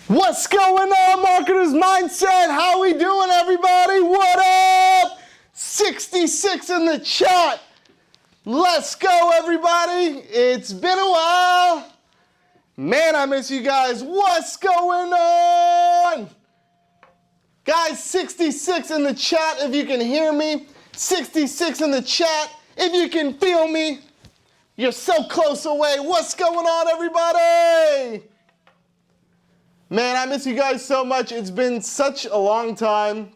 What's going on, Marketers Mindset? How we doing, everybody? What up? 66 in the chat. Let's go, everybody. It's been a while. Man, I miss you guys. What's going on? Guys, 66 in the chat if you can hear me. 66 in the chat if you can feel me. You're so close away. What's going on, everybody? Man, I miss you guys so much. It's been such a long time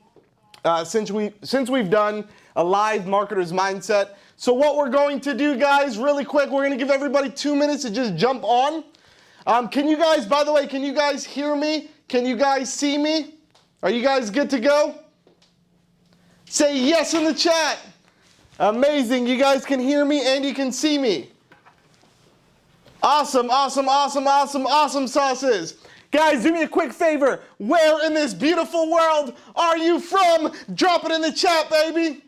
since we've done a live Marketer's Mindset. So what we're going to do, guys, really quick, we're going to give everybody 2 minutes to just jump on. Can you guys, by the way, can you guys hear me? Can you guys see me? Are you guys good to go? Say yes in the chat. Amazing. You guys can hear me and you can see me. Awesome, awesome, awesome, awesome, awesome sauces. Guys, do me a quick favor. Where in this beautiful world are you from? Drop it in the chat, baby.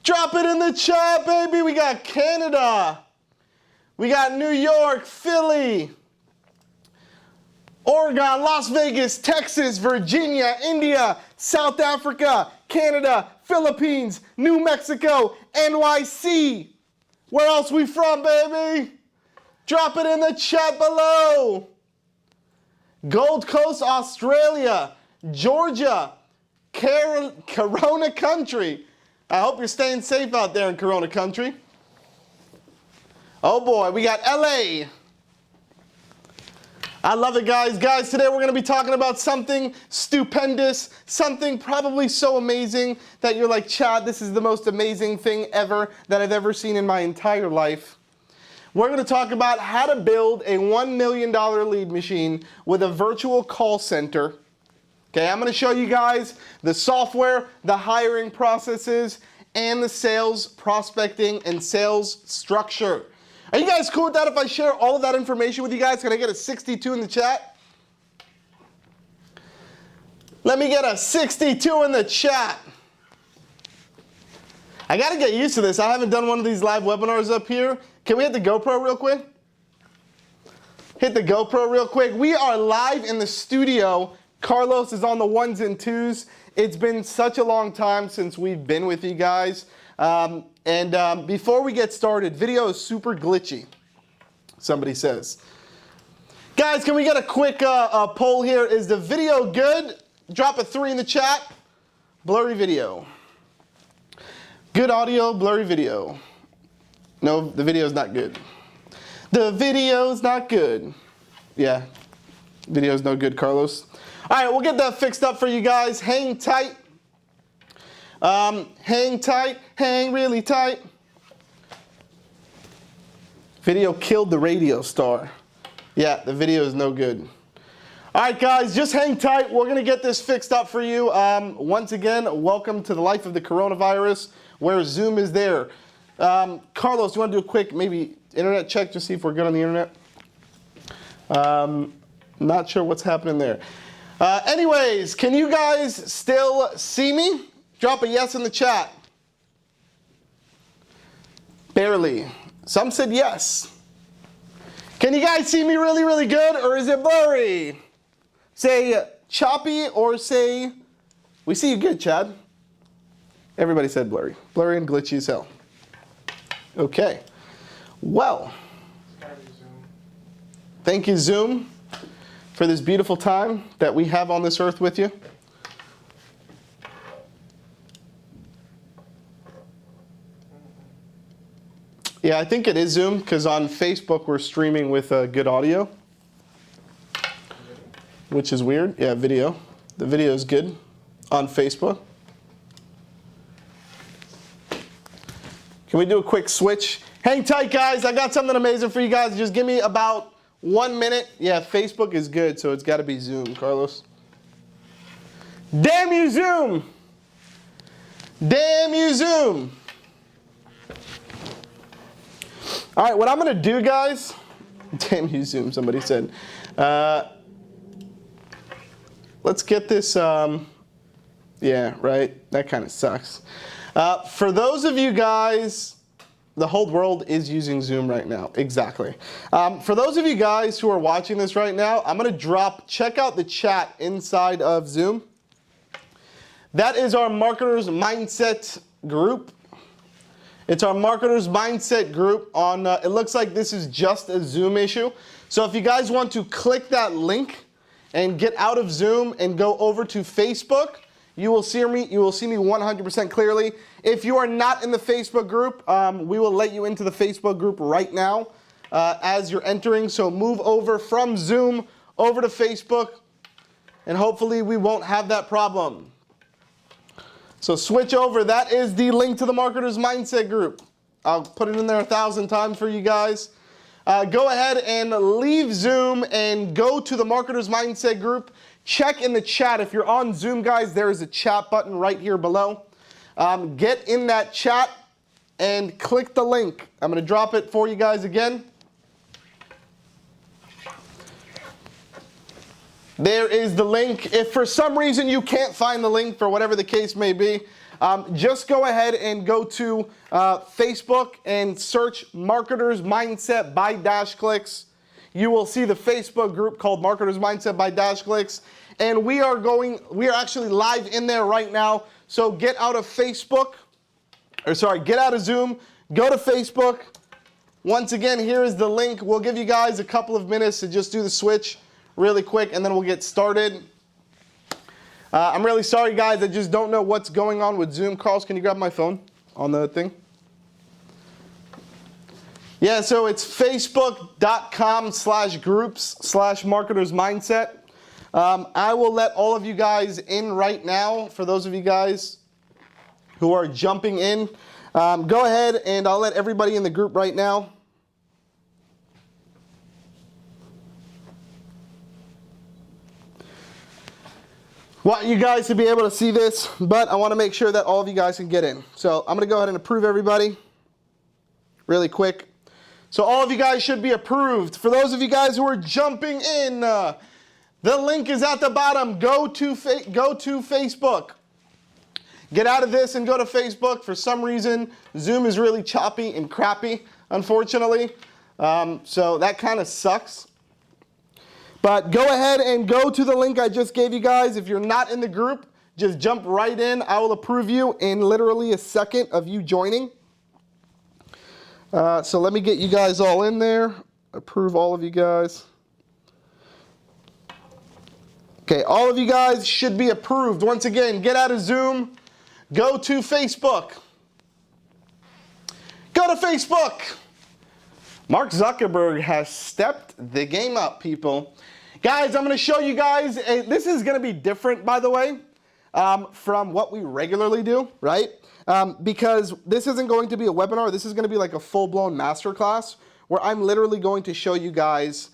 Drop it in the chat, baby. We got Canada. We got New York, Philly, Oregon, Las Vegas, Texas, Virginia, India, South Africa, Canada, Philippines, New Mexico, NYC. Where else we from, baby? Drop it in the chat below. Gold Coast, Australia, Georgia, Corona Country. I hope you're staying safe out there in Corona Country. Oh boy, we got LA. I love it, guys. Guys, today we're going to be talking about something stupendous, something probably so amazing that you're like, Chad, this is the most amazing thing ever that I've ever seen in my entire life. We're going to talk about how to build a $1 million lead machine with a virtual call center. Okay, I'm going to show you guys the software, the hiring processes, and the sales prospecting and sales structure. Are you guys cool with that if I share all of that information with you guys? Can I get a 62 in the chat? Let me get a 62 in the chat. I got to get used to this. I haven't done one of these live webinars up here. Can we hit the GoPro real quick? Hit the GoPro real quick. We are live in the studio. Carlos is on the ones and twos. It's been such a long time since we've been with you guys. Before we get started, video is super glitchy, somebody says. Guys, can we get a quick poll here? Is the video good? Drop a 3 in the chat. Blurry video. Good audio, blurry video. No, the video's not good. The video's not good. Yeah, video's no good, Carlos. All right, we'll get that fixed up for you guys. Hang tight. Hang tight, hang really tight. Video killed the radio star. Yeah, the video is no good. All right, guys, just hang tight. We're going to get this fixed up for you. Once again, welcome to the life of the coronavirus, where Zoom is there. Carlos, do you want to do a quick maybe internet check to see if we're good on the internet? Not sure what's happening there. Anyways, can you guys still see me? Drop a yes in the chat. Barely. Some said yes. Can you guys see me really, really good, or is it blurry? Say choppy or say, we see you good, Chad. Everybody said blurry. Blurry and glitchy as hell. Okay. Well, thank you, Zoom, for this beautiful time that we have on this earth with you. Yeah, I think it is Zoom, because on Facebook we're streaming with good audio, which is weird. Yeah, video. The video is good on Facebook. Can we do a quick switch? Hang tight, guys. I got something amazing for you guys. Just give me about 1 minute. Yeah, Facebook is good, so it's got to be Zoom, Carlos. Damn you, Zoom! Damn you, Zoom! All right, what I'm going to do, guys, damn you, Zoom, somebody said. Let's get this, yeah, right, that kind of sucks. For those of you guys The whole world is using Zoom right now. Exactly. For those of you guys who are watching this right now, I'm going to check out the chat inside of Zoom. That is our Marketers Mindset group. It's our Marketers Mindset group on, it looks like this is just a Zoom issue. So if you guys want to click that link and get out of Zoom and go over to Facebook, you will see me 100% clearly. If you are not in the Facebook group, we will let you into the Facebook group right now as you're entering. So move over from Zoom over to Facebook, and hopefully we won't have that problem. So switch over. That is the link to the Marketers Mindset group. I'll put it in there 1,000 times for you guys. Go ahead and leave Zoom and go to the Marketers Mindset group. Check in the chat. If you're on Zoom, guys, there is a chat button right here below. Get in that chat and click the link. I'm going to drop it for you guys again. There is the link. If for some reason you can't find the link, for whatever the case may be, just go ahead and go to Facebook and search Marketers Mindset by DashClicks. You will see the Facebook group called Marketers Mindset by DashClicks. And we are actually live in there right now. So get out of get out of Zoom, go to Facebook. Once again, here is the link. We'll give you guys a couple of minutes to just do the switch really quick, and then we'll get started. I'm really sorry, guys. I just don't know what's going on with Zoom. Carlos, can you grab my phone on the thing? Yeah, so it's facebook.com/groups/marketersmindset. I will let all of you guys in right now. For those of you guys who are jumping in, go ahead and I'll let everybody in the group right now. Want you guys to be able to see this, but I want to make sure that all of you guys can get in. So I'm going to go ahead and approve everybody really quick. So all of you guys should be approved. For those of you guys who are jumping in, the link is at the bottom. Go to Facebook. Get out of this and go to Facebook. For some reason, Zoom is really choppy and crappy, unfortunately. So that kind of sucks. But go ahead and go to the link I just gave you guys. If you're not in the group, just jump right in. I will approve you in literally a second of you joining. So let me get you guys all in there. Approve all of you guys. Okay, all of you guys should be approved. Once again, get out of Zoom. Go to Facebook. Go to Facebook. Mark Zuckerberg has stepped the game up, people. Guys, I'm going to show you guys, this is going to be different, by the way, from what we regularly do, right? Because this isn't going to be a webinar. This is going to be like a full-blown masterclass where I'm literally going to show you guys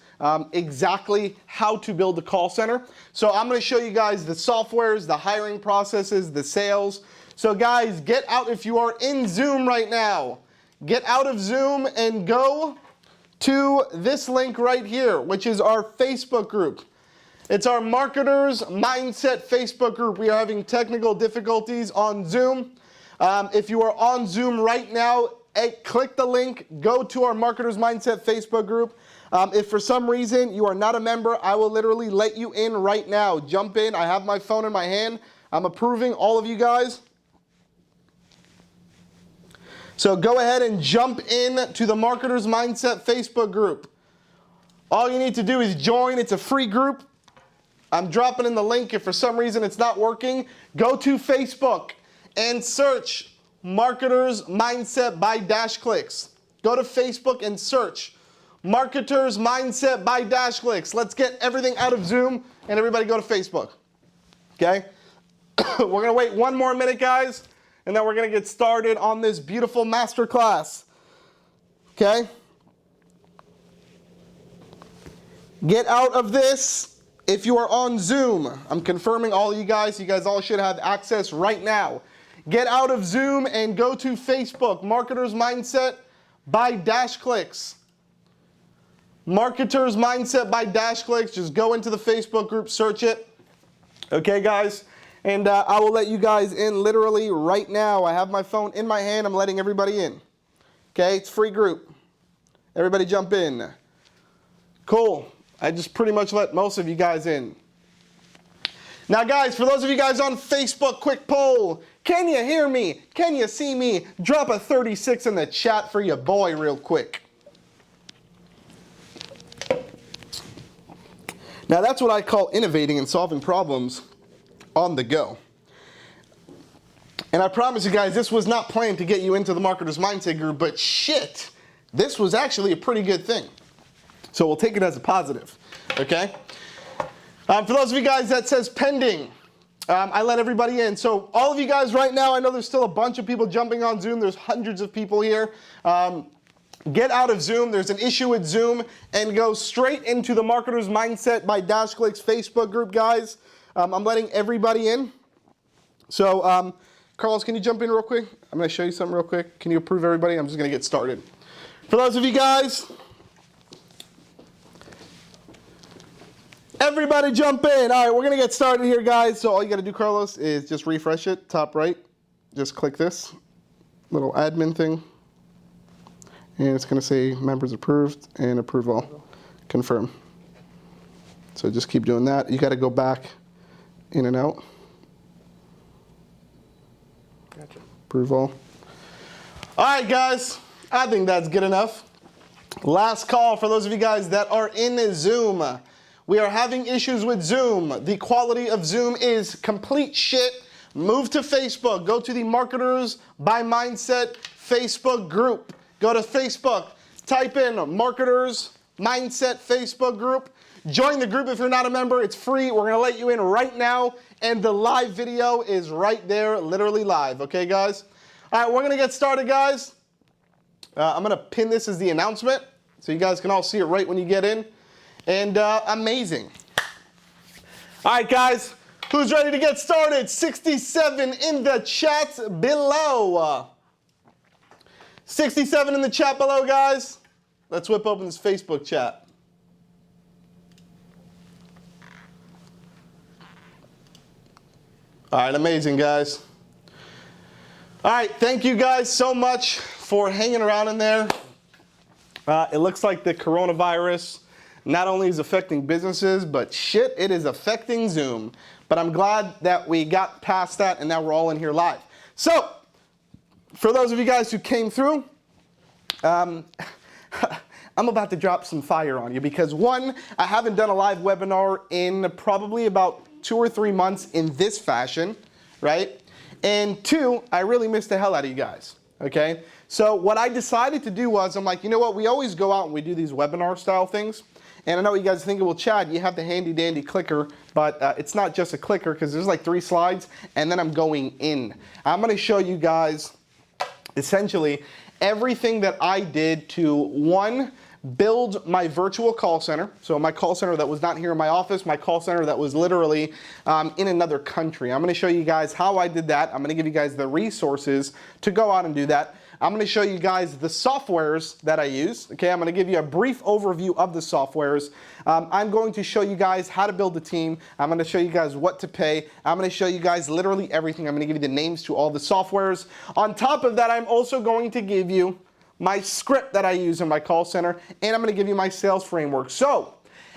exactly how to build a call center. So I'm going to show you guys the softwares, the hiring processes, the sales. So guys, get out if you are in Zoom right now. Get out of Zoom and go to this link right here, which is our Facebook group. It's our Marketers Mindset Facebook group. We are having technical difficulties on Zoom. If you are on Zoom right now, click the link, go to our Marketers Mindset Facebook group. If for some reason you are not a member, I will literally let you in right now. Jump in. I have my phone in my hand. I'm approving all of you guys. So go ahead and jump in to the Marketers Mindset Facebook group. All you need to do is join. It's a free group. I'm dropping in the link. If for some reason it's not working, go to Facebook and search Marketers Mindset by DashClicks. Go to Facebook and search Marketers Mindset by DashClicks. Let's get everything out of Zoom and everybody go to Facebook. Okay? We're going to wait one more minute, guys. And then we're going to get started on this beautiful masterclass. Okay? Get out of this if you are on Zoom. I'm confirming all of you guys. You guys all should have access right now. Get out of Zoom and go to Facebook. Marketers Mindset by DashClicks. Marketers Mindset by DashClicks. Just go into the Facebook group, search it. Okay, guys? And I will let you guys in literally right now. I have my phone in my hand. I'm letting everybody in. Okay, it's a free group. Everybody jump in. Cool. I just pretty much let most of you guys in. Now guys, for those of you guys on Facebook, quick poll. Can you hear me? Can you see me? Drop a 36 in the chat for your boy real quick. Now that's what I call innovating and solving problems on the go. And I promise you guys, this was not planned to get you into the Marketer's Mindset group, but shit, this was actually a pretty good thing. So we'll take it as a positive, okay? For those of you guys that says pending, I let everybody in. So all of you guys right now, I know there's still a bunch of people jumping on Zoom. There's hundreds of people here. Get out of Zoom. There's an issue with Zoom, and go straight into the Marketer's Mindset by DashClick's Facebook group, guys. I'm letting everybody in. So Carlos, can you jump in real quick? I'm going to show you something real quick. Can you approve everybody? I'm just going to get started. For those of you guys, everybody jump in. All right, we're going to get started here, guys. So all you got to do, Carlos, is just refresh it, top right. Just click this little admin thing. And it's going to say members approved and approve all. Confirm. So just keep doing that. You got to go back in and out. Gotcha. Approve all. All right, guys. I think that's good enough. Last call for those of you guys that are in Zoom. We are having issues with Zoom. The quality of Zoom is complete shit. Move to Facebook. Go to the Marketers by Mindset Facebook group. Go to Facebook. Type in Marketers Mindset Facebook group. Join the group if you're not a member. It's free. We're going to let you in right now. And the live video is right there, literally live. Okay, guys? All right, we're going to get started, guys. I'm going to pin this as the announcement so you guys can all see it right when you get in. And amazing. All right, guys, who's ready to get started? 67 in the chat below. 67 in the chat below, guys. Let's whip open this Facebook chat. All right, amazing, guys. All right, thank you guys so much for hanging around in there. It looks like the coronavirus not only is affecting businesses, but shit, it is affecting Zoom. But I'm glad that we got past that and now we're all in here live. So, for those of you guys who came through, I'm about to drop some fire on you because one, I haven't done a live webinar in probably about 2 or 3 months in this fashion, right? And two, I really missed the hell out of you guys, okay? So what I decided to do was, I'm like, you know what? We always go out and we do these webinar style things. And I know what you guys are thinking, well, Chad, you have the handy dandy clicker, but it's not just a clicker because there's like 3 slides and then I'm going in. I'm going to show you guys essentially everything that I did to, one, build my virtual call center. So my call center that was not here in my office, my call center that was literally in another country. I'm going to show you guys how I did that. I'm going to give you guys the resources to go out and do that. I'm going to show you guys the softwares that I use. Okay, I'm going to give you a brief overview of the softwares. I'm going to show you guys how to build a team. I'm going to show you guys what to pay. I'm going to show you guys literally everything. I'm going to give you the names to all the softwares. On top of that, I'm also going to give you my script that I use in my call center, and I'm going to give you my sales framework. So,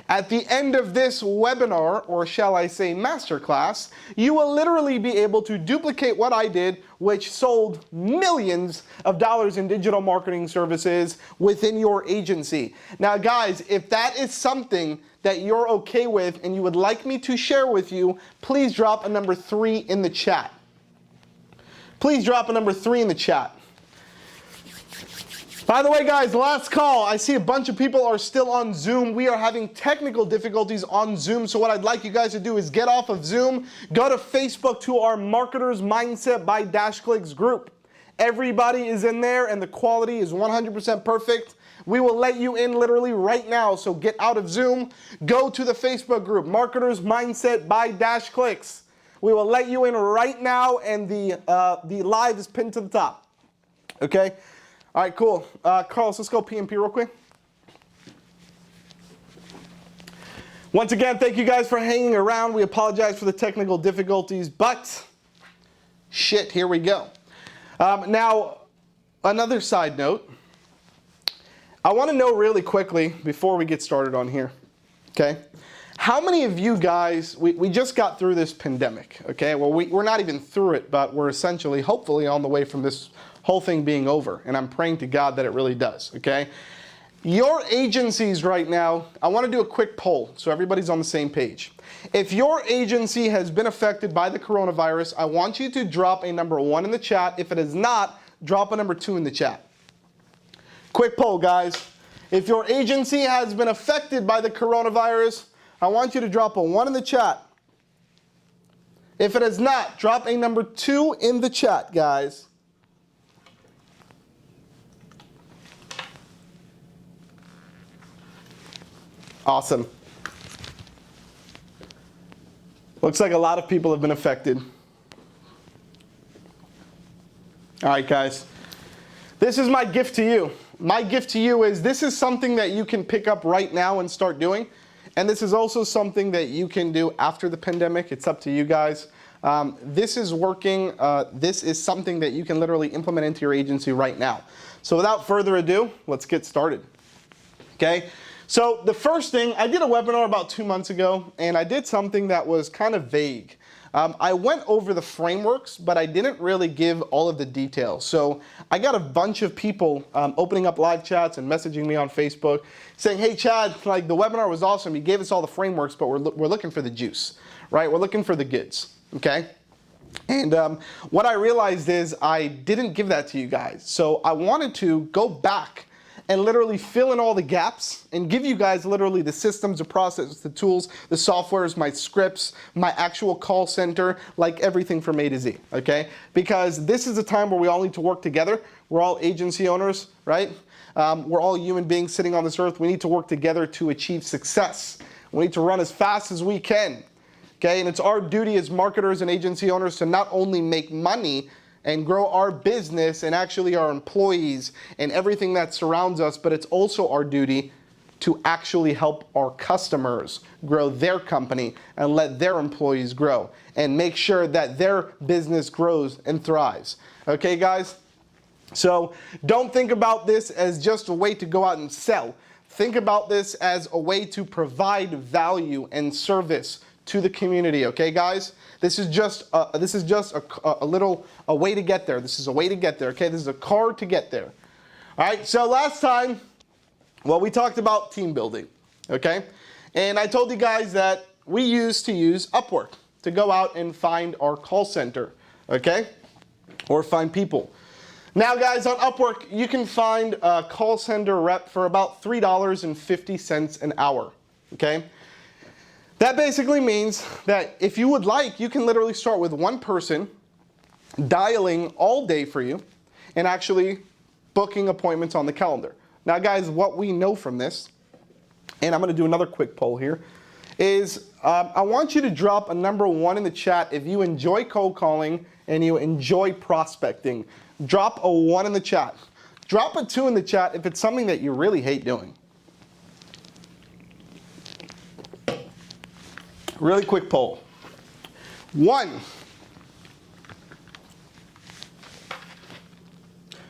at the end of this webinar, or shall I say masterclass, you will literally be able to duplicate what I did, which sold millions of dollars in digital marketing services within your agency. Now guys, if that is something that you're okay with and you would like me to share with you, please drop a number 3 in the chat. Please drop a number 3 in the chat. By the way, guys, last call. I see a bunch of people are still on Zoom. We are having technical difficulties on Zoom. So what I'd like you guys to do is get off of Zoom, go to Facebook to our Marketers Mindset by DashClicks group. Everybody is in there and the quality is 100% perfect. We will let you in literally right now. So get out of Zoom, go to the Facebook group, Marketers Mindset by DashClicks. We will let you in right now and the live is pinned to the top. Okay? All right, cool. Carlos, let's go PMP real quick. Once again, thank you guys for hanging around. We apologize for the technical difficulties, but shit, here we go. Now, another side note, I want to know really quickly before we get started on here, okay? How many of you guys, we just got through this pandemic, okay? Well, we're not even through it, but we're essentially, hopefully, on the way from this whole thing being over. And I'm praying to God that it really does, okay? Your agencies right now, I want to do a quick poll so everybody's on the same page. If your agency has been affected by the coronavirus, I want you to drop a number 1 in the chat. If it is not, drop a number 2 in the chat. Quick poll, guys. If your agency has been affected by the coronavirus, I want you to drop a 1 in the chat. If it is not, drop a number 2 in the chat, guys. Awesome. Looks like a lot of people have been affected. All right, guys. This is my gift to you. My gift to you is this is something that you can pick up right now and start doing. And this is also something that you can do after the pandemic. It's up to you guys. This is working. This is something that you can literally implement into your agency right now. So without further ado, let's get started. Okay? So the first thing, I did a webinar about 2 months ago, and I did something that was kind of vague. I went over the frameworks, but I didn't really give all of the details. So I got a bunch of people opening up live chats and messaging me on Facebook saying, hey, Chad, like the webinar was awesome. You gave us all the frameworks, but we're looking for the juice, right? We're looking for the goods, okay? And what I realized is I didn't give that to you guys. So I wanted to go back and literally fill in all the gaps and give you guys literally the systems, the processes, the tools, the softwares, my scripts, my actual call center, like everything from A to Z, okay? Because this is a time where we all need to work together. We're all agency owners, right? We're all human beings sitting on this earth. We need to work together to achieve success. We need to run as fast as we can, okay? And it's our duty as marketers and agency owners to not only make money and grow our business and actually our employees and everything that surrounds us, but it's also our duty to actually help our customers grow their company and let their employees grow and make sure that their business grows and thrives. Okay, guys? So don't think about this as just a way to go out and sell. Think about this as a way to provide value and service to the community, okay, guys? This is just a way to get there. This is a way to get there, okay? This is a card to get there. All right, so last time, well, we talked about team building, okay? And I told you guys that we used to use Upwork to go out and find our call center, okay? Or find people. Now, guys, on Upwork, you can find a call center rep for about $3.50 an hour, okay? That basically means that if you would like, you can literally start with one person dialing all day for you and actually booking appointments on the calendar. Now, guys, what we know from this, and I'm going to do another quick poll here, is I want you to drop a number 1 in the chat if you enjoy cold calling and you enjoy prospecting. Drop a 1 in the chat. Drop a 2 in the chat if it's something that you really hate doing. Really quick poll. 1.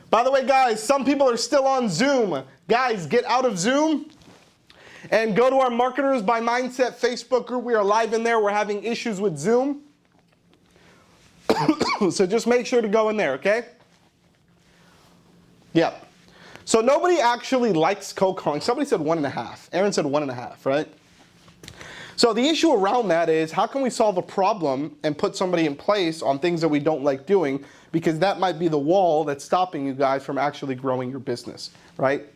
By the way, guys, some people are still on Zoom. Guys, get out of Zoom and go to our Marketers by Mindset Facebook group. We are live in there. We're having issues with Zoom. So just make sure to go in there, okay? Yep. So nobody actually likes cold calling. Somebody said 1.5. Aaron said 1.5, right? So the issue around that is how can we solve a problem and put somebody in place on things that we don't like doing, because that might be the wall that's stopping you guys from actually growing your business, right?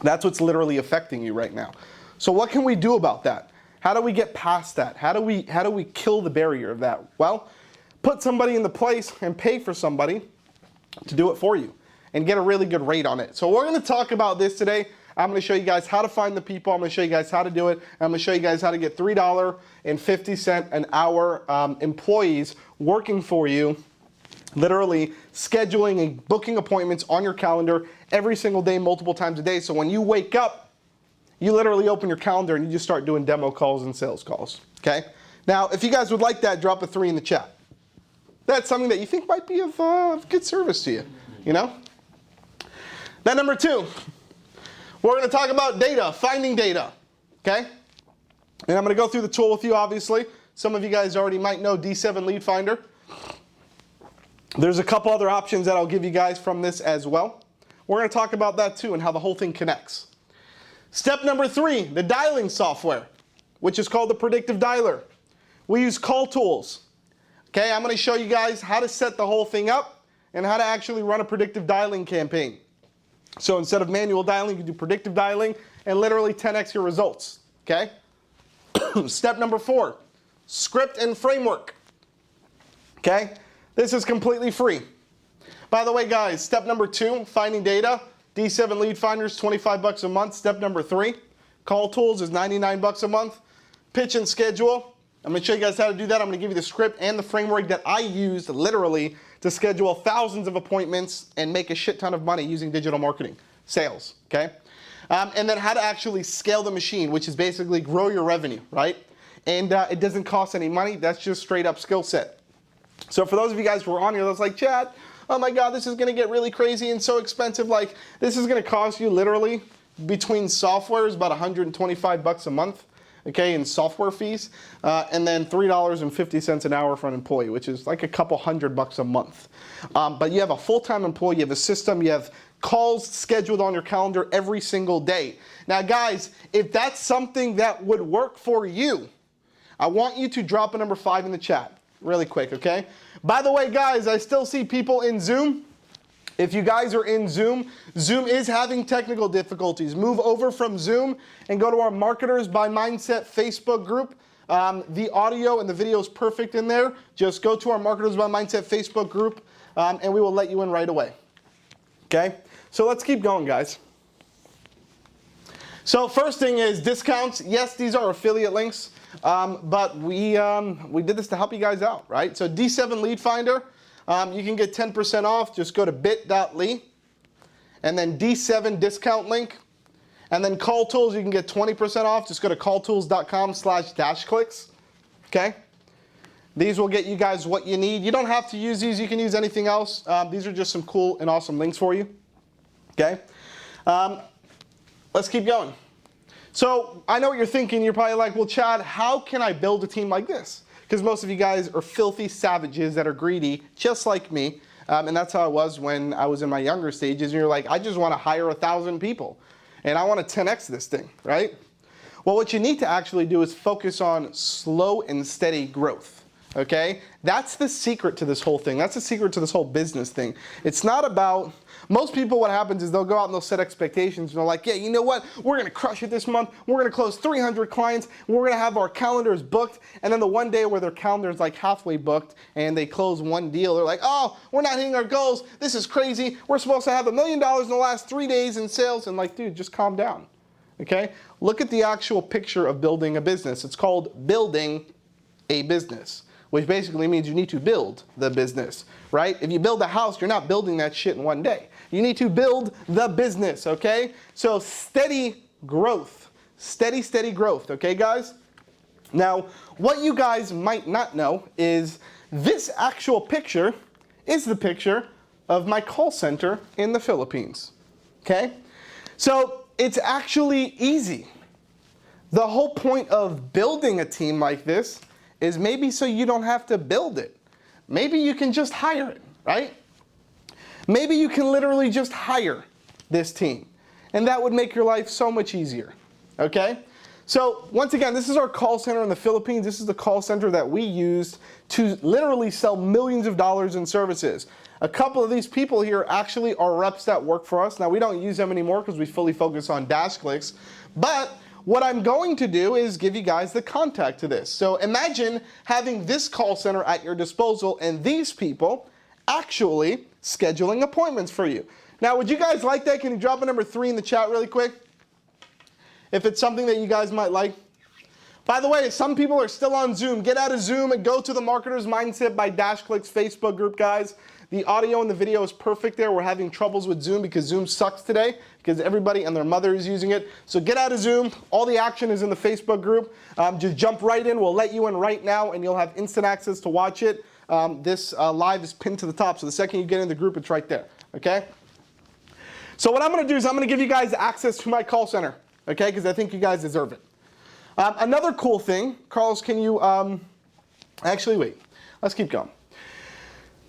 That's what's literally affecting you right now. So what can we do about that? How do we get past that? How do we kill the barrier of that? Well, put somebody in the place and pay for somebody to do it for you and get a really good rate on it. So we're going to talk about this today. I'm going to show you guys how to find the people. I'm going to show you guys how to do it. I'm going to show you guys how to get $3.50 an hour employees working for you, literally scheduling and booking appointments on your calendar every single day, multiple times a day. So when you wake up, you literally open your calendar and you just start doing demo calls and sales calls, okay? Now, if you guys would like that, drop a 3 in the chat. That's something that you think might be of good service to you, you know? Then number 2. We're going to talk about data, finding data, okay? And I'm going to go through the tool with you, obviously. Some of you guys already might know D7 Lead Finder. There's a couple other options that I'll give you guys from this as well. We're going to talk about that too and how the whole thing connects. Step number 3, the dialing software, which is called the predictive dialer. We use call tools. Okay, I'm going to show you guys how to set the whole thing up and how to actually run a predictive dialing campaign. So instead of manual dialing, you can do predictive dialing and literally 10x your results. Okay? Step number 4, script and framework. Okay? This is completely free. By the way, guys, step number 2, finding data. D7 Lead Finders, 25 bucks a month. Step number 3, call tools is 99 bucks a month. Pitch and schedule. I'm going to show you guys how to do that. I'm going to give you the script and the framework that I used literally to schedule thousands of appointments and make a shit ton of money using digital marketing, sales, okay? And then how to actually scale the machine, which is basically grow your revenue, right? And it doesn't cost any money. That's just straight up skill set. So for those of you guys who are on here that's like, Chad, oh my God, this is going to get really crazy and so expensive. Like, this is going to cost you literally between softwares about 125 bucks a month, okay, in software fees, and then $3.50 an hour for an employee, which is like a couple $100 a month. But you have a full-time employee, you have a system, you have calls scheduled on your calendar every single day. Now, guys, if that's something that would work for you, I want you to drop a number 5 in the chat really quick, okay? By the way, guys, I still see people in Zoom. If you guys are in Zoom, Zoom is having technical difficulties. Move over from Zoom and go to our Marketers by Mindset Facebook group. The audio and the video is perfect in there. Just go to our Marketers by Mindset Facebook group and we will let you in right away. Okay? So let's keep going, guys. So first thing is discounts. Yes, these are affiliate links, but we did this to help you guys out, right? So D7 Lead Finder. You can get 10% off. Just go to bit.ly and then D7 discount link. And then call tools, you can get 20% off. Just go to calltools.com/dashclicks. Okay? These will get you guys what you need. You don't have to use these. You can use anything else. These are just some cool and awesome links for you. Okay? Let's keep going. So I know what you're thinking. You're probably like, well, Chad, how can I build a team like this? Because most of you guys are filthy savages that are greedy, just like me. And that's how I was when I was in my younger stages. And you're like, I just want to hire 1,000 people. And I want to 10x this thing, right? Well, what you need to actually do is focus on slow and steady growth, okay? That's the secret to this whole thing. That's the secret to this whole business thing. It's not about... Most people, what happens is they'll go out and they'll set expectations. And they're like, yeah, you know what? We're going to crush it this month. We're going to close 300 clients. We're going to have our calendars booked. And then the one day where their calendar is like halfway booked and they close one deal, they're like, oh, we're not hitting our goals. This is crazy. We're supposed to have $1 million in the last 3 days in sales. And like, dude, just calm down. Okay? Look at the actual picture of building a business. It's called building a business, which basically means you need to build the business, right? If you build a house, you're not building that shit in one day. You need to build the business, okay? So steady growth, steady growth, okay, guys? Now, what you guys might not know is this actual picture is the picture of my call center in the Philippines, okay? So it's actually easy. The whole point of building a team like this is maybe so you don't have to build it. Maybe you can just hire it, right? Maybe you can literally just hire this team. And that would make your life so much easier, okay? So once again, this is our call center in the Philippines. This is the call center that we used to literally sell millions of dollars in services. A couple of these people here actually are reps that work for us. Now, we don't use them anymore because we fully focus on dash clicks. But what I'm going to do is give you guys the contact to this. So imagine having this call center at your disposal and these people actually scheduling appointments for you. Now, would you guys like that? Can you drop a number 3 in the chat really quick? If it's something that you guys might like. By the way, some people are still on Zoom. Get out of Zoom and go to the Marketers Mindset by DashClicks Facebook group, guys. The audio and the video is perfect there. We're having troubles with Zoom because Zoom sucks today because everybody and their mother is using it. So get out of Zoom. All the action is in the Facebook group. Just jump right in. We'll let you in right now and you'll have instant access to watch it. This live is pinned to the top. So the second you get in the group, it's right there. Okay? So what I'm going to do is I'm going to give you guys access to my call center, okay? Because I think you guys deserve it. Another cool thing, Carlos, can you, actually wait, let's keep going.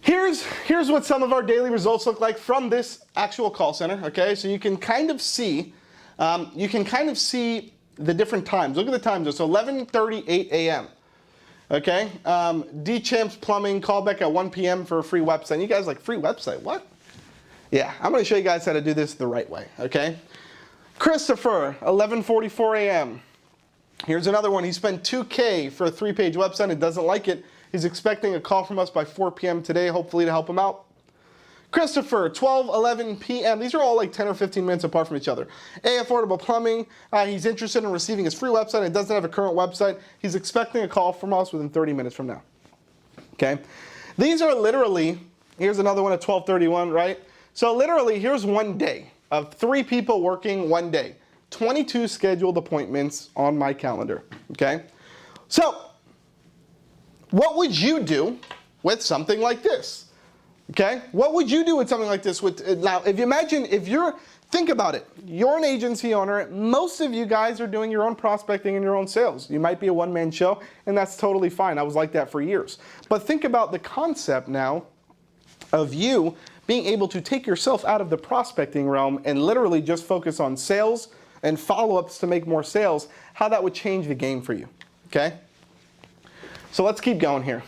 Here's what some of our daily results look like from this actual call center, okay? So you can kind of see, the different times. Look at the times. It's 11:38 a.m. Okay? D-Champs Plumbing, callback at 1 p.m. for a free website. You guys like, free website, what? Yeah, I'm going to show you guys how to do this the right way, okay? Christopher, 11:44 a.m. Here's another one. He spent $2K for a 3-page website and doesn't like it. He's expecting a call from us by 4 p.m. today, hopefully to help him out. Christopher, 12:11 p.m. These are all like 10 or 15 minutes apart from each other. A Affordable Plumbing. He's interested in receiving his free website and doesn't have a current website. He's expecting a call from us within 30 minutes from now. Okay? These are literally, here's another one at 12:31, right? So literally, here's one day of 3 people working one day. 22 scheduled appointments on my calendar. Okay? So, what would you do with something like this? Okay? What would you do with something like this? Now, think about it. You're an agency owner. Most of you guys are doing your own prospecting and your own sales. You might be a one-man show, and that's totally fine. I was like that for years. But think about the concept now of you being able to take yourself out of the prospecting realm and literally just focus on sales and follow-ups to make more sales, how that would change the game for you. Okay? So let's keep going here.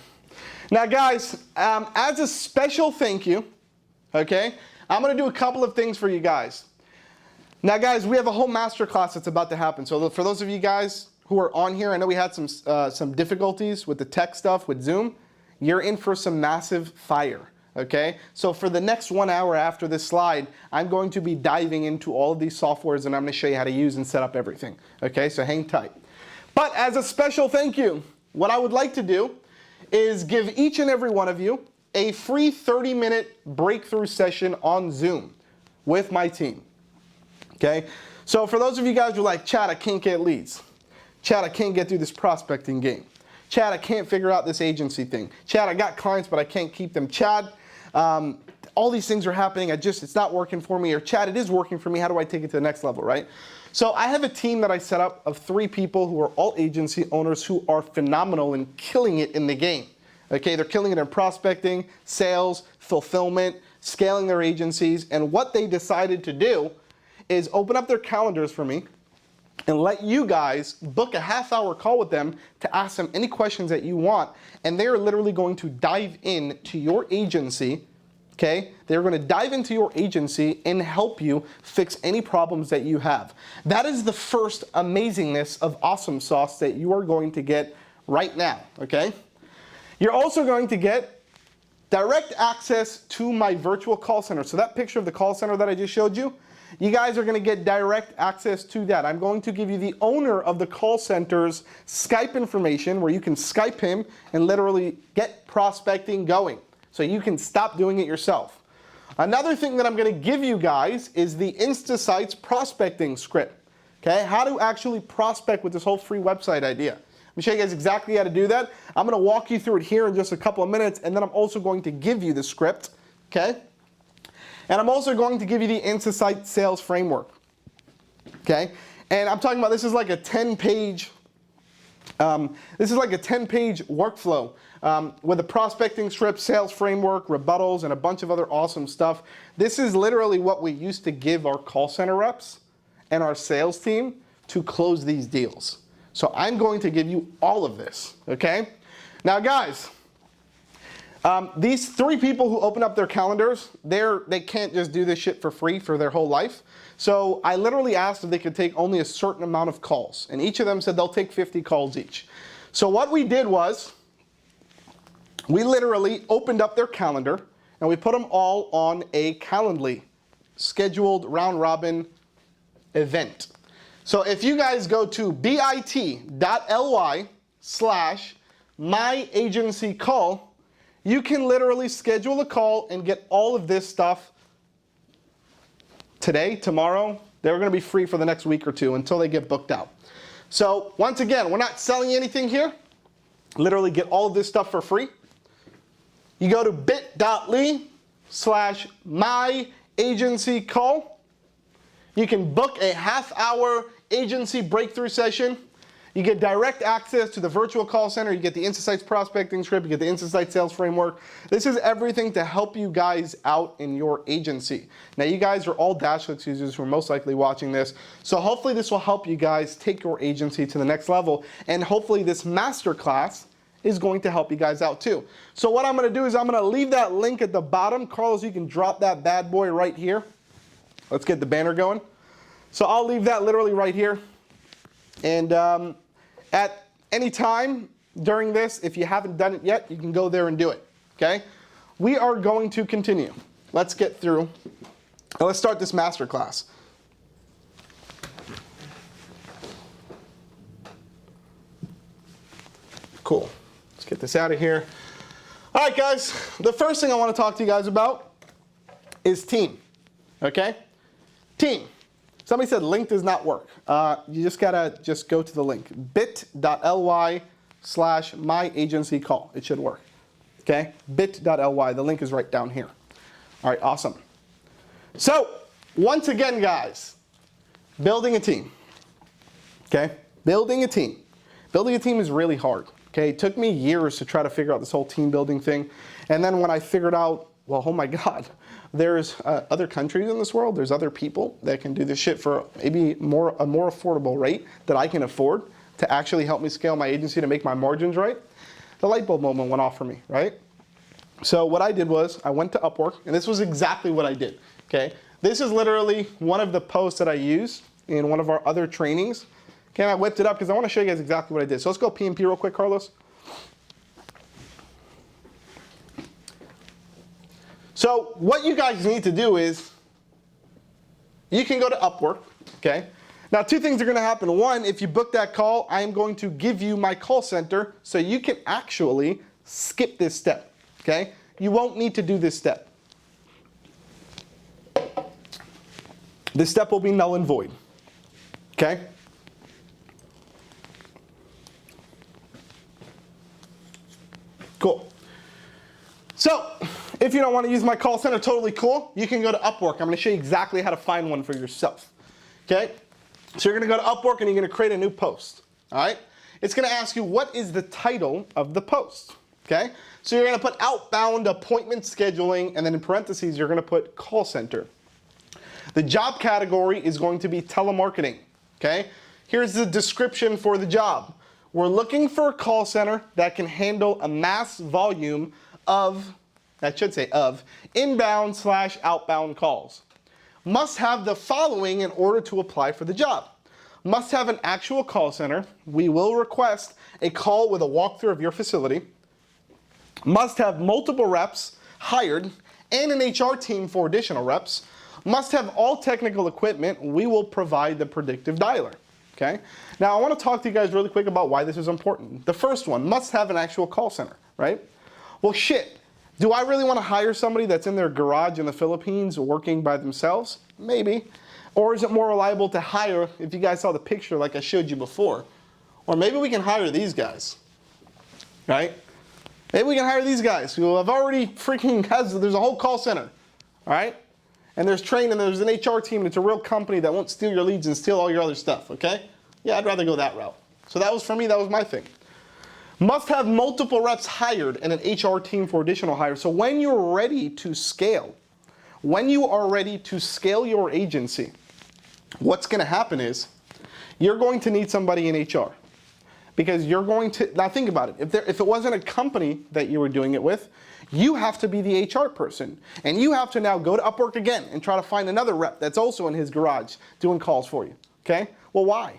Now guys, as a special thank you, okay, I'm going to do a couple of things for you guys. Now guys, we have a whole masterclass that's about to happen. So for those of you guys who are on here, I know we had some difficulties with the tech stuff with Zoom. You're in for some massive fire, okay? So for the next 1 hour after this slide, I'm going to be diving into all of these softwares and I'm going to show you how to use and set up everything, okay? So hang tight. But as a special thank you, what I would like to do is give each and every one of you a free 30-minute breakthrough session on Zoom with my team. Okay? So for those of you guys who are like, Chad, I can't get leads. Chad, I can't get through this prospecting game. Chad, I can't figure out this agency thing. Chad, I got clients, but I can't keep them. Chad, all these things are happening. It's not working for me. Or Chad, it is working for me. How do I take it to the next level, right? So I have a team that I set up of 3 people who are all agency owners who are phenomenal and killing it in the game. Okay, they're killing it in prospecting, sales, fulfillment, scaling their agencies, and what they decided to do is open up their calendars for me and let you guys book a half-hour call with them to ask them any questions that you want, and they're literally going to dive into your agency. Okay, they're going to dive into your agency and help you fix any problems that you have. That is the first amazingness of Awesome Sauce that you are going to get right now, okay? You're also going to get direct access to my virtual call center. So that picture of the call center that I just showed you, you guys are going to get direct access to that. I'm going to give you the owner of the call center's Skype information where you can Skype him and literally get prospecting going. So you can stop doing it yourself. Another thing that I'm going to give you guys is the InstaSites prospecting script. Okay, how to actually prospect with this whole free website idea. Let me show you guys exactly how to do that. I'm going to walk you through it here in just a couple of minutes, and then I'm also going to give you the script. Okay, and I'm also going to give you the InstaSites sales framework. Okay, and I'm talking about this is like a 10-page. This is like a 10-page workflow with a prospecting script, sales framework, rebuttals, and a bunch of other awesome stuff. This is literally what we used to give our call center reps and our sales team to close these deals. So I'm going to give you all of this, okay? Now guys, these 3 people who open up their calendars, they can't just do this shit for free for their whole life. So I literally asked if they could take only a certain amount of calls, and each of them said they'll take 50 calls each. So what we did was, we literally opened up their calendar, and we put them all on a Calendly scheduled round robin event. So if you guys go to bit.ly/myagencycall, you can literally schedule a call and get all of this stuff today, tomorrow. They're going to be free for the next week or 2 until they get booked out. So once again, we're not selling anything here. Literally get all of this stuff for free. You go to bit.ly/myagencycall. You can book a half-hour agency breakthrough session. You get direct access to the virtual call center. You get the InstaSites prospecting script. You get the InstaSites sales framework. This is everything to help you guys out in your agency. Now, you guys are all Dashlix users who are most likely watching this. So hopefully this will help you guys take your agency to the next level. And hopefully this masterclass is going to help you guys out too. So what I'm going to do is I'm going to leave that link at the bottom. Carlos, you can drop that bad boy right here. Let's get the banner going. So I'll leave that literally right here. And at any time during this, if you haven't done it yet, you can go there and do it, okay? We are going to continue. Let's get through, and let's start this masterclass. Cool. Let's get this out of here. All right, guys, the first thing I want to talk to you guys about is team, okay? Team. Somebody said link does not work. You just gotta go to the link, bit.ly/myagencycall. It should work, okay? bit.ly, the link is right down here. All right, awesome. So, once again, guys, building a team, okay? Building a team. Building a team is really hard, okay? It took me years to try to figure out this whole team building thing. And then when I figured out, well, oh my God, there's other countries in this world, there's other people that can do this shit for maybe a more affordable rate that I can afford to actually help me scale my agency to make my margins right. The light bulb moment went off for me, right? So what I did was I went to Upwork, and this was exactly what I did, okay? This is literally one of the posts that I use in one of our other trainings. Okay, I whipped it up because I want to show you guys exactly what I did. So let's go PMP real quick, Carlos. So what you guys need to do is, you can go to Upwork, okay? Now, two things are gonna happen. One, if you book that call, I am going to give you my call center so you can actually skip this step, okay? You won't need to do this step. This step will be null and void, okay? Cool. So, if you don't want to use my call center, totally cool. You can go to Upwork. I'm going to show you exactly how to find one for yourself. Okay? So you're going to go to Upwork and you're going to create a new post. All right? It's going to ask you what is the title of the post. Okay? So you're going to put outbound appointment scheduling, and then in parentheses you're going to put call center. The job category is going to be telemarketing. Okay? Here's the description for the job. We're looking for a call center that can handle a mass volume of, that should say of, inbound/outbound calls. Must have the following in order to apply for the job. Must have an actual call center. We will request a call with a walkthrough of your facility. Must have multiple reps hired and an HR team for additional reps. Must have all technical equipment. We will provide the predictive dialer. Okay? Now I want to talk to you guys really quick about why this is important. The first one, must have an actual call center, right? Well, shit. Do I really want to hire somebody that's in their garage in the Philippines working by themselves? Maybe. Or is it more reliable to hire, if you guys saw the picture like I showed you before, or maybe we can hire these guys, right? Maybe we can hire these guys who have already there's a whole call center, all right? And there's training, and there's an HR team, and it's a real company that won't steal your leads and steal all your other stuff, okay? Yeah, I'd rather go that route. So that was, for me, that was my thing. Must have multiple reps hired and an HR team for additional hires. So when you're ready to scale, when you are ready to scale your agency, what's going to happen is you're going to need somebody in HR. Because you're going to, now think about it, if it wasn't a company that you were doing it with, you have to be the HR person. And you have to now go to Upwork again and try to find another rep that's also in his garage doing calls for you, okay? Well, why?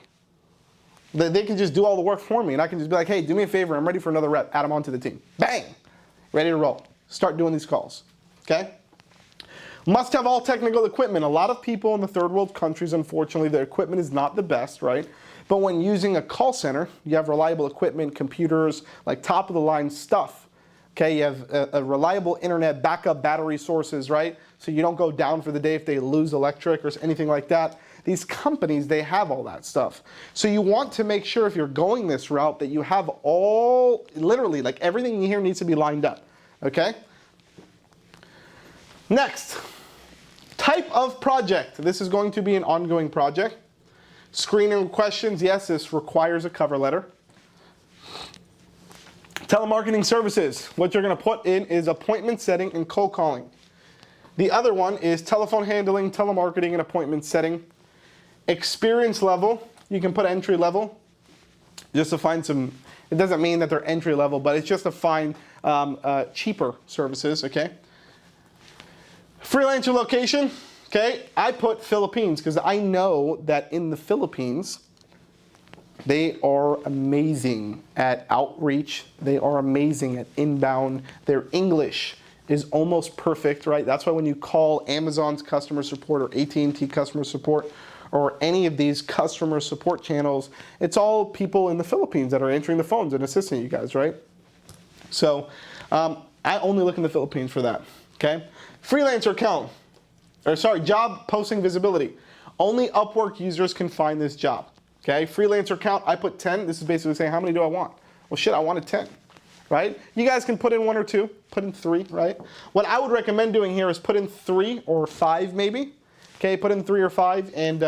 They can just do all the work for me, and I can just be like, hey, do me a favor, I'm ready for another rep, add them onto the team. Bang! Ready to roll. Start doing these calls, okay? Must have all technical equipment. A lot of people in the third world countries, unfortunately, their equipment is not the best, right? But when using a call center, you have reliable equipment, computers, like top of the line stuff. Okay, you have a reliable internet, backup battery sources, right? So you don't go down for the day if they lose electric or anything like that. These companies, they have all that stuff. So you want to make sure if you're going this route that you have all, literally, like everything here needs to be lined up, okay? Next, Type of project. This is going to be an ongoing project. Screening questions. Yes, this requires a cover letter. Telemarketing services. What you're going to put in is appointment setting and cold calling. The other one is telephone handling, telemarketing, and appointment setting. Experience level. You can put entry level just to find some. It doesn't mean that they're entry level, but it's just to find cheaper services, okay? Freelancer location, okay? I put Philippines because I know that in the Philippines, they are amazing at outreach. They are amazing at inbound. Their English is almost perfect, right? That's why when you call Amazon's customer support or AT&T customer support or any of these customer support channels, it's all people in the Philippines that are answering the phones and assisting you guys, right? So I only look in the Philippines for that, okay? Freelancer account, or sorry, job posting visibility. Only Upwork users can find this job, okay? Freelancer account, I put 10. This is basically saying, how many do I want? Well, shit, I wanted 10, right? You guys can put in 1 or 2, put in 3, right? What I would recommend doing here is put in 3 or 5 maybe. Okay, put in 3 or 5 and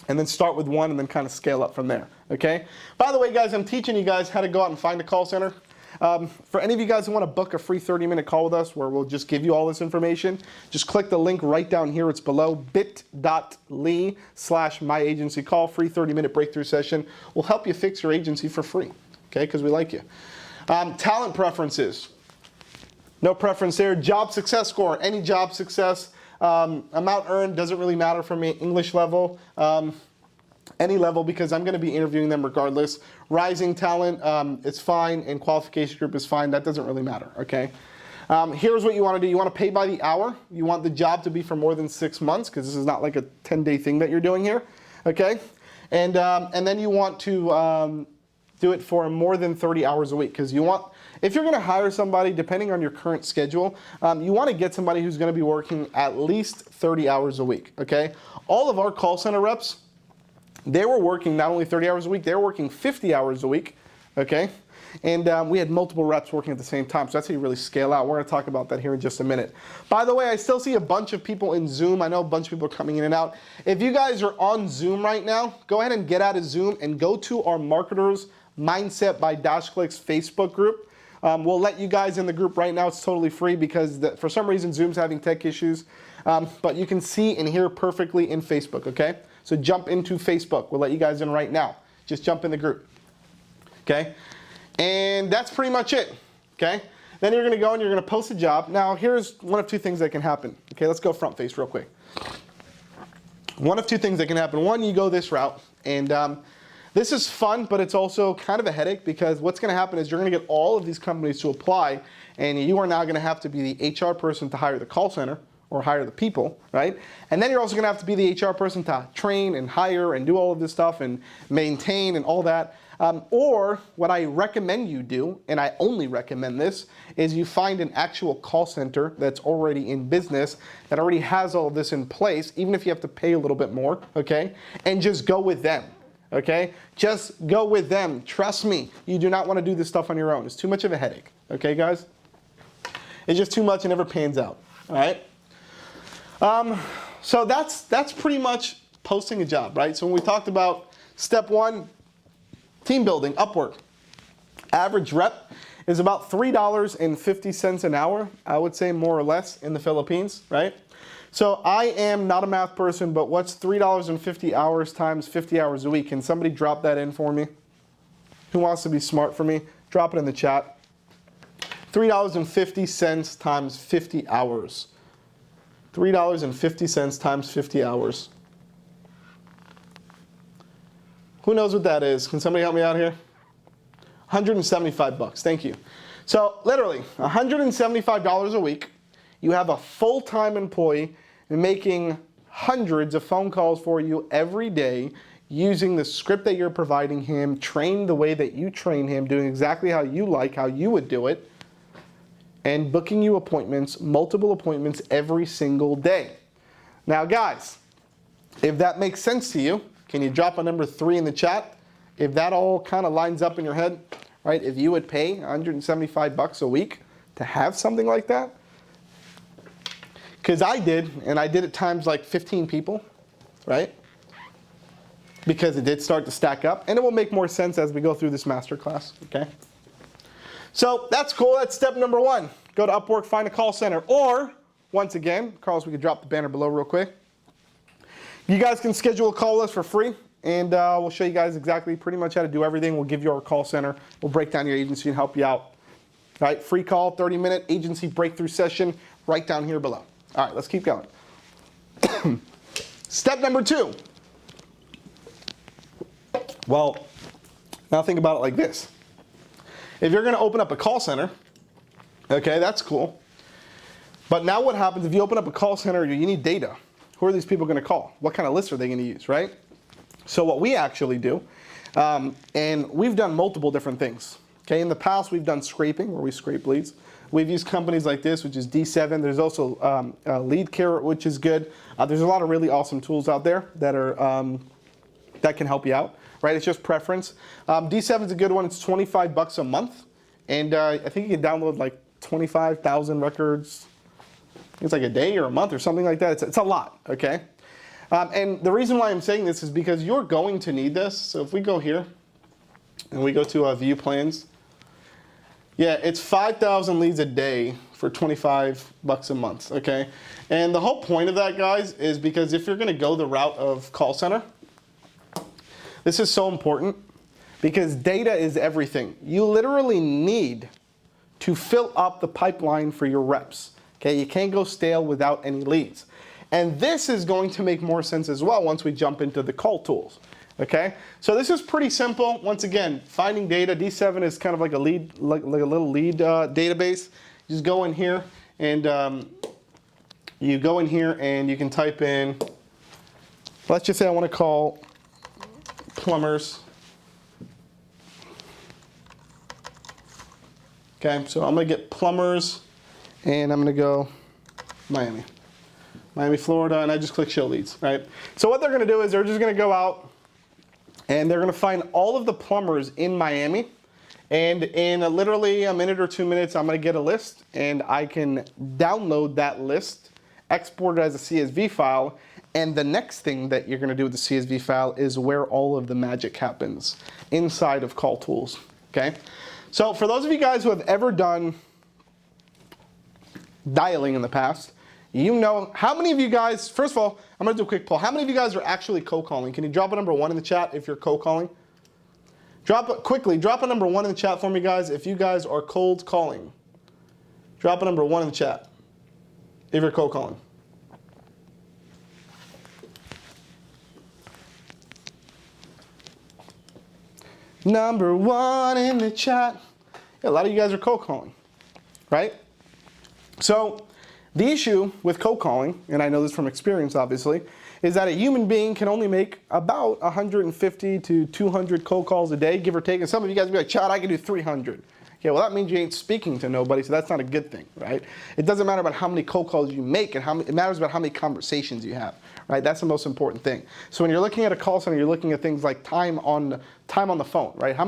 then start with 1 and then kind of scale up from there, okay? By the way, guys, I'm teaching you guys how to go out and find a call center. For any of you guys who want to book a free 30-minute call with us where we'll just give you all this information, just click the link right down here. It's below bit.ly/myagencycall, free 30-minute breakthrough session. We'll help you fix your agency for free, okay, because we like you. Talent preferences. No preference there. Job success score, any job success. Amount earned doesn't really matter for me. English level, any level, because I'm going to be interviewing them regardless. Rising talent, it's fine, and qualification group is fine. That doesn't really matter, okay? Here's what you want to do. You want to pay by the hour. You want the job to be for more than 6 months, because this is not like a 10-day thing that you're doing here, okay? And then you want to do it for more than 30 hours a week, because you want, if you're going to hire somebody, depending on your current schedule, you want to get somebody who's going to be working at least 30 hours a week, okay? All of our call center reps, they were working not only 30 hours a week, they were working 50 hours a week, okay? And we had multiple reps working at the same time, so that's how you really scale out. We're going to talk about that here in just a minute. By the way, I still see a bunch of people in Zoom. I know a bunch of people are coming in and out. If you guys are on Zoom right now, go ahead and get out of Zoom and go to our Marketers Mindset by DashClick's Facebook group. We'll let you guys in the group right now. It's totally free because for some reason Zoom's having tech issues. But you can see and hear perfectly in Facebook, okay? So jump into Facebook. We'll let you guys in right now. Just jump in the group, okay? And that's pretty much it, okay? Then you're going to go and you're going to post a job. Now, here's one of 2 things that can happen. Okay, let's go front face real quick. One of 2 things that can happen. One, you go this route, and this is fun, but it's also kind of a headache, because what's going to happen is you're going to get all of these companies to apply, and you are now going to have to be the HR person to hire the call center or hire the people, right? And then you're also going to have to be the HR person to train and hire and do all of this stuff and maintain and all that. Or what I recommend you do, and I only recommend this, is you find an actual call center that's already in business, that already has all of this in place, even if you have to pay a little bit more, okay? And just go with them. Okay, just go with them. Trust me, you do not want to do this stuff on your own. It's too much of a headache. Okay, guys? It's just too much and never pans out. All right. So that's pretty much posting a job, right? So when we talked about step 1, team building, Upwork. Average rep is about $3.50 an hour, I would say, more or less, in the Philippines, right? So I am not a math person, but what's $3.50 hours times 50 hours a week? Can somebody drop that in for me? Who wants to be smart for me? Drop it in the chat. $3.50 times 50 hours. $3.50 times 50 hours. Who knows what that is? Can somebody help me out here? 175 bucks. Thank you. So literally, $175 a week. You have a full-time employee making hundreds of phone calls for you every day, using the script that you're providing him, trained the way that you train him, doing exactly how you like, how you would do it, and booking you appointments, multiple appointments every single day. Now, guys, if that makes sense to you, can you drop a number 3 in the chat? If that all kind of lines up in your head, right? If you would pay 175 bucks a week to have something like that, Because I did, and I did it times like 15 people, right? Because it did start to stack up, and it will make more sense as we go through this masterclass, okay? So that's cool. That's step number 1. Go to Upwork, find a call center. Or, once again, Carlos, we could drop the banner below real quick. You guys can schedule a call with us for free, and we'll show you guys exactly pretty much how to do everything. We'll give you our call center. We'll break down your agency and help you out. All right, free call, 30-minute agency breakthrough session right down here below. All right, let's keep going. Step number 2. Well, now think about it like this. If you're going to open up a call center, okay, that's cool. But now what happens if you open up a call center, you need data. Who are these people going to call? What kind of lists are they going to use, right? So what we actually do, and we've done multiple different things. Okay, in the past, we've done scraping, where we scrape leads. We've used companies like this, which is D7. There's also Lead Carrot, which is good. There's a lot of really awesome tools out there that are that can help you out, right? It's just preference. D7 is a good one. It's $25 a month, and I think you can download like 25,000 records. It's like a day or a month or something like that. It's a lot, okay? And the reason why I'm saying this is because you're going to need this. So if we go here and we go to view plans, yeah, it's 5,000 leads a day for $25 a month, okay? And the whole point of that, guys, is because if you're gonna go the route of call center, this is so important because data is everything. You literally need to fill up the pipeline for your reps. Okay, you can't go stale without any leads. And this is going to make more sense as well once we jump into the call tools. Okay, so this is pretty simple. Once again, finding data. D7 is kind of like a lead, like a little lead database. You just go in here and you can type in. Let's just say I want to call plumbers. Okay, so I'm going to get plumbers. And I'm going to go Miami, Florida, and I just click show leads, right? So what they're going to do is they're just going to go out and they're going to find all of the plumbers in Miami. And in literally a minute or 2 minutes, I'm going to get a list and I can download that list, export it as a CSV file. And the next thing that you're going to do with the CSV file is where all of the magic happens inside of Call Tools, okay? So for those of you guys who have ever done dialing in the past, you know, how many of you guys, first of all, I'm going to do a quick poll. How many of you guys are actually cold calling? Can you drop a number 1 in the chat if you're cold calling? Drop a number 1 in the chat for me, guys, if you guys are cold calling. Drop a number 1 in the chat if you're cold calling. Number 1 in the chat. Yeah, a lot of you guys are cold calling, right? So the issue with cold calling, and I know this from experience obviously, is that a human being can only make about 150 to 200 cold calls a day, give or take. And some of you guys will be like, Chad, I can do 300. Okay, well that means you ain't speaking to nobody, so that's not a good thing, right? It doesn't matter about how many cold calls you make, and it matters about how many conversations you have, right? That's the most important thing. So when you're looking at a call center, you're looking at things like time on the phone, right? How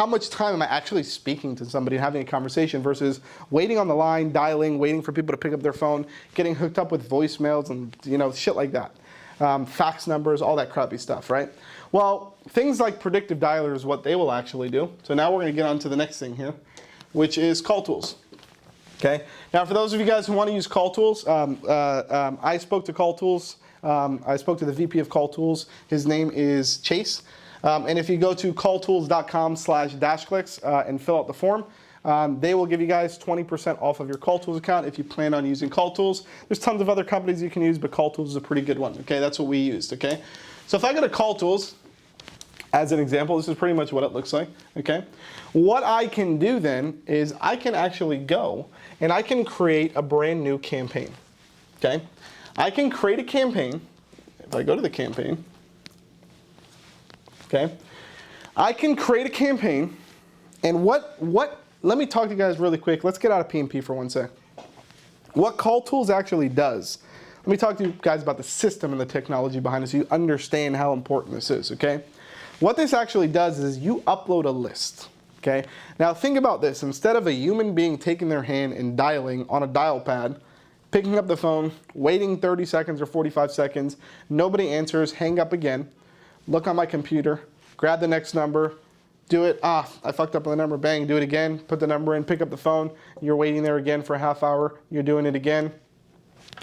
much time am I actually speaking to somebody and having a conversation versus waiting on the line, dialing, waiting for people to pick up their phone, getting hooked up with voicemails and shit like that. Fax numbers, all that crappy stuff, right? Well, things like predictive dialer is what they will actually do. So now we're going to get on to the next thing here, which is call tools. Okay. Now, for those of you guys who want to use call tools, I spoke to call tools. I spoke to the VP of call tools. His name is Chase. And if you go to calltools.com/dashclicks and fill out the form, they will give you guys 20% off of your Call Tools account if you plan on using Call Tools. There's tons of other companies you can use, but Call Tools is a pretty good one. Okay, that's what we used. Okay, so if I go to Call Tools, as an example, this is pretty much what it looks like. Okay, what I can do then is I can actually go and I can create a brand new campaign. Okay, I can create a campaign. If I go to the campaign, okay, I can create a campaign, and let me talk to you guys really quick. Let's get out of PMP for one sec. What Call Tools actually does, let me talk to you guys about the system and the technology behind it so you understand how important this is, okay? What this actually does is you upload a list, okay? Now think about this. Instead of a human being taking their hand and dialing on a dial pad, picking up the phone, waiting 30 seconds or 45 seconds, nobody answers, hang up again, look on my computer, grab the next number, do it, I fucked up on the number, bang, do it again, put the number in, pick up the phone, you're waiting there again for a half hour, you're doing it again,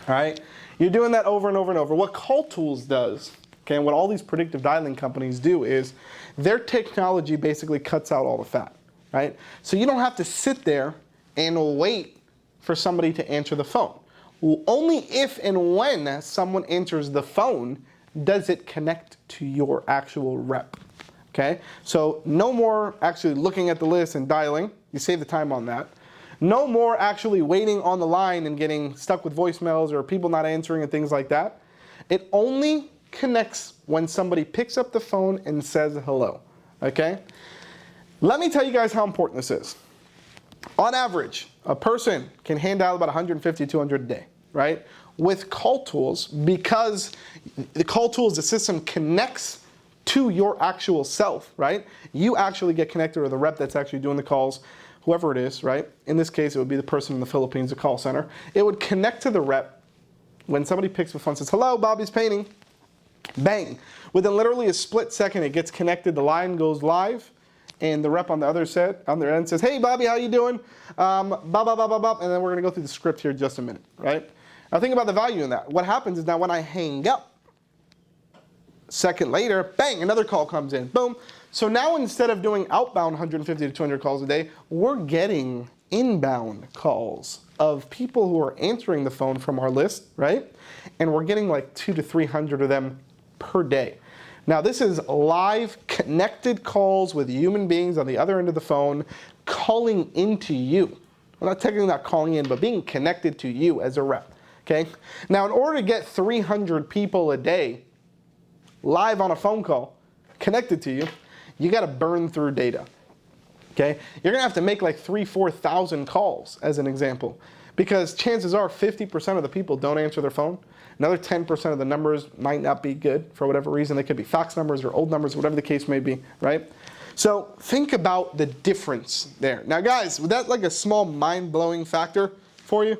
all right? You're doing that over and over and over. What Call Tools does, okay, and what all these predictive dialing companies do is their technology basically cuts out all the fat, right? So you don't have to sit there and wait for somebody to answer the phone. Only if and when someone answers the phone does it connect to your actual rep. Okay, so no more actually looking at the list and dialing. You save the time on that. No more actually waiting on the line and getting stuck with voicemails or people not answering and things like that. It only connects when somebody picks up the phone and says hello. Okay, let me tell you guys how important this is. On average, a person can hand dial about 150, 200 a day, right? With Call Tools, because the Call Tools, the system connects to your actual self, right? You actually get connected to the rep that's actually doing the calls, whoever it is, right? In this case, it would be the person in the Philippines, the call center. It would connect to the rep when somebody picks the phone and says, hello, Bobby's Painting. Bang. Within literally a split second, it gets connected, the line goes live, and the rep on the other end says, hey, Bobby, how you doing? And then we're gonna go through the script here in just a minute, right? Now think about the value in that. What happens is now when I hang up, second later, bang, another call comes in, boom. So now instead of doing outbound 150 to 200 calls a day, we're getting inbound calls of people who are answering the phone from our list, right? And we're getting like 200 to 300 of them per day. Now this is live connected calls with human beings on the other end of the phone calling into you. Well, not technically not calling in, but being connected to you as a rep, okay? Now in order to get 300 people a day live on a phone call, connected to you, you gotta burn through data, okay? You're gonna have to make like 3,000, 4,000 calls as an example, because chances are 50% of the people don't answer their phone. Another 10% of the numbers might not be good for whatever reason. They could be fax numbers or old numbers, whatever the case may be, right? So think about the difference there. Now guys, was that like a small mind-blowing factor for you?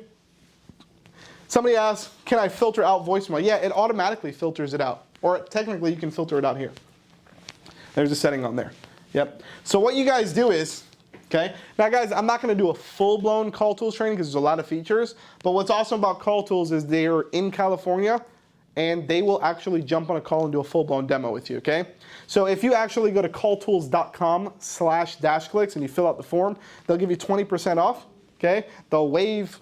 Somebody asked, can I filter out voicemail? Yeah, it automatically filters it out. Or technically you can filter it out here. There's a setting on there. Yep. So what you guys do is, okay, now guys, I'm not gonna do a full-blown Call Tools training because there's a lot of features, but what's awesome about Call Tools is they're in California and they will actually jump on a call and do a full-blown demo with you, okay? So if you actually go to calltools.com/clicks and you fill out the form, they'll give you 20% off, okay? They'll waive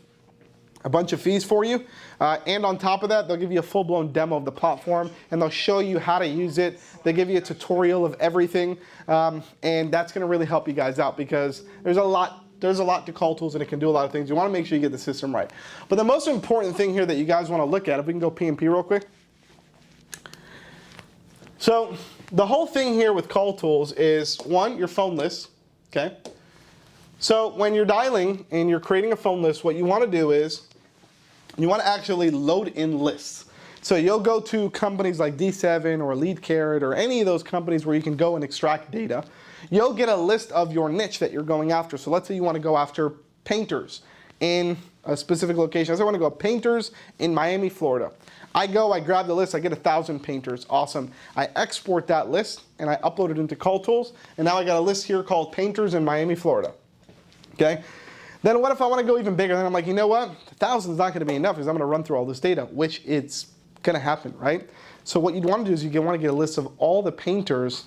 a bunch of fees for you, and on top of that, they'll give you a full-blown demo of the platform, and they'll show you how to use it. They give you a tutorial of everything, and that's going to really help you guys out because there's a lot to Call Tools, and it can do a lot of things. You want to make sure you get the system right. But the most important thing here that you guys want to look at, if we can go P&P real quick. So the whole thing here with Call Tools is, one, your phone list, okay? So when you're dialing and you're creating a phone list, what you want to do is you want to actually load in lists. So you'll go to companies like D7 or LeadCarrot or any of those companies where you can go and extract data. You'll get a list of your niche that you're going after. So let's say you want to go after painters in a specific location. Let's say I want to go painters in Miami, Florida. I grab the list, I get 1,000 painters, awesome. I export that list and I upload it into Call Tools, and now I got a list here called Painters in Miami, Florida, okay? Then what if I want to go even bigger? Then I'm like, you know what? 1,000 is not going to be enough because I'm going to run through all this data, which it's going to happen, right? So what you'd want to do is you want to get a list of all the painters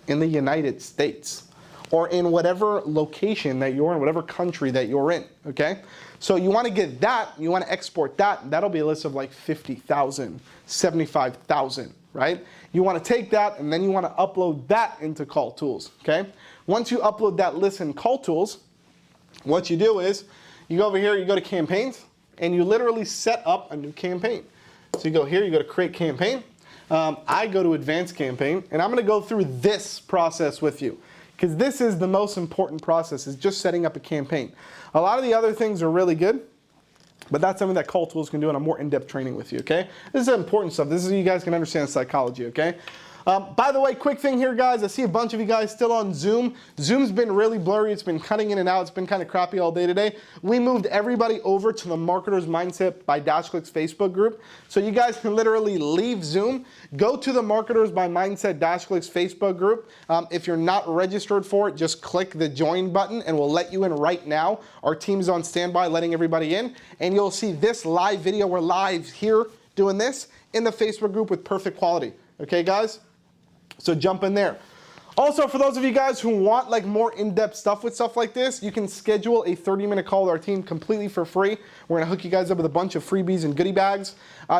in the United States or in whatever location that you're in, whatever country that you're in, okay? So you want to get that, you want to export that, and that'll be a list of like 50,000, 75,000, right? You want to take that and then you want to upload that into Call Tools, okay? Once you upload that list in Call Tools, what you do is you go over here, you go to campaigns, and you literally set up a new campaign. So you go here, you go to create campaign. I go to advanced campaign, and I'm going to go through this process with you because this is the most important process, is just setting up a campaign. A lot of the other things are really good, but that's something that Call Tools can do in a more in-depth training with you, okay? This is important stuff. This is so you guys can understand psychology, okay? By the way, quick thing here, guys. I see a bunch of you guys still on Zoom. Zoom's been really blurry. It's been cutting in and out. It's been kind of crappy all day today. We moved everybody over to the Marketer's Mindset by DashClick's Facebook group. So you guys can literally leave Zoom, go to the Marketers by Mindset DashClick's Facebook group. If you're not registered for it, just click the join button and we'll let you in right now. Our team's on standby letting everybody in. And you'll see this live video. We're live here doing this in the Facebook group with perfect quality. Okay, guys? So jump in there. Also, for those of you guys who want like more in-depth stuff with stuff like this, you can schedule a 30-minute call with our team completely for free. We're gonna hook you guys up with a bunch of freebies and goodie bags.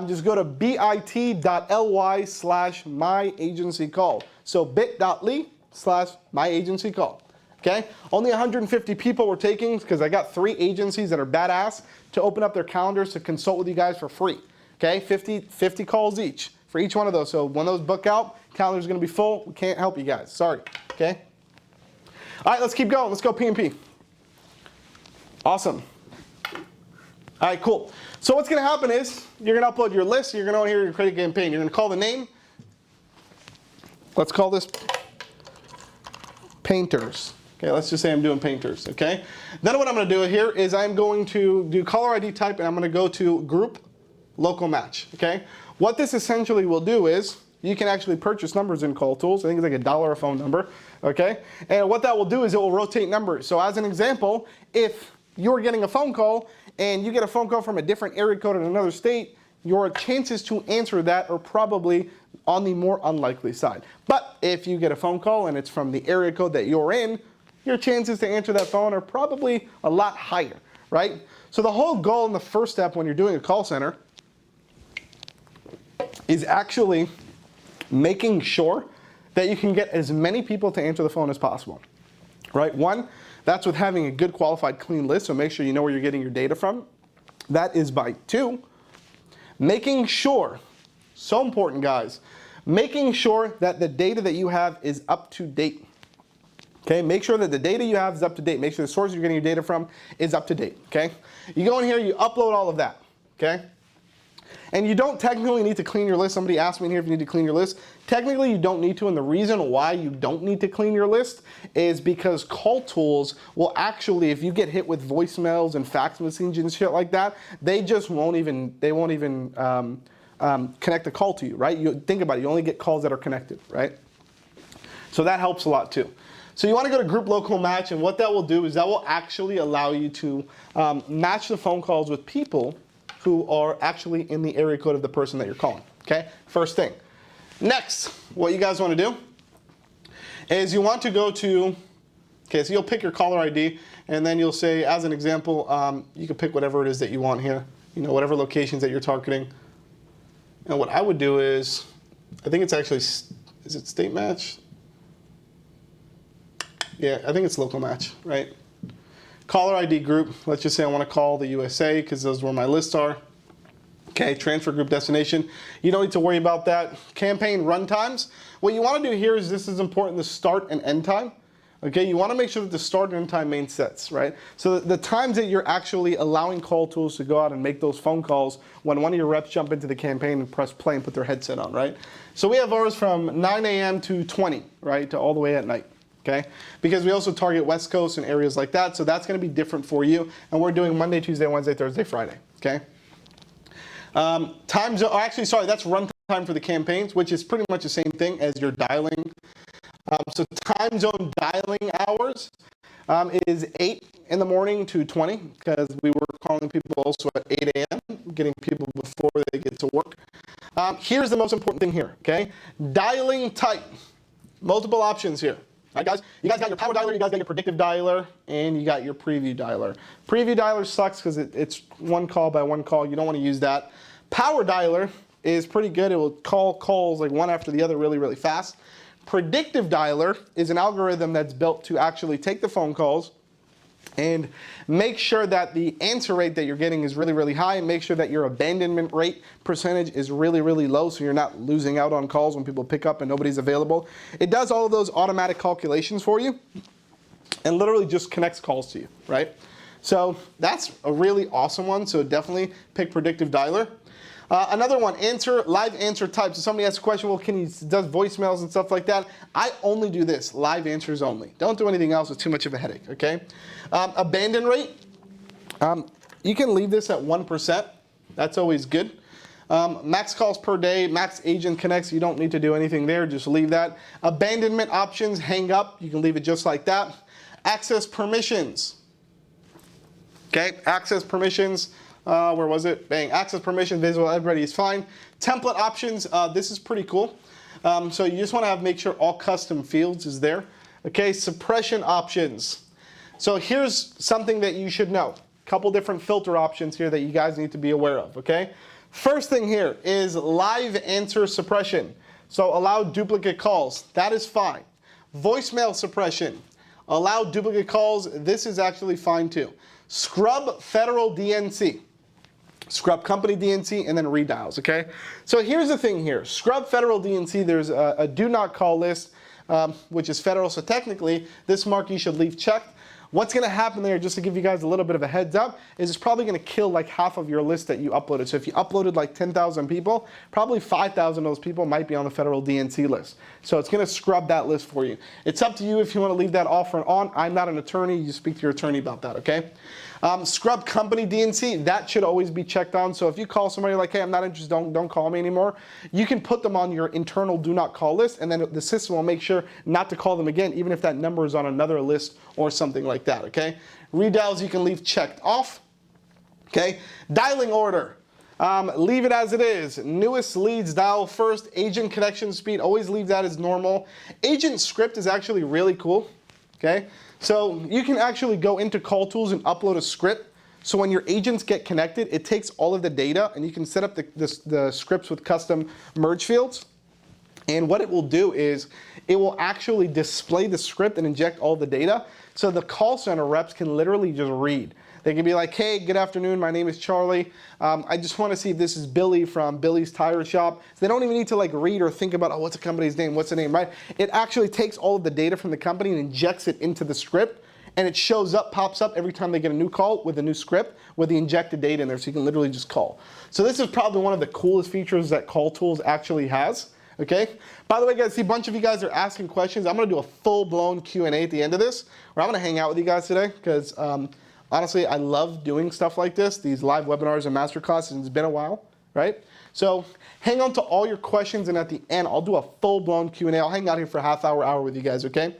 Just go to bit.ly/myagencycall. So bit.ly/myagencycall. Okay? Only 150 people we're taking because I got 3 agencies that are badass to open up their calendars to consult with you guys for free. Okay? 50 calls each for each one of those. So when those book out, calendar's gonna be full. We can't help you guys. Sorry. Okay? All right, let's keep going. Let's go P&P. Awesome. All right, cool. So what's gonna happen is you're gonna upload your list. You're gonna hear your create a campaign. You're gonna call the name. Let's call this Painters. Okay, let's just say I'm doing Painters. Okay. Then what I'm gonna do here is I'm going to do caller ID type, and I'm gonna go to Group Local Match. Okay. What this essentially will do is you can actually purchase numbers in Call Tools. I think it's like $1 a phone number, okay? And what that will do is it will rotate numbers. So as an example, if you're getting a phone call and you get a phone call from a different area code in another state, your chances to answer that are probably on the more unlikely side. But if you get a phone call and it's from the area code that you're in, your chances to answer that phone are probably a lot higher, right? So the whole goal in the first step when you're doing a call center is actually making sure that you can get as many people to answer the phone as possible, right? One, that's with having a good qualified clean list, so make sure you know where you're getting your data from. That is by 2, making sure, so important guys, making sure that the data that you have is up to date. Okay, make sure that the data you have is up to date. Make sure the source you're getting your data from is up to date, okay? You go in here, you upload all of that, okay? And you don't technically need to clean your list. Somebody asked me in here if you need to clean your list. Technically, you don't need to, and the reason why you don't need to clean your list is because Call Tools will actually, if you get hit with voicemails and fax messages and shit like that, they won't even connect the call to you, right? You think about it, you only get calls that are connected, right? So that helps a lot too. So you want to go to Group Local Match, and what that will do is that will actually allow you to match the phone calls with people who are actually in the area code of the person that you're calling, okay? First thing. Next, what you guys want to do is you want to go to, okay, so you'll pick your caller ID, and then you'll say, as an example, you can pick whatever it is that you want here, you know, whatever locations that you're targeting. And what I would do is, I think it's actually, is it state match? Yeah, I think it's local match, right? Caller ID group, let's just say I want to call the USA because those are where my lists are. Okay, transfer group destination. You don't need to worry about that. Campaign run times. What you want to do here is this is important, the start and end time. Okay, you want to make sure that the start and end time main sets, right? So the times that you're actually allowing Call Tools to go out and make those phone calls when one of your reps jump into the campaign and press play and put their headset on, right? So we have ours from 9 a.m. to 20, right, to all the way at night. Okay? Because we also target West Coast and areas like that, so that's going to be different for you. And we're doing Monday, Tuesday, Wednesday, Thursday, Friday. Okay? Time zone. Oh, actually, sorry, that's run time for the campaigns, which is pretty much the same thing as your dialing. So time zone dialing hours is 8 in the morning to 20, because we were calling people also at 8 a.m., getting people before they get to work. Here's the most important thing here. Okay? Dialing type. Multiple options here. All right, guys, you guys got your power dialer, you guys got your predictive dialer, and you got your preview dialer. Preview dialer sucks because it's one call by one call. You don't want to use that. Power dialer is pretty good. It will call calls like one after the other really, really fast. Predictive dialer is an algorithm that's built to actually take the phone calls and make sure that the answer rate that you're getting is really, really high, and make sure that your abandonment rate percentage is really, really low so you're not losing out on calls when people pick up and nobody's available. It does all of those automatic calculations for you and literally just connects calls to you, right? So that's a really awesome one, so definitely pick predictive dialer. Another one, live answer type. So somebody asks a question, well, does voicemails and stuff like that? I only do this, live answers only. Don't do anything else, it's too much of a headache, okay? Abandon rate, you can leave this at 1%. That's always good. Max calls per day, max agent connects, you don't need to do anything there, just leave that. Abandonment options, hang up, you can leave it just like that. Access permissions. Okay, access permissions, where was it? Bang, access permission, visual, everybody is fine. Template options, this is pretty cool. So you just want to make sure all custom fields is there. Okay, suppression options. So here's something that you should know. Couple different filter options here that you guys need to be aware of, okay? First thing here is live answer suppression. So allow duplicate calls, that is fine. Voicemail suppression, allow duplicate calls, this is actually fine too. Scrub federal DNC. Scrub company DNC and then redials, okay? So here's the thing here. Scrub federal DNC, there's a do not call list, which is federal, so technically this mark you should leave checked. What's going to happen there, just to give you guys a little bit of a heads up, is it's probably going to kill like half of your list that you uploaded. So if you uploaded like 10,000 people, probably 5,000 of those people might be on the federal DNC list. So it's going to scrub that list for you. It's up to you if you want to leave that off or on. I'm not an attorney. You speak to your attorney about that, okay? Scrub company DNC, that should always be checked on. So if you call somebody like, hey, I'm not interested, don't call me anymore, you can put them on your internal do not call list, and then the system will make sure not to call them again, even if that number is on another list or something like that, okay? Redials you can leave checked off, okay? Dialing order, leave it as it is. Newest leads dial first. Agent connection speed, always leave that as normal. Agent script is actually really cool, okay? So you can actually go into call tools and upload a script. So when your agents get connected, it takes all of the data and you can set up the scripts with custom merge fields. And what it will do is it will actually display the script and inject all the data. So the call center reps can literally just read. They can be like, hey, good afternoon, my name is Charlie. I just want to see if this is Billy from Billy's Tire Shop. So they don't even need to like read or think about, oh, what's the company's name, what's the name, right? It actually takes all of the data from the company and injects it into the script, and it shows up, pops up every time they get a new call with a new script with the injected data in there, so you can literally just call. So this is probably one of the coolest features that Call Tools actually has. Okay. By the way, guys, see a bunch of you guys are asking questions. I'm going to do a full-blown Q&A at the end of this, where I'm going to hang out with you guys today because honestly, I love doing stuff like this, these live webinars and masterclasses. It's been a while, right? So hang on to all your questions, and at the end, I'll do a full-blown Q&A. I'll hang out here for a half hour with you guys, okay?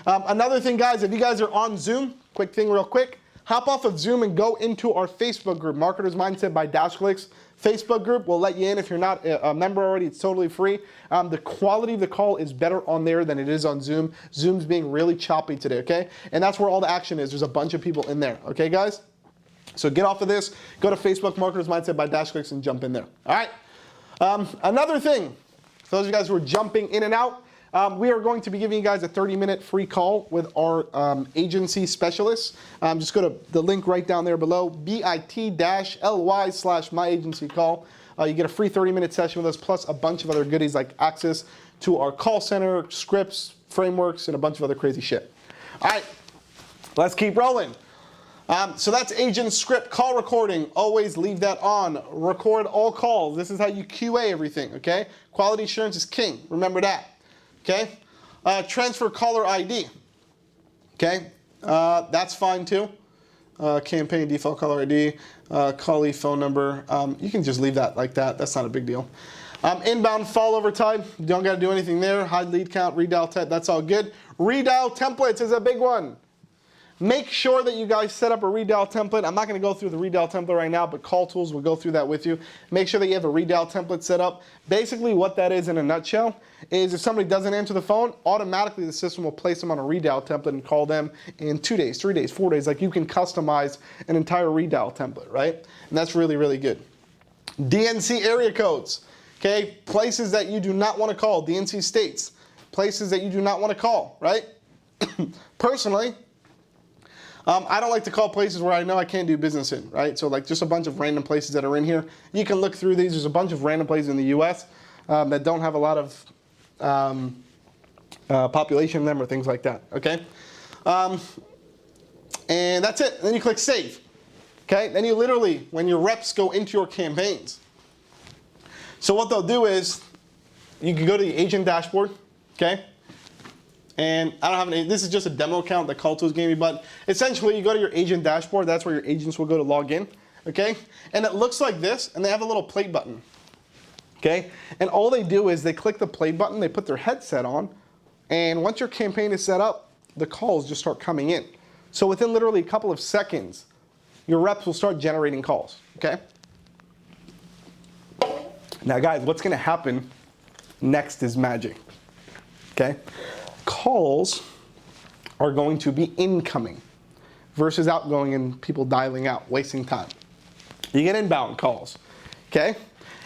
Another thing, guys, if you guys are on Zoom, quick thing real quick, hop off of Zoom and go into our Facebook group, Marketers Mindset by DashClicks. Facebook group will let you in if you're not a member already. It's totally free. The quality of the call is better on there than it is on Zoom. Zoom's being really choppy today, okay? And that's where all the action is. There's a bunch of people in there, okay, guys? So get off of this. Go to Facebook, Marketers Mindset by DashClicks, and jump in there. All right? Another thing, for those of you guys who are jumping in and out, we are going to be giving you guys a 30-minute free call with our agency specialists. Just go to the link right down there below, bit.ly/myagencycall. You get a free 30-minute session with us, plus a bunch of other goodies like access to our call center, scripts, frameworks, and a bunch of other crazy shit. All right, let's keep rolling. So that's agent script call recording. Always leave that on. Record all calls. This is how you QA everything, okay? Quality assurance is king. Remember that. Okay, transfer caller ID. Okay, that's fine too. Campaign default caller ID, callee phone number. You can just leave that like that. That's not a big deal. Inbound fallover time. You don't got to do anything there. Hide lead count, redial temp. That's all good. Redial templates is a big one. Make sure that you guys set up a redial template. I'm not going to go through the redial template right now, but Call Tools will go through that with you. Make sure that you have a redial template set up. Basically, what that is in a nutshell is if somebody doesn't answer the phone, automatically the system will place them on a redial template and call them in 2 days, 3 days, 4 days. Like you can customize an entire redial template, right? And that's really, really good. DNC area codes. Okay, places that you do not want to call. DNC states. Places that you do not want to call, right? Personally, I don't like to call places where I know I can't do business in, right? So like just a bunch of random places that are in here. You can look through these. There's a bunch of random places in the US that don't have a lot of population in them or things like that, okay? And that's it. Then you click save, okay? Then you literally, when your reps go into your campaigns, So what they'll do is, you can go to the agent dashboard, okay? And I don't have any, this is just a demo account that Call Tools gave me, but essentially you go to your agent dashboard, that's where your agents will go to log in, okay? And it looks like this, and they have a little play button, okay? And all they do is they click the play button, they put their headset on, and once your campaign is set up, the calls just start coming in. So within literally a couple of seconds, your reps will start generating calls, okay? Now guys, what's gonna happen next is magic, okay? Calls are going to be incoming versus outgoing and people dialing out, wasting time. You get inbound calls, okay?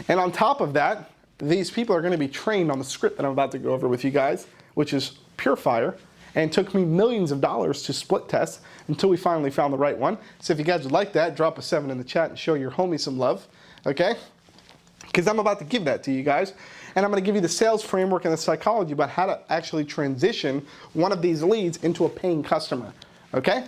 And on top of that, these people are gonna be trained on the script that I'm about to go over with you guys, which is pure fire, and it took me millions of dollars to split test until we finally found the right one. So if you guys would like that, drop a 7 in the chat and show your homie some love, okay? Because I'm about to give that to you guys. And I'm going to give you the sales framework and the psychology about how to actually transition one of these leads into a paying customer, okay?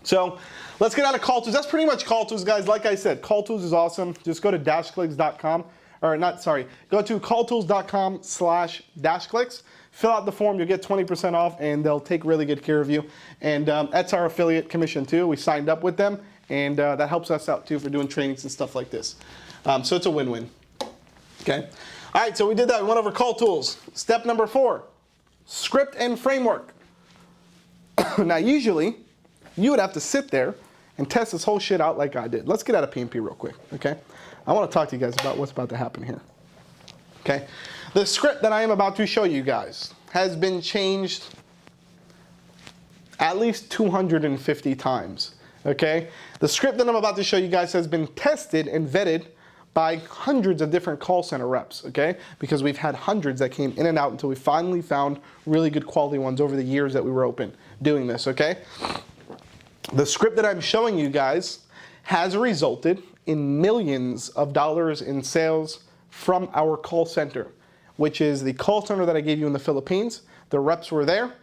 So let's get out of Call Tools. That's pretty much Call Tools, guys. Like I said, Call Tools is awesome. Just go to dashclicks.com, or not, sorry, go to calltools.com/dashclicks. Fill out the form, you'll get 20% off, and they'll take really good care of you. And that's our affiliate commission too. We signed up with them, and that helps us out too for doing trainings and stuff like this. So it's a win-win, okay? All right, so we did that. We went over Call Tools. Step number 4, script and framework. Now, usually, you would have to sit there and test this whole shit out like I did. Let's get out of PMP real quick, okay? I want to talk to you guys about what's about to happen here, okay? The script that I am about to show you guys has been changed at least 250 times, okay? The script that I'm about to show you guys has been tested and vetted by hundreds of different call center reps, okay? Because we've had hundreds that came in and out until we finally found really good quality ones over the years that we were open doing this, okay? The script that I'm showing you guys has resulted in millions of dollars in sales from our call center, which is the call center that I gave you in the Philippines. The reps were there.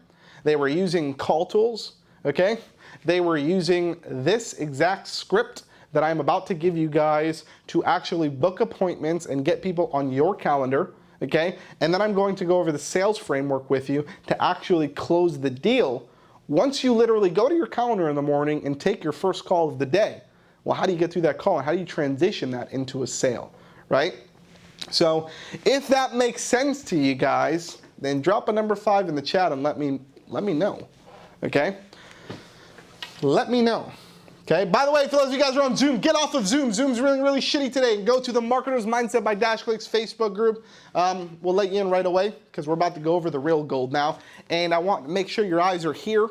They were using Call Tools, okay? They were using this exact script that I'm about to give you guys to actually book appointments and get people on your calendar, okay? And then I'm going to go over the sales framework with you to actually close the deal once you literally go to your calendar in the morning and take your first call of the day. Well, how do you get through that call and how do you transition that into a sale, right? So if that makes sense to you guys, then drop a number 5 in the chat and let me know, okay? Let me know. Okay. By the way, for those of you guys who are on Zoom, get off of Zoom. Zoom's really, really shitty today. Go to the Marketer's Mindset by Dashclicks Facebook group. We'll let you in right away because we're about to go over the real gold now. And I want to make sure your eyes are here.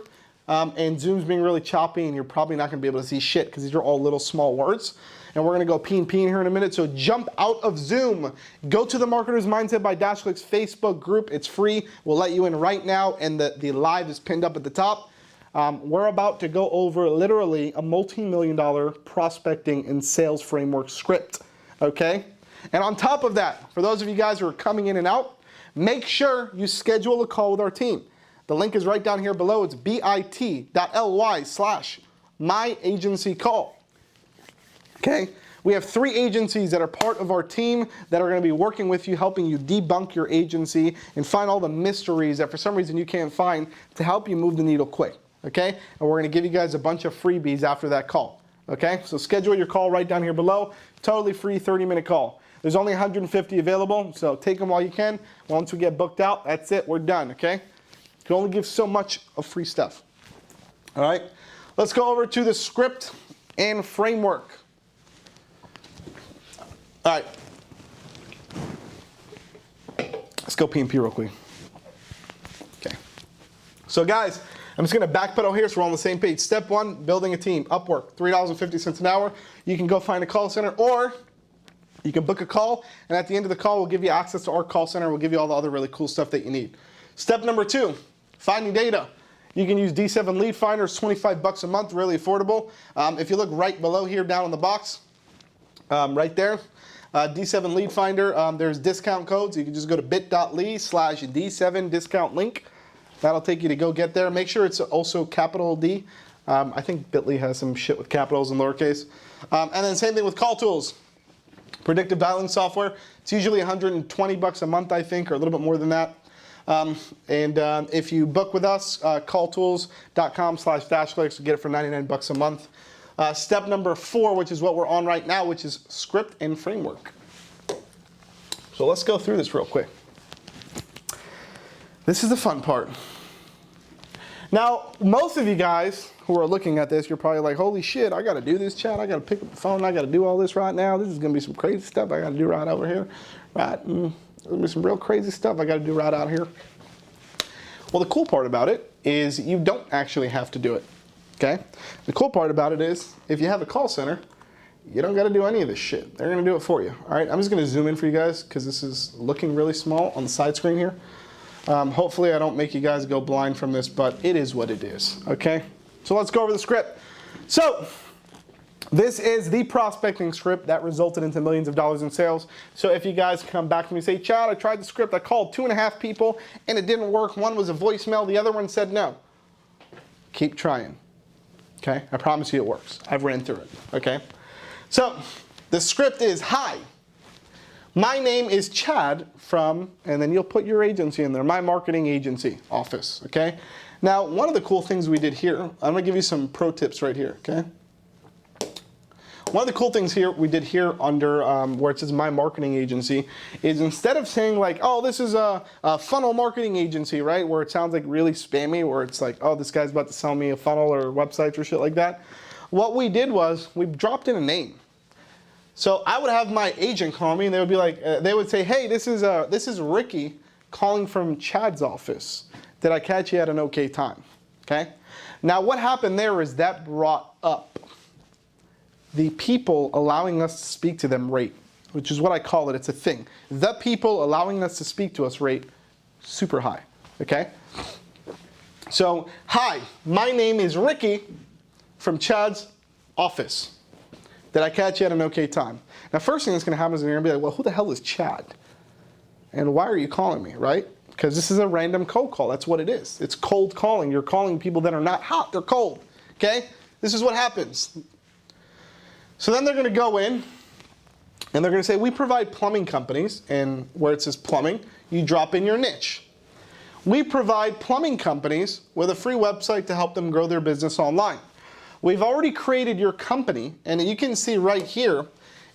And Zoom's being really choppy and you're probably not going to be able to see shit because these are all little small words. And we're going to go P here in a minute. So jump out of Zoom. Go to the Marketer's Mindset by Dashclicks Facebook group. It's free. We'll let you in right now. And the live is pinned up at the top. We're about to go over literally a multi-million-dollar prospecting and sales framework script, okay? And on top of that, for those of you guys who are coming in and out, make sure you schedule a call with our team. The link is right down here below. It's bit.ly/myagencycall, okay? We have 3 agencies that are part of our team that are going to be working with you, helping you debunk your agency and find all the mysteries that for some reason you can't find to help you move the needle quick. Okay, and we're going to give you guys a bunch of freebies after that call. Okay, so schedule your call right down here below. Totally free 30-minute call. There's only 150 available, so take them while you can. Once we get booked out, that's it. We're done. Okay, you can only give so much of free stuff. All right, let's go over to the script and framework. All right, let's go P&P real quick. Okay, so guys, I'm just going to backpedal here so we're on the same page. Step 1, building a team. Upwork, $3.50 an hour. You can go find a call center or you can book a call, and at the end of the call, we'll give you access to our call center. We'll give you all the other really cool stuff that you need. Step number 2, finding data. You can use D7 Lead Finder. It's $25 a month, really affordable. If you look right below here down in the box, right there, D7 Lead Finder, there's discount codes. You can just go to bit.ly/D7 discount link. That'll take you to go get there. Make sure it's also capital D. I think Bitly has some shit with capitals and lowercase. And then same thing with Call Tools. Predictive dialing software. It's usually 120 bucks a month, I think, or a little bit more than that. If you book with us, calltools.com/dashclicks, you get it for 99 bucks a month. Step number 4, which is what we're on right now, which is script and framework. So let's go through this real quick. This is the fun part. Now, most of you guys who are looking at this, you're probably like, holy shit, I got to do this, chat. I got to pick up the phone. I got to do all this right now. This is going to be some crazy stuff I got to do right over here. Right? There's going to be some real crazy stuff I got to do right out here. Well, the cool part about it is you don't actually have to do it. Okay? The cool part about it is if you have a call center, you don't got to do any of this shit. They're going to do it for you. All right? I'm just going to zoom in for you guys because this is looking really small on the side screen here. Hopefully I don't make you guys go blind from this, but it is what it is, okay? So let's go over the script. So this is the prospecting script that resulted into millions of dollars in sales. So if you guys come back to me and say, Chad, I tried the script, I called 2.5 people and it didn't work. One was a voicemail, the other one said no. Keep trying, okay? I promise you it works. I've ran through it, okay? So the script is, hi. My name is Chad from, and then you'll put your agency in there, my marketing agency office, okay? Now, one of the cool things we did here, I'm gonna give you some pro tips right here, okay? One of the cool things here we did here under where it says my marketing agency is instead of saying like, oh, this is a funnel marketing agency, right? Where it sounds like really spammy, where it's like, oh, this guy's about to sell me a funnel or websites or shit like that. What we did was we dropped in a name. So I would have my agent call me and they would be like, they would say, hey, this is Ricky calling from Chad's office. Did I catch you at an okay time? Okay? Now what happened there is that brought up the people allowing us to speak to them rate, which is what I call it, it's a thing. The people allowing us to speak to us rate super high, okay? So, hi, my name is Ricky from Chad's office. Did I catch you at an okay time? Now, first thing that's going to happen is they're going to be like, well, who the hell is Chad? And why are you calling me, right? Because this is a random cold call. That's what it is. It's cold calling. You're calling people that are not hot. They're cold, okay? This is what happens. So then they're going to go in, and they're going to say, we provide plumbing companies. And where it says plumbing, you drop in your niche. We provide plumbing companies with a free website to help them grow their business online. We've already created your company, and you can see right here,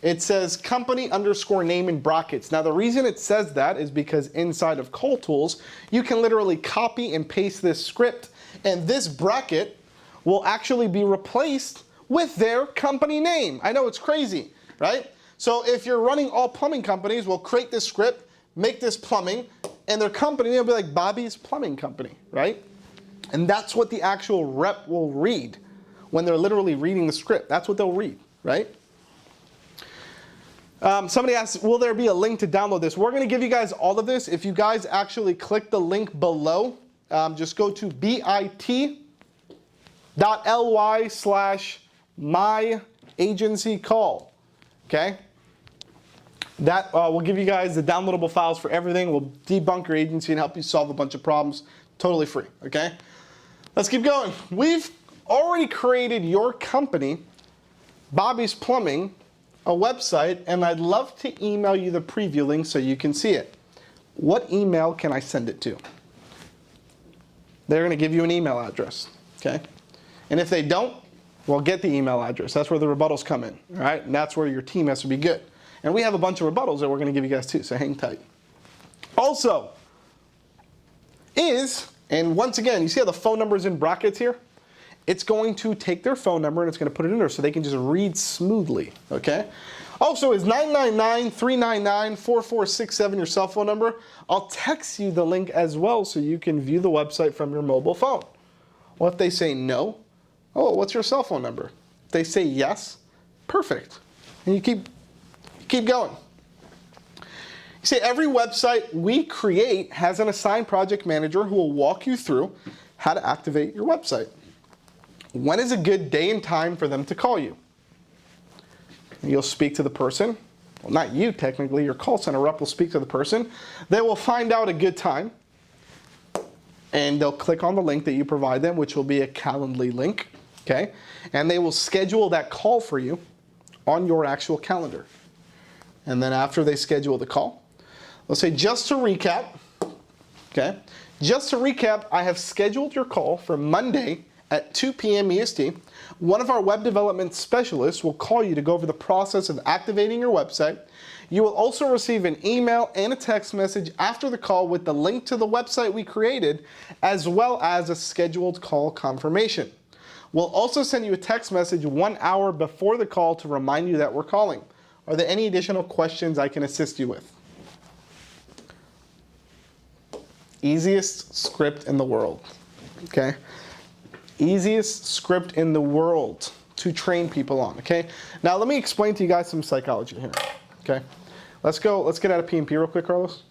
it says company _ name in brackets. Now the reason it says that is because inside of Call Tools, you can literally copy and paste this script, and this bracket will actually be replaced with their company name. I know it's crazy, right? So if you're running all plumbing companies, we'll create this script, make this plumbing, and their company will be like Bobby's Plumbing Company, right? And that's what the actual rep will read. When they're literally reading the script. That's what they'll read, right? Somebody asked, will there be a link to download this? We're going to give you guys all of this. If you guys actually click the link below, just go to bit.ly/myagencycall, okay? That will give you guys the downloadable files for everything. We'll debunk your agency and help you solve a bunch of problems totally free, okay? Let's keep going. We've already created your company, Bobby's Plumbing, a website, and I'd love to email you the preview link so you can see it. What email can I send it to? They're going to give you an email address, okay? And if they don't, well, get the email address. That's where the rebuttals come in, all right? And that's where your team has to be good. And we have a bunch of rebuttals that we're going to give you guys too, so hang tight. Also, and once again, you see how the phone number is in brackets here? It's going to take their phone number and it's going to put it in there so they can just read smoothly, okay? Also, is 999-399-4467 your cell phone number? I'll text you the link as well so you can view the website from your mobile phone. Well, if they say no, oh, what's your cell phone number? If they say yes, perfect. And you keep going. You see, every website we create has an assigned project manager who will walk you through how to activate your website. When is a good day and time for them to call you? You'll speak to the person. Well, not you technically, your call center rep will speak to the person. They will find out a good time and they'll click on the link that you provide them, which will be a Calendly link, okay? And they will schedule that call for you on your actual calendar. And then after they schedule the call, they'll say, just to recap, okay? Just to recap, I have scheduled your call for Monday at 2 p.m. EST. One of our web development specialists will call you to go over the process of activating your website. You will also receive an email and a text message after the call with the link to the website we created, as well as a scheduled call confirmation. We'll also send you a text message 1 hour before the call to remind you that we're calling. Are there any additional questions I can assist you with? Easiest script in the world, okay? Easiest script in the world to train people on, okay? Now let me explain to you guys some psychology here, okay? Let's get out of P&P real quick, Carlos.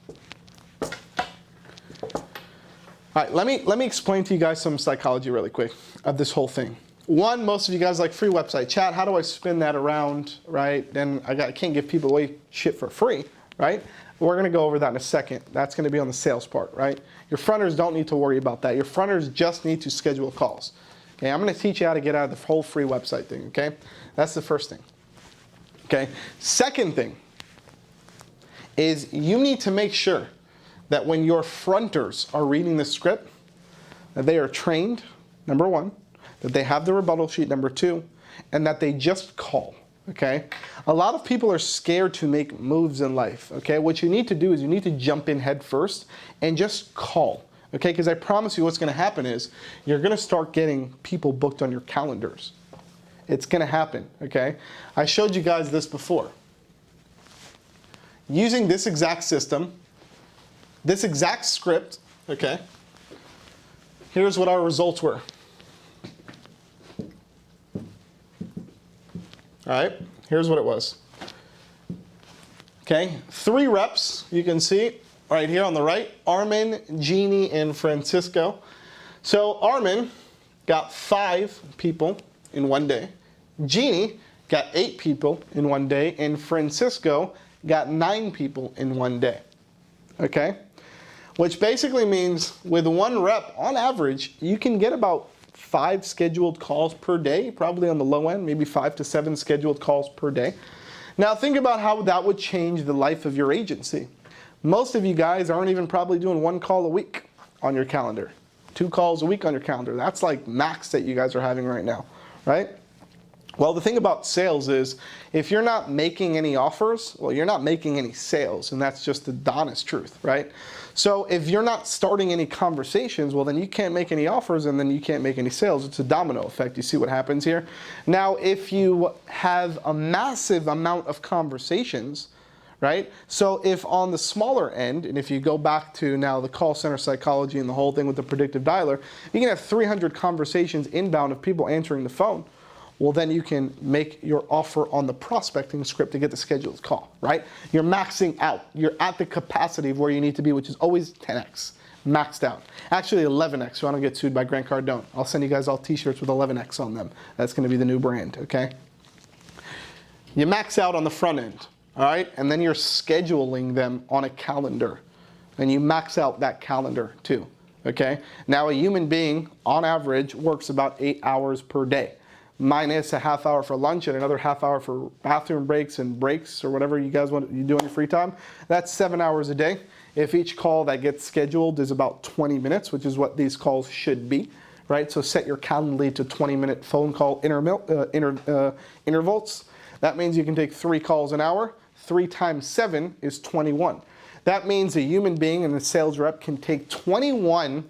All right, let me explain to you guys some psychology really quick of this whole thing. One, most of you guys like free website chat. How do I spin that around, right? Then I can't give people away shit for free, right? We're gonna go over that in a second. That's gonna be on the sales part, right? Your fronters don't need to worry about that. Your fronters just need to schedule calls. Okay, I'm gonna teach you how to get out of the whole free website thing, okay? That's the first thing, okay? Second thing is you need to make sure that when your fronters are reading the script, that they are trained, number one, that they have the rebuttal sheet, number two, and that they just call. Okay, a lot of people are scared to make moves in life. Okay, what you need to do is you need to jump in head first and just call. Okay, because I promise you what's going to happen is you're going to start getting people booked on your calendars. It's going to happen. Okay, I showed you guys this before. Using this exact system, this exact script. Okay, here's what our results were. All right, here's what it was. Okay, 3 reps, you can see right here on the right, Armin, Jeannie, and Francisco. So Armin got 5 people in one day. Jeannie got 8 people in one day, and Francisco got 9 people in one day. Okay, which basically means with 1 rep, on average, you can get about 5 scheduled calls per day, probably on the low end, maybe 5 to 7 scheduled calls per day. Now think about how that would change the life of your agency. Most of you guys aren't even probably doing 1 call a week on your calendar, 2 calls a week on your calendar. That's like max that you guys are having right now, right? Well, the thing about sales is if you're not making any offers, well, you're not making any sales, and that's just the honest truth, right? So if you're not starting any conversations, well, then you can't make any offers, and then you can't make any sales. It's a domino effect. You see what happens here? Now, if you have a massive amount of conversations, right? So if on the smaller end, and if you go back to now the call center psychology and the whole thing with the predictive dialer, you can have 300 conversations inbound of people answering the phone. Well, then you can make your offer on the prospecting script to get the scheduled call, right? You're maxing out. You're at the capacity of where you need to be, which is always 10x, maxed out. Actually 11x, so I don't get sued by Grant Cardone. I'll send you guys all t-shirts with 11x on them. That's gonna be the new brand, okay? You max out on the front end, all right? And then you're scheduling them on a calendar. And you max out that calendar too, okay? Now a human being, on average, works about 8 hours per day. Minus a half hour for lunch and another half hour for bathroom breaks and breaks or whatever you guys want you do in your free time. That's 7 hours a day. If each call that gets scheduled is about 20 minutes, which is what these calls should be, right? So set your Calendly to 20-minute phone call intervals. That means you can take 3 calls an hour. 3 times 7 is 21. That means a human being and a sales rep can take 21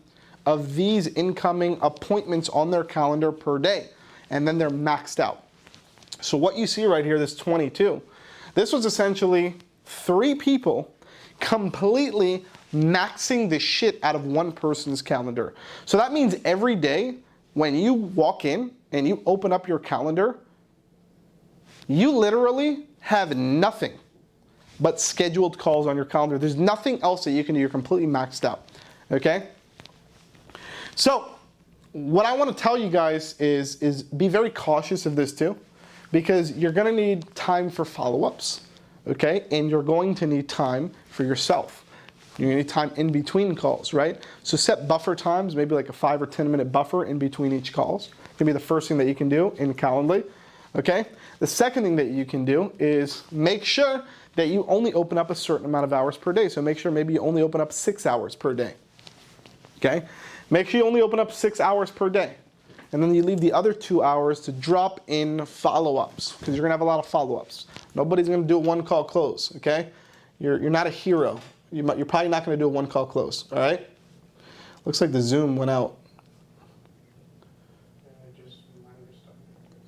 of these incoming appointments on their calendar per day. And then they're maxed out. So what you see right here, this 22, this was essentially 3 people completely maxing the shit out of one person's calendar. So that means every day when you walk in and you open up your calendar, you literally have nothing but scheduled calls on your calendar. There's nothing else that you can do. You're completely maxed out, okay? So what I want to tell you guys is be very cautious of this too, because you're going to need time for follow-ups, okay? And you're going to need time for yourself. You're going to need time in between calls, right? So set buffer times, maybe like a 5 or 10 minute buffer in between each calls. It can be the first thing that you can do in Calendly, okay? The second thing that you can do is make sure that you only open up a certain amount of hours per day. So make sure maybe you only open up 6 hours per day. Okay? Make sure you only open up 6 hours per day. And then you leave the other 2 hours to drop in follow-ups, because you're going to have a lot of follow-ups. Nobody's going to do a one-call close, okay? You're not a hero. You're probably not going to do a one-call close, all right? Looks like the Zoom went out.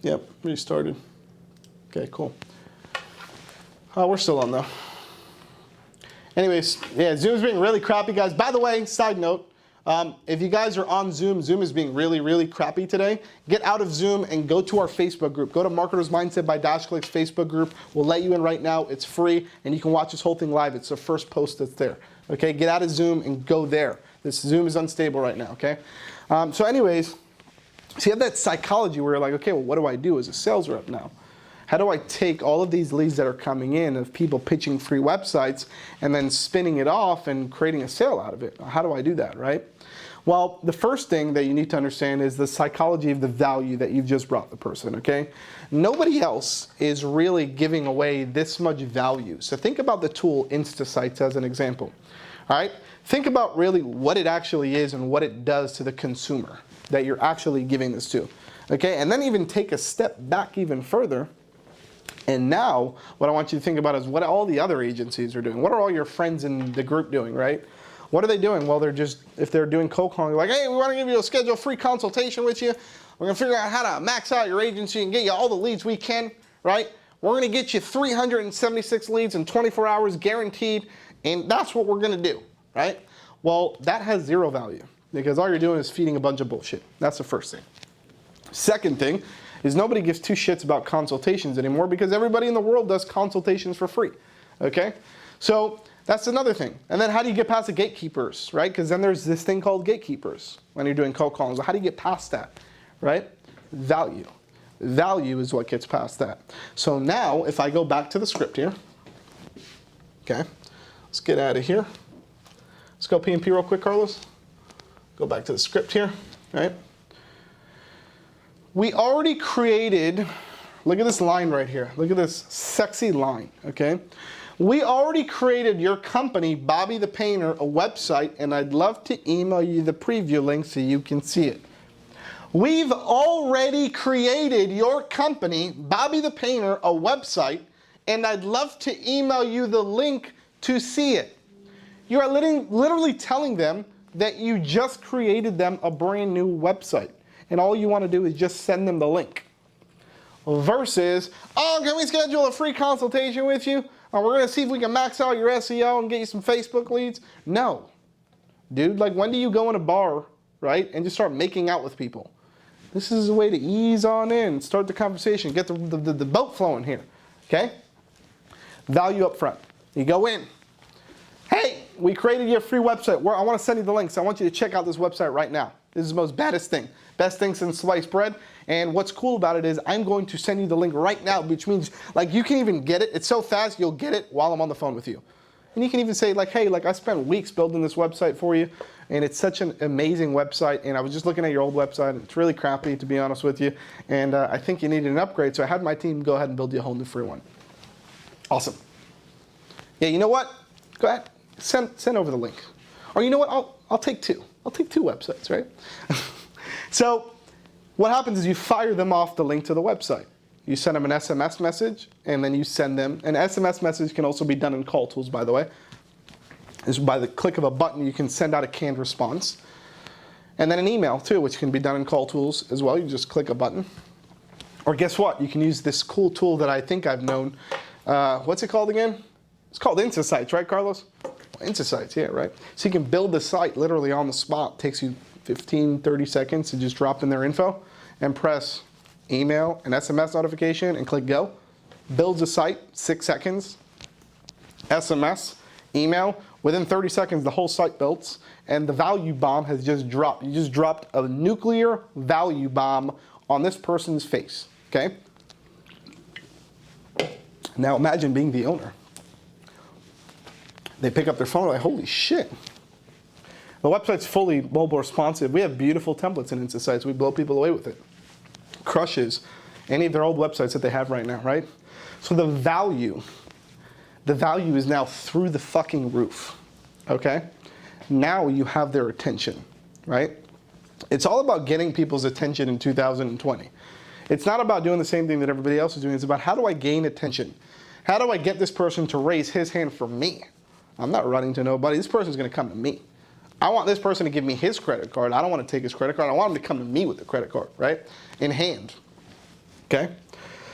Yep, restarted. Okay, cool. We're still on though. Anyways, yeah, Zoom's being really crappy, guys. By the way, side note, if you guys are on Zoom, Zoom is being really, really crappy today. Get out of Zoom and go to our Facebook group. Go to Marketers Mindset by DashClick's Facebook group. We'll let you in right now. It's free, and you can watch this whole thing live. It's the first post that's there. Okay, get out of Zoom and go there. This Zoom is unstable right now, okay? So anyways, so you have that psychology where you're like, okay, well, what do I do as a sales rep now? How do I take all of these leads that are coming in of people pitching free websites and then spinning it off and creating a sale out of it? How do I do that, right? Well, the first thing that you need to understand is the psychology of the value that you've just brought the person, okay? Nobody else is really giving away this much value. So think about the tool InstaSites as an example, all right? Think about really what it actually is and what it does to the consumer that you're actually giving this to, okay? And then even take a step back even further. And now, what I want you to think about is what all the other agencies are doing. What are all your friends in the group doing, right? What are they doing? Well, they're just, if they're doing cold calling, they're like, hey, we want to give you a schedule free consultation with you. We're going to figure out how to max out your agency and get you all the leads we can, right? We're going to get you 376 leads in 24 hours guaranteed, and that's what we're going to do, right? Well, that has zero value because all you're doing is feeding a bunch of bullshit. That's the first thing. Second thing is nobody gives two shits about consultations anymore because everybody in the world does consultations for free, okay? So that's another thing. And then how do you get past the gatekeepers, right? Because then there's this thing called gatekeepers when you're doing cold calling. So how do you get past that, right? Value. Value is what gets past that. So now if I go back to the script here, okay, let's get out of here. Let's go P&P real quick, Carlos. Go back to the script here, right? We already created, look at this line right here. Look at this sexy line, okay? We already created your company, Bobby the Painter, a website, and I'd love to email you the preview link so you can see it. We've already created your company, Bobby the Painter, a website, and I'd love to email you the link to see it. You are literally telling them that you just created them a brand new website, and all you want to do is just send them the link. Versus, oh, can we schedule a free consultation with you? Or we're going to see if we can max out your SEO and get you some Facebook leads. No. Dude, like when do you go in a bar, right, and just start making out with people? This is a way to ease on in, start the conversation, get the boat flowing here, okay? Value up front. You go in. Hey, we created your free website. I want to send you the links. I want you to check out this website right now. This is the most baddest thing. Best thing since sliced bread. And what's cool about it is I'm going to send you the link right now, which means like you can even get it. It's so fast, you'll get it while I'm on the phone with you. And you can even say like, hey, like I spent weeks building this website for you, and it's such an amazing website, and I was just looking at your old website, and it's really crappy, to be honest with you, and I think you needed an upgrade, so I had my team go ahead and build you a whole new free one. Awesome. Yeah, you know what? Go ahead, send over the link. Or you know what, I'll take two. I'll take two websites, right? So what happens is you fire them off the link to the website. You send them an SMS message, and then you send them, an SMS message can also be done in call tools, by the way. Is by the click of a button, you can send out a canned response. And then an email too, which can be done in call tools as well. You just click a button. Or guess what? You can use this cool tool that I think I've known. What's it called again? It's called InstaSites, right, Carlos? InstaSites, yeah, right. So you can build the site literally on the spot. It takes you 15, 30 seconds to just drop in their info and press email and SMS notification and click go. Builds a site, 6 seconds. SMS, email, within 30 seconds the whole site builds, and the value bomb has just dropped. You just dropped a nuclear value bomb on this person's face, okay? Now imagine being the owner. They pick up their phone, like, holy shit. The website's fully mobile responsive. We have beautiful templates in InstaSites. We blow people away with it. Crushes any of their old websites that they have right now, right? So the value the value is now through the fucking roof, okay? Now you have their attention, right? It's all about getting people's attention in 2020. It's not about doing the same thing that everybody else is doing. It's about how do I gain attention? How do I get this person to raise his hand for me? I'm not running to nobody. This person's going to come to me. I want this person to give me his credit card. I don't want to take his credit card. I want him to come to me with the credit card, right? In hand. Okay?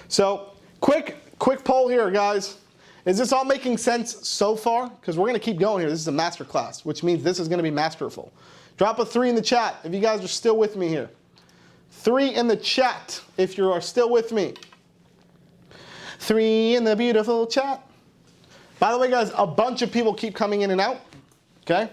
So, quick poll here, guys. Is this all making sense so far? Because we're going to keep going here. This is a master class, which means this is going to be masterful. Drop a 3 in the chat if you guys are still with me here. 3 in the chat if you are still with me. 3 in the beautiful chat. By the way, guys, a bunch of people keep coming in and out. Okay?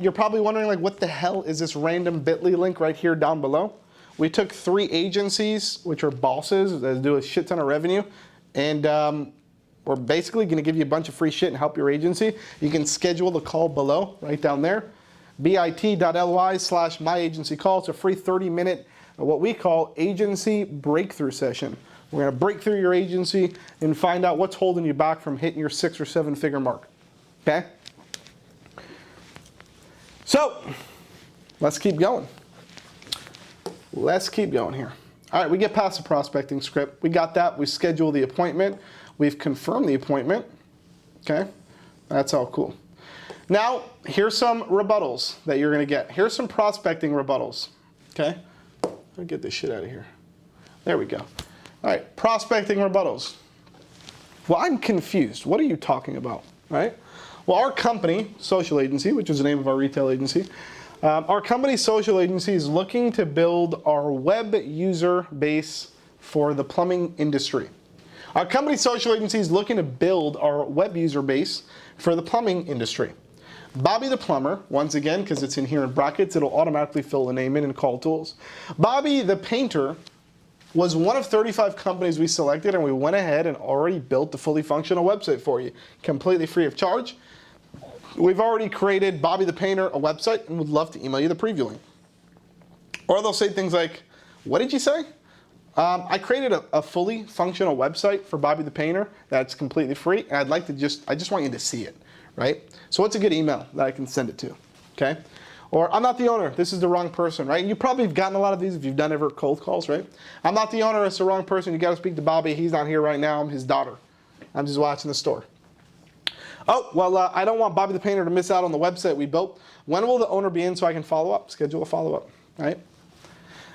You're probably wondering, like, what the hell is this random bit.ly link right here down below? We took 3 agencies, which are bosses that do a shit ton of revenue, and we're basically going to give you a bunch of free shit and help your agency. You can schedule the call below, right down there. bit.ly/myagencycall. It's a free 30-minute, what we call agency breakthrough session. We're going to break through your agency and find out what's holding you back from hitting your 6 or 7 figure mark. Okay? So, let's keep going. Let's keep going here. All right, we get past the prospecting script. We got that. We schedule the appointment. We've confirmed the appointment. Okay? That's all cool. Now, here's some rebuttals that you're going to get. Here's some prospecting rebuttals. Okay? I'll get this shit out of here. There we go. All right, prospecting rebuttals. Well, I'm confused. What are you talking about, right? Well, our company, Social Agency, which is the name of our retail agency, our company, Social Agency, is looking to build our web user base for the plumbing industry. Our company, Social Agency, is looking to build our web user base for the plumbing industry. Bobby the Plumber, once again, because it's in here in brackets, it'll automatically fill the name in and call tools. Bobby the Painter was one of 35 companies we selected, and we went ahead and already built the fully functional website for you, completely free of charge. We've already created Bobby the Painter a website, and would love to email you the preview link. Or they'll say things like, what did you say? I created a fully functional website for Bobby the Painter that's completely free, and I just want you to see it, right? So what's a good email that I can send it to, okay? Or, I'm not the owner, this is the wrong person, right? You probably have gotten a lot of these if you've done ever cold calls, right? I'm not the owner, it's the wrong person, you gotta speak to Bobby, he's not here right now, I'm his daughter. I'm just watching the store. Oh, well, I don't want Bobby the Painter to miss out on the website we built. When will the owner be in so I can follow up? Schedule a follow-up, right?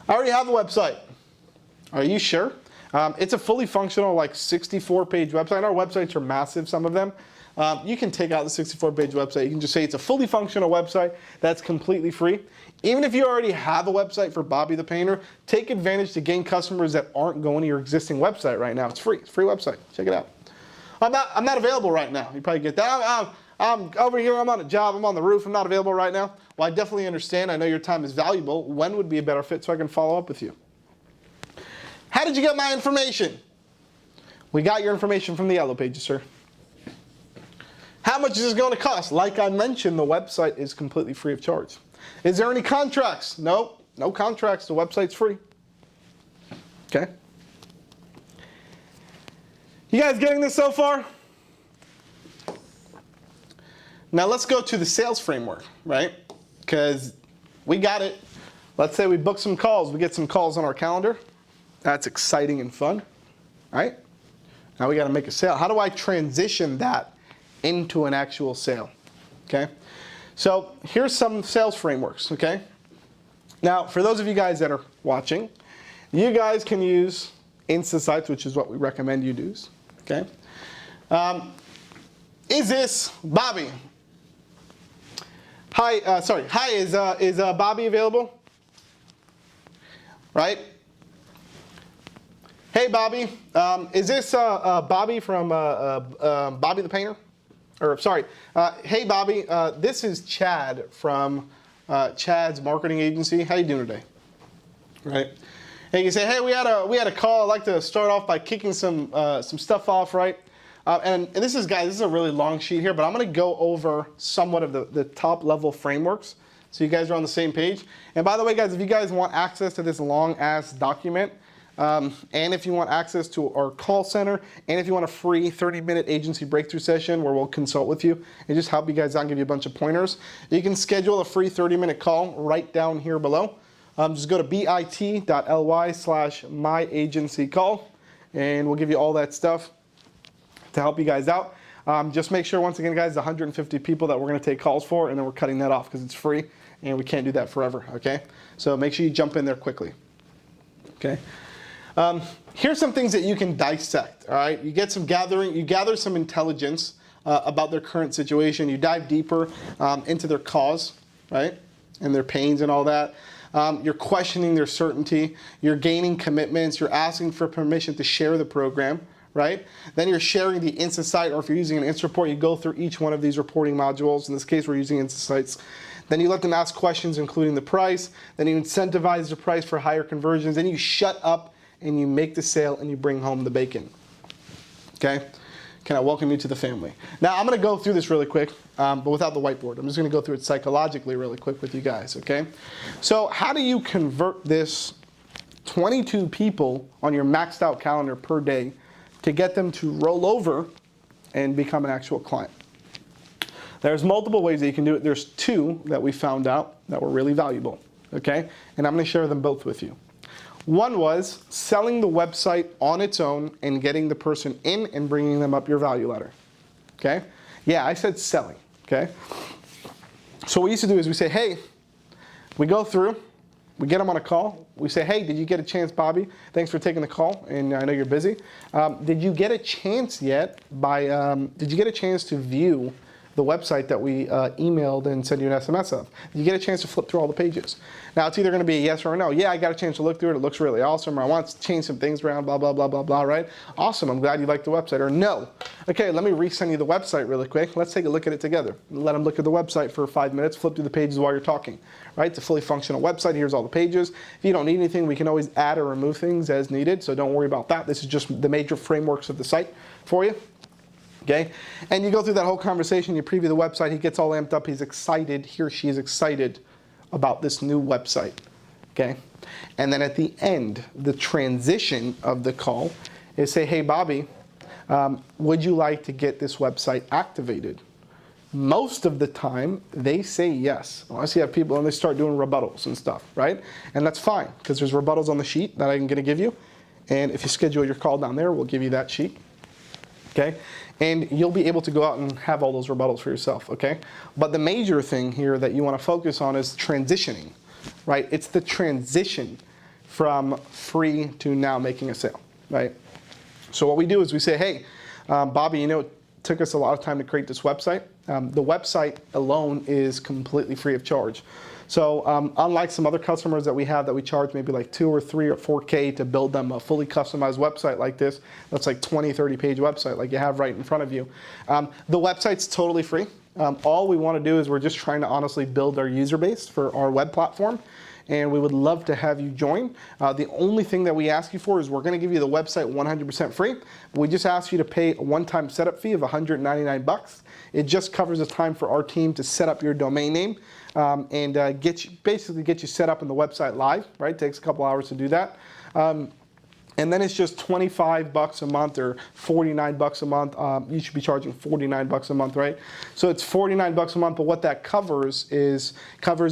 I already have a website. Are you sure? It's a fully functional, like 64-page website. Our websites are massive, some of them. You can take out the 64-page website. You can just say it's a fully functional website that's completely free. Even if you already have a website for Bobby the Painter, take advantage to gain customers that aren't going to your existing website right now. It's free. It's a free website. Check it out. I'm not available right now. You probably get that. I'm over here. I'm on a job. I'm on the roof. I'm not available right now. Well, I definitely understand. I know your time is valuable. When would be a better fit so I can follow up with you? How did you get my information? We got your information from the Yellow Pages, sir. How much is this going to cost? Like I mentioned, the website is completely free of charge. Is there any contracts? Nope, no contracts. The website's free. Okay. You guys getting this so far? Now let's go to the sales framework, right? Because we got it. Let's say we book some calls. We get some calls on our calendar. That's exciting and fun, right? Now we got to make a sale. How do I transition that into an actual sale? Okay. So here's some sales frameworks, okay? Now, for those of you guys that are watching, you guys can use InstaSites, which is what we recommend you do, okay? Is this Bobby? Hi, is Bobby available? Right? Hey, Bobby, is this Bobby from Bobby the Painter? Or, sorry, hey, Bobby, this is Chad from Chad's marketing agency. How you doing today? Right? And you can say, hey, we had a call. I'd like to start off by kicking some stuff off, right? And this is, guys, this is a really long sheet here, but I'm going to go over somewhat of the top level frameworks so you guys are on the same page. And by the way, guys, if you guys want access to this long ass document, And if you want access to our call center, and if you want a free 30-minute agency breakthrough session where we'll consult with you and just help you guys out and give you a bunch of pointers, you can schedule a free 30-minute call right down here below. Just go to bit.ly/myagencycall, and we'll give you all that stuff to help you guys out. Just make sure, once again, guys, the 150 people that we're going to take calls for, and then we're cutting that off because it's free, and we can't do that forever, okay? So make sure you jump in there quickly, okay? Here's some things that you can dissect, all right? You gather some intelligence about their current situation. You dive deeper into their cause, right? And their pains and all that. You're questioning their certainty. You're gaining commitments. You're asking for permission to share the program, right? Then you're sharing the InstaSite, or if you're using an InstaReport, you go through each one of these reporting modules. In this case, we're using InstaSites. Then you let them ask questions, including the price. Then you incentivize the price for higher conversions. Then you shut up and you make the sale and you bring home the bacon. Okay? Can I welcome you to the family? Now, I'm going to go through this really quick, but without the whiteboard. I'm just going to go through it psychologically really quick with you guys, okay? So how do you convert this 22 people on your maxed out calendar per day to get them to roll over and become an actual client? There's multiple ways that you can do it. There's two that we found out that were really valuable, okay? And I'm going to share them both with you. One was selling the website on its own and getting the person in and bringing them up your value ladder, okay? Yeah, I said selling, okay? So what we used to do is we say, hey, we go through, we get them on a call. We say, hey, did you get a chance, Bobby? Thanks for taking the call, and I know you're busy. Did you get a chance yet did you get a chance to view the website that we emailed and sent you an SMS of? You get a chance to flip through all the pages. Now, it's either going to be a yes or a no. Yeah, I got a chance to look through it. It looks really awesome. Or I want to change some things around, blah, blah, blah, blah, blah, right? Awesome. I'm glad you liked the website. Or no. Okay, let me resend you the website really quick. Let's take a look at it together. Let them look at the website for 5 minutes. Flip through the pages while you're talking, right? It's a fully functional website. Here's all the pages. If you don't need anything, we can always add or remove things as needed. So don't worry about that. This is just the major frameworks of the site for you. Okay? And you go through that whole conversation, you preview the website, he gets all amped up, he's excited, he or she is excited about this new website. Okay? And then at the end, the transition of the call is say, hey, Bobby, would you like to get this website activated? Most of the time, they say yes. Unless you have people and they start doing rebuttals and stuff, right? And that's fine, because there's rebuttals on the sheet that I'm going to give you. And if you schedule your call down there, we'll give you that sheet. Okay? And you'll be able to go out and have all those rebuttals for yourself, okay? But the major thing here that you want to focus on is transitioning, right? It's the transition from free to now making a sale, right? So what we do is we say, hey, Bobby, you know, it took us a lot of time to create this website. The website alone is completely free of charge. So unlike some other customers that we have that we charge maybe like 2 or 3 or 4K to build them a fully customized website like this, that's like 20, 30 page website like you have right in front of you. The website's totally free. All we want to do is we're just trying to honestly build our user base for our web platform. And we would love to have you join. The only thing that we ask you for is we're going to give you the website 100% free. We just ask you to pay a one-time setup fee of $199. It just covers the time for our team to set up your domain name and basically get you set up in the website live. Right? It takes a couple hours to do that. And then it's just $25 a month or $49 a month. You should be charging $49 a month, right? So it's $49 a month, but what that covers is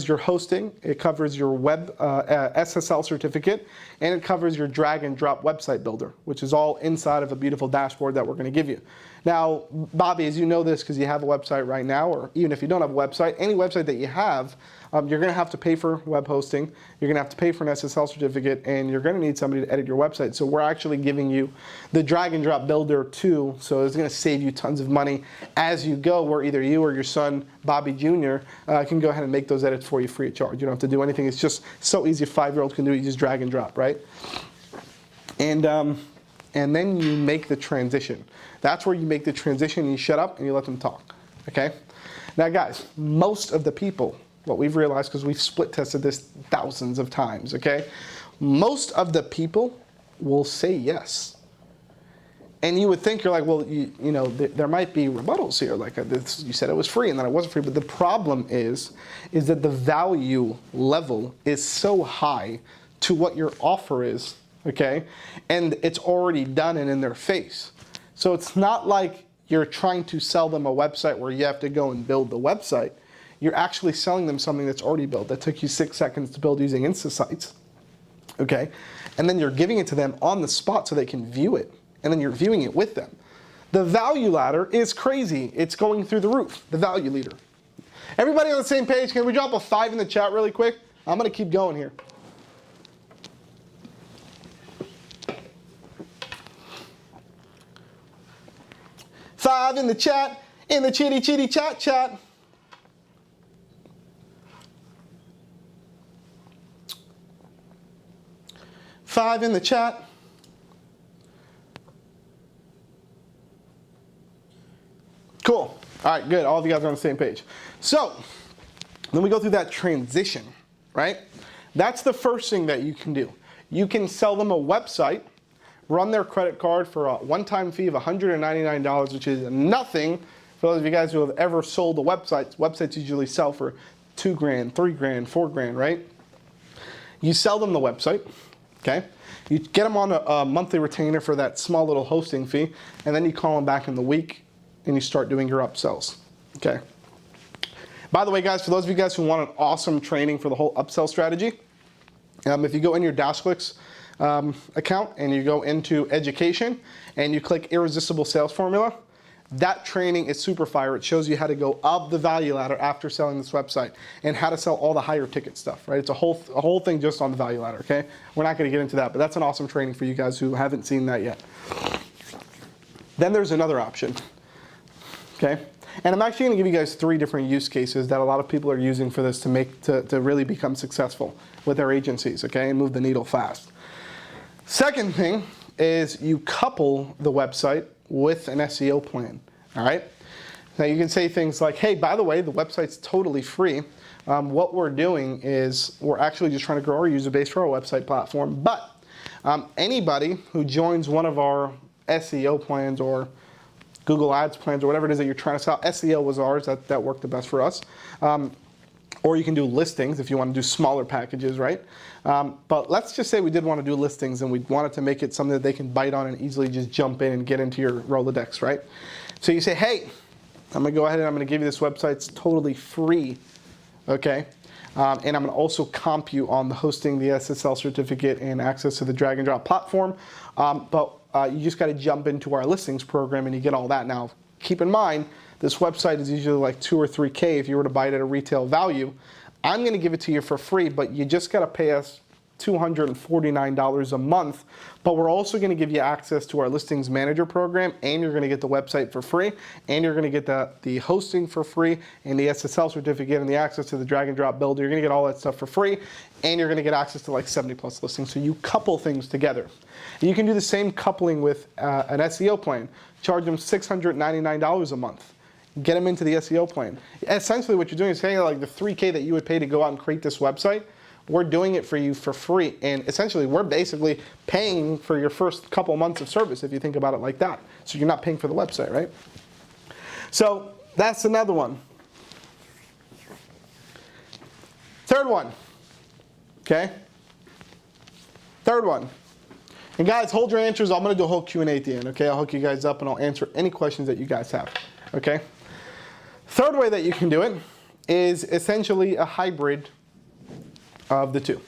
your hosting, it covers your web SSL certificate, and it covers your drag and drop website builder, which is all inside of a beautiful dashboard that we're going to give you. Now, Bobby, as you know this because you have a website right now, or even if you don't have a website, any website that you have, you're going to have to pay for web hosting, you're going to have to pay for an SSL certificate, and you're going to need somebody to edit your website. So we're actually giving you the drag and drop builder too, so it's going to save you tons of money as you go, where either you or your son, Bobby Jr., can go ahead and make those edits for you free of charge. You don't have to do anything. It's just so easy. A 5-year-old can do it. You just drag and drop, right? And then you make the transition. That's where you make the transition and you shut up and you let them talk, okay? Now guys, most of the people, what we've realized, because we've split tested this thousands of times, okay? Most of the people will say yes. And you would think, you're like, well, you know, there might be rebuttals here. Like you said it was free and then it wasn't free. But the problem is that the value level is so high to what your offer is okay? And it's already done and in their face. So it's not like you're trying to sell them a website where you have to go and build the website. You're actually selling them something that's already built, that took you 6 seconds to build using InstaSites, okay? And then you're giving it to them on the spot so they can view it, and then you're viewing it with them. The value ladder is crazy. It's going through the roof, the value leader. Everybody on the same page? Can we drop a 5 in the chat really quick? I'm gonna keep going here. Five in the chat, in the chitty chitty chat chat. Five in the chat. Cool. All right, good. All of you guys are on the same page. So, then we go through that transition, right? That's the first thing that you can do. You can sell them a website, run their credit card for a one-time fee of $199, which is nothing. For those of you guys who have ever sold a website, websites usually sell for $2 grand, $3 grand, $4 grand, right? You sell them the website, okay? You get them on a monthly retainer for that small little hosting fee, and then you call them back in the week and you start doing your upsells, okay? By the way, guys, for those of you guys who want an awesome training for the whole upsell strategy, if you go in your DashClicks account and you go into education and you click Irresistible Sales Formula, that training is super fire. It shows you how to go up the value ladder after selling this website and how to sell all the higher ticket stuff, right? It's a whole thing just on the value ladder, okay? We're not gonna get into that, but that's an awesome training for you guys who haven't seen that yet. Then there's another option, okay? And I'm actually gonna give you guys 3 different use cases that a lot of people are using for this to really become successful with their agencies, okay, and move the needle fast. Second thing is you couple the website with an SEO plan, all right? Now you can say things like, hey, by the way, the website's totally free. What we're doing is we're actually just trying to grow our user base for our website platform, but anybody who joins one of our SEO plans or Google Ads plans or whatever it is that you're trying to sell, SEO was ours, that worked the best for us. Or you can do listings if you want to do smaller packages, right? But let's just say we did want to do listings and we wanted to make it something that they can bite on and easily just jump in and get into your Rolodex, right? So you say, hey, I'm going to go ahead and I'm going to give you this website. It's totally free, okay? And I'm going to also comp you on the hosting, the SSL certificate, and access to the drag and drop platform. But you just got to jump into our listings program and you get all that. Now, keep in mind, this website is usually like $2 or $3K if you were to buy it at a retail value. I'm going to give it to you for free, but you just got to pay us $249 a month. But we're also going to give you access to our listings manager program, and you're going to get the website for free, and you're going to get the hosting for free, and the SSL certificate, and the access to the drag and drop builder. You're going to get all that stuff for free, and you're going to get access to like 70 plus listings. So you couple things together. And you can do the same coupling with an SEO plan. Charge them $699 a month. Get them into the SEO plan. Essentially what you're doing is saying like the $3K that you would pay to go out and create this website, we're doing it for you for free. And essentially we're basically paying for your first couple months of service if you think about it like that. So you're not paying for the website, right? So that's another one. Third one, okay? Third one. And guys, hold your answers. I'm gonna do a whole Q&A at the end, okay? I'll hook you guys up and I'll answer any questions that you guys have, okay? Third way that you can do it is essentially a hybrid of the two,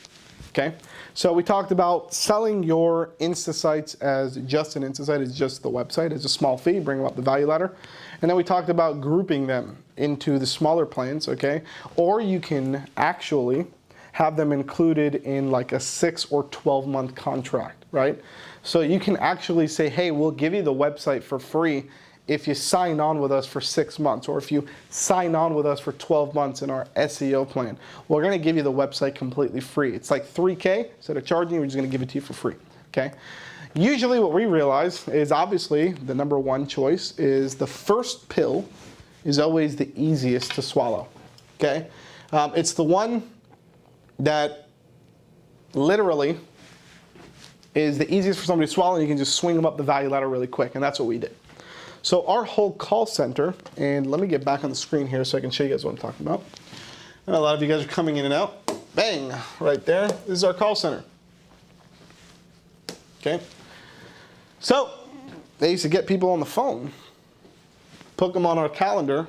okay? So we talked about selling your InstaSites as just an InstaSite, as just the website, as a small fee, bring up the value ladder. And then we talked about grouping them into the smaller plans, okay? Or you can actually have them included in like a 6 or 12 month contract, right? So you can actually say, hey, we'll give you the website for free if you sign on with us for 6 months, or if you sign on with us for 12 months in our SEO plan. We're gonna give you the website completely free. It's like $3K, instead of charging you, we're just gonna give it to you for free, okay? Usually what we realize is obviously the number one choice is the first pill is always the easiest to swallow, okay? It's the one that literally is the easiest for somebody to swallow, and you can just swing them up the value ladder really quick, and that's what we did. So our whole call center, and let me get back on the screen here so I can show you guys what I'm talking about. And a lot of you guys are coming in and out. Bang, right there. This is our call center. okay? So they used to get people on the phone, put them on our calendar,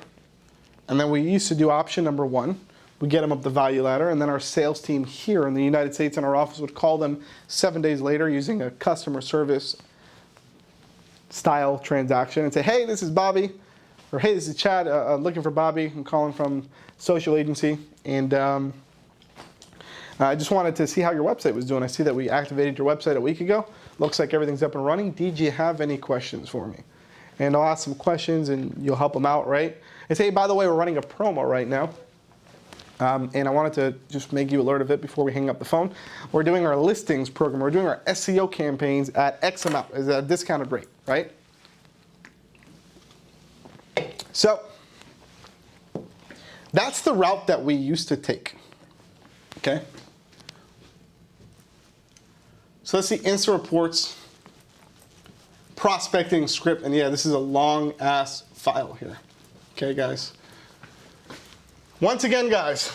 and then we used to do option number 1. We get them up the value ladder, and then our sales team here in the United States in our office would call them 7 days later using a customer service style transaction and say, hey, this is Bobby, or hey, this is Chad, looking for Bobby. I'm calling from social agency, and I just wanted to see how your website was doing. I see that we activated your website a week ago. Looks like everything's up and running. Did you have any questions for me? And I'll ask some questions, and you'll help them out, right? And say, hey, by the way, we're running a promo right now. And I wanted to just make you alert of it before we hang up the phone. We're doing our listings program. We're doing our SEO campaigns at X amount, is at a discounted rate, right? So that's the route that we used to take, okay? So let's see, Insta reports, prospecting script, and yeah, this is a long ass file here, okay, guys? Once again, guys,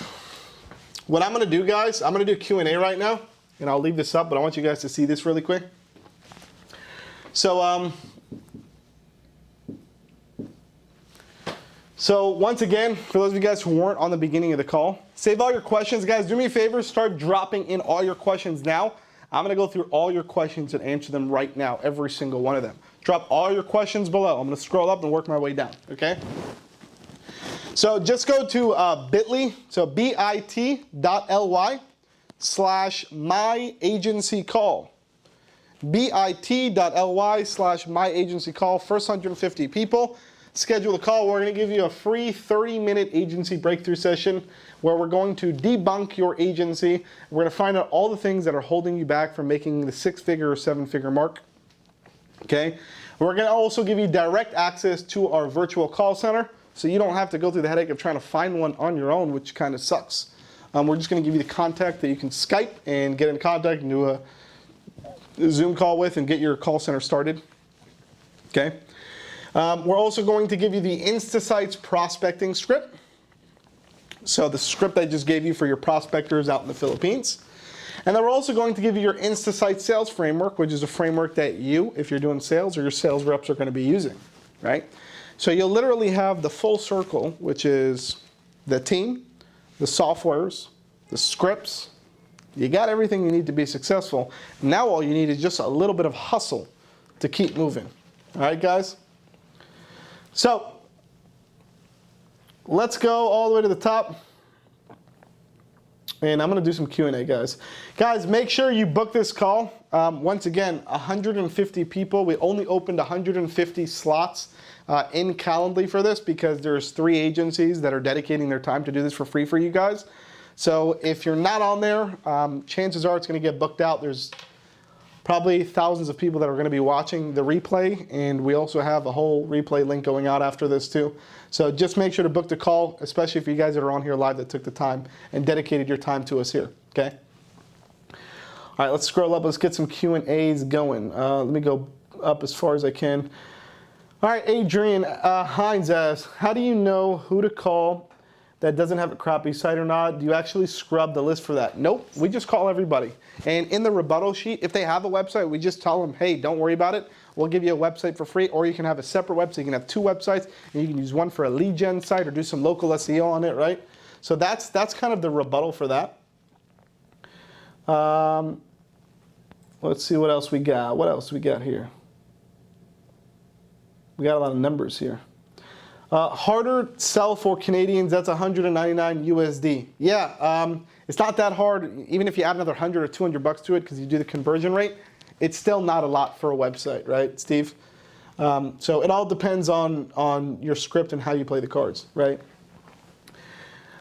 what I'm gonna do, guys, I'm gonna do Q&A right now, and I'll leave this up, but I want you guys to see this really quick. So, once again, for those of you guys who weren't on the beginning of the call, save all your questions, guys. Do me a favor, start dropping in all your questions now. I'm gonna go through all your questions and answer them right now, every single one of them. Drop all your questions below. I'm gonna scroll up and work my way down, okay? So just go to bit.ly, so bit.ly/myagencycall. bit.ly/myagencycall. First 150 people, schedule a call. We're going to give you a free 30-minute agency breakthrough session where we're going to debunk your agency. We're going to find out all the things that are holding you back from making the 6-figure or 7-figure mark. Okay? We're going to also give you direct access to our virtual call center, so you don't have to go through the headache of trying to find one on your own, which kind of sucks. We're just going to give you the contact that you can Skype and get in contact and do a Zoom call with and get your call center started. Okay. We're also going to give you the InstaSites prospecting script. So the script I just gave you for your prospectors out in the Philippines. And then we're also going to give you your InstaSites sales framework, which is a framework that you, if you're doing sales, or your sales reps are going to be using, right? So you'll literally have the full circle, which is the team, the softwares, the scripts. You got everything you need to be successful. Now all you need is just a little bit of hustle to keep moving. All right, guys? So let's go all the way to the top. And I'm going to do some Q&A, guys. Guys, make sure you book this call. Once again, 150 people. We only opened 150 slots in Calendly for this because there's 3 agencies that are dedicating their time to do this for free for you guys. So if you're not on there, chances are it's going to get booked out. There's probably thousands of people that are going to be watching the replay, and we also have a whole replay link going out after this too. So just make sure to book the call, especially if you guys that are on here live that took the time and dedicated your time to us here, okay? All right, let's scroll up. Let's get some Q&As going. Let me go up as far as I can. All right, Adrian Hines asks, how do you know who to call that doesn't have a crappy site or not? Do you actually scrub the list for that? Nope, we just call everybody. And in the rebuttal sheet, if they have a website, we just tell them, hey, don't worry about it. We'll give you a website for free, or you can have a separate website. You can have 2 websites, and you can use one for a lead gen site or do some local SEO on it, right? So that's kind of the rebuttal for that. Let's see what else we got. What else we got here? We got a lot of numbers here. Harder sell for Canadians, that's 199 USD. Yeah, it's not that hard. Even if you add another 100 or 200 bucks to it because you do the conversion rate, it's still not a lot for a website, right, Steve? So it all depends on your script and how you play the cards, right?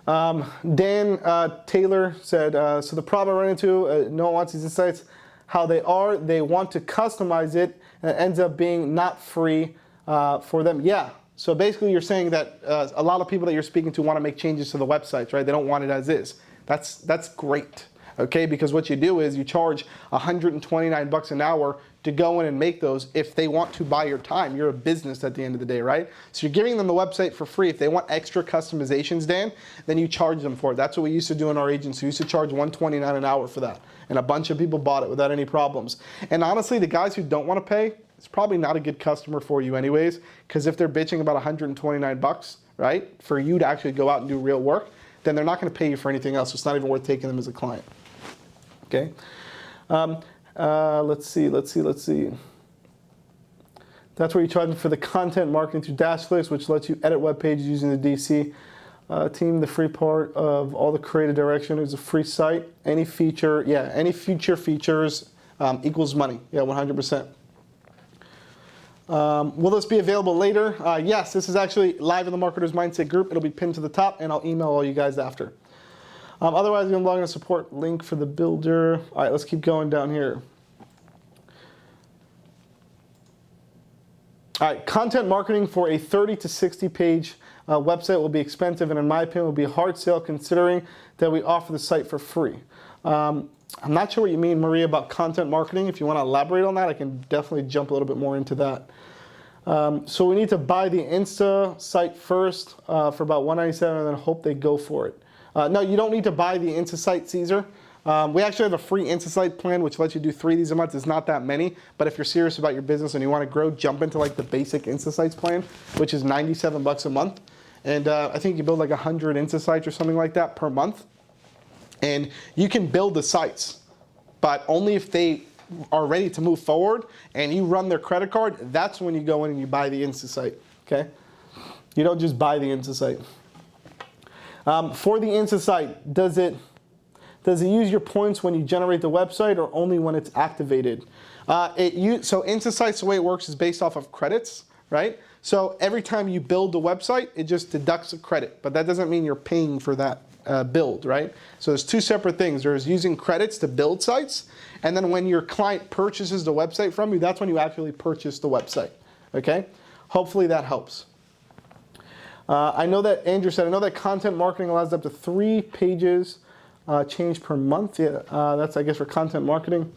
Dan Taylor said, so the problem I run into, no one wants these insights, how they are, they want to customize it, and it ends up being not free for them. Yeah. So basically you're saying that a lot of people that you're speaking to want to make changes to the websites, right? They don't want it as is. That's great, okay? Because what you do is you charge 129 bucks an hour to go in and make those if they want to buy your time. You're a business at the end of the day, right? So you're giving them the website for free. If they want extra customizations, Dan, then you charge them for it. That's what we used to do in our agency. We used to charge $129 an hour for that. And a bunch of people bought it without any problems. And honestly, the guys who don't want to pay, it's probably not a good customer for you anyways, because if they're bitching about 129 bucks, right, for you to actually go out and do real work, then they're not going to pay you for anything else. So it's not even worth taking them as a client. Okay. Let's see. That's where you charge them for the content marketing through Dashclicks, which lets you edit web pages using the DC team. The free part of all the creative direction is a free site. Any feature, any future features equals money. Yeah, 100%. Will this be available later? Yes, this is actually live in the Marketer's Mindset group. It'll be pinned to the top, and I'll email all you guys after. Otherwise, you're going to log in a support link for the builder. All right, let's keep going down here. All right, content marketing for a 30 to 60 page website will be expensive, and in my opinion, will be a hard sale considering that we offer the site for free. I'm not sure what you mean, Maria, about content marketing. If you want to elaborate on that, I can definitely jump a little bit more into that. So we need to buy the InstaSite first for about $197 and then hope they go for it. No, you don't need to buy the InstaSite, Caesar. We actually have a free InstaSite plan which lets you do 3 of these a month. It's not that many, but if you're serious about your business and you want to grow, jump into like the basic InstaSites plan, which is 97 bucks a month. And I think you build like 100 InstaSites or something like that per month. And you can build the sites, but only if they are ready to move forward and you run their credit card, that's when you go in and you buy the InstaSite, okay? You don't just buy the InstaSite. For the InstaSite, does it use your points when you generate the website or only when it's activated? So InstaSites, the way it works is based off of credits, right? So every time you build the website, it just deducts a credit, but that doesn't mean you're paying for that build, right? So there's 2 separate things. There's using credits to build sites, and then when your client purchases the website from you, that's when you actually purchase the website, okay? Hopefully that helps. I know that Andrew said, I know that content marketing allows up to 3 pages change per month. Yeah, that's, I guess, for content marketing.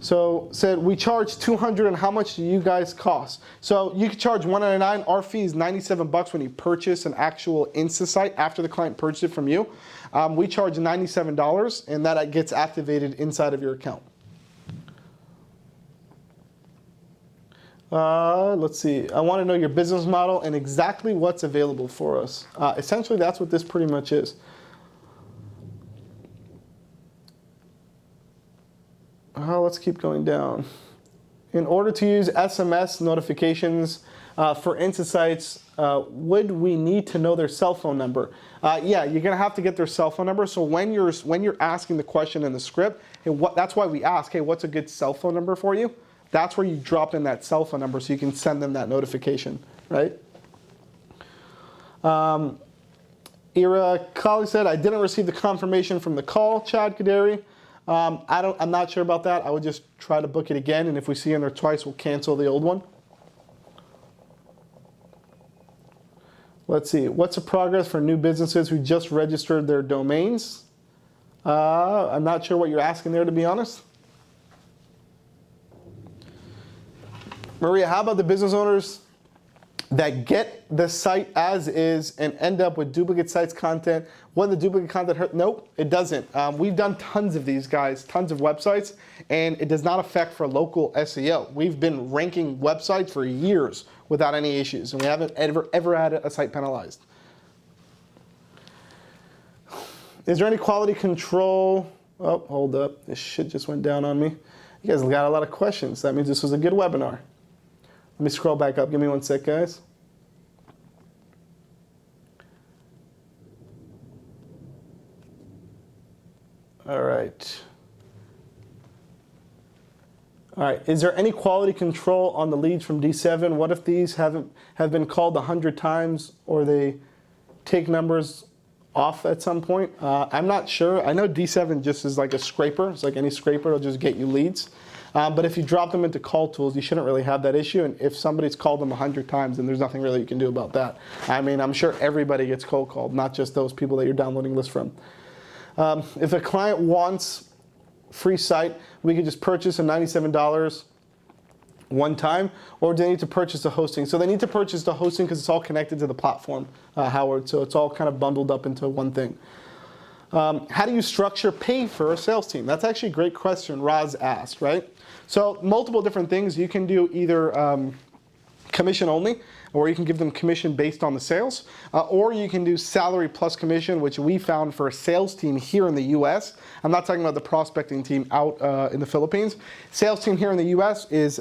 So said, we charge $200 and how much do you guys cost? So you could charge $199. Our fee is 97 bucks when you purchase an actual InstaSite after the client purchased it from you. We charge $97 and that gets activated inside of your account. Let's see. I want to know your business model and exactly what's available for us. Essentially, that's what this pretty much is. Let's keep going down. In order to use SMS notifications for InstaSites, would we need to know their cell phone number? Yeah, you're going to have to get their cell phone number. So when you're asking the question in the script, that's why we ask, hey, what's a good cell phone number for you? That's where you drop in that cell phone number so you can send them that notification, right? Ira Colley said, I didn't receive the confirmation from the call, Chad Kaderi. I'm not sure about that. I would just try to book it again, and if we see in there twice, we'll cancel the old one. Let's see. What's the progress for new businesses who just registered their domains? I'm not sure what you're asking there, to be honest. Maria, how about the business owners that get the site as is and end up with duplicate sites content? When the duplicate content hurt? Nope, it doesn't. We've done tons of these, guys, tons of websites, and it does not affect for local SEO. We've been ranking websites for years without any issues, and we haven't ever had a site penalized. Is there any quality control? Oh, hold up. This shit just went down on me. You guys got a lot of questions. That means this was a good webinar. Let me scroll back up. Give me 1 sec, guys. All right. All right. Is there any quality control on the leads from D7? What if these have been called 100 times or they take numbers off at some point? I'm not sure. I know D7 just is like a scraper. It's like any scraper. It'll just get you leads. But if you drop them into call tools, you shouldn't really have that issue. And if somebody's called them 100 times, then there's nothing really you can do about that. I mean, I'm sure everybody gets cold called, not just those people that you're downloading lists from. If a client wants free site, we could just purchase a $97 one time, or do they need to purchase the hosting? So they need to purchase the hosting because it's all connected to the platform, Howard. So it's all kind of bundled up into one thing. How do you structure pay for a sales team? That's actually a great question Raz asked, right? So multiple different things. You can do either commission only, or you can give them commission based on the sales, or you can do salary plus commission, which we found for a sales team here in the US. I'm not talking about the prospecting team out in the Philippines. Sales team here in the US is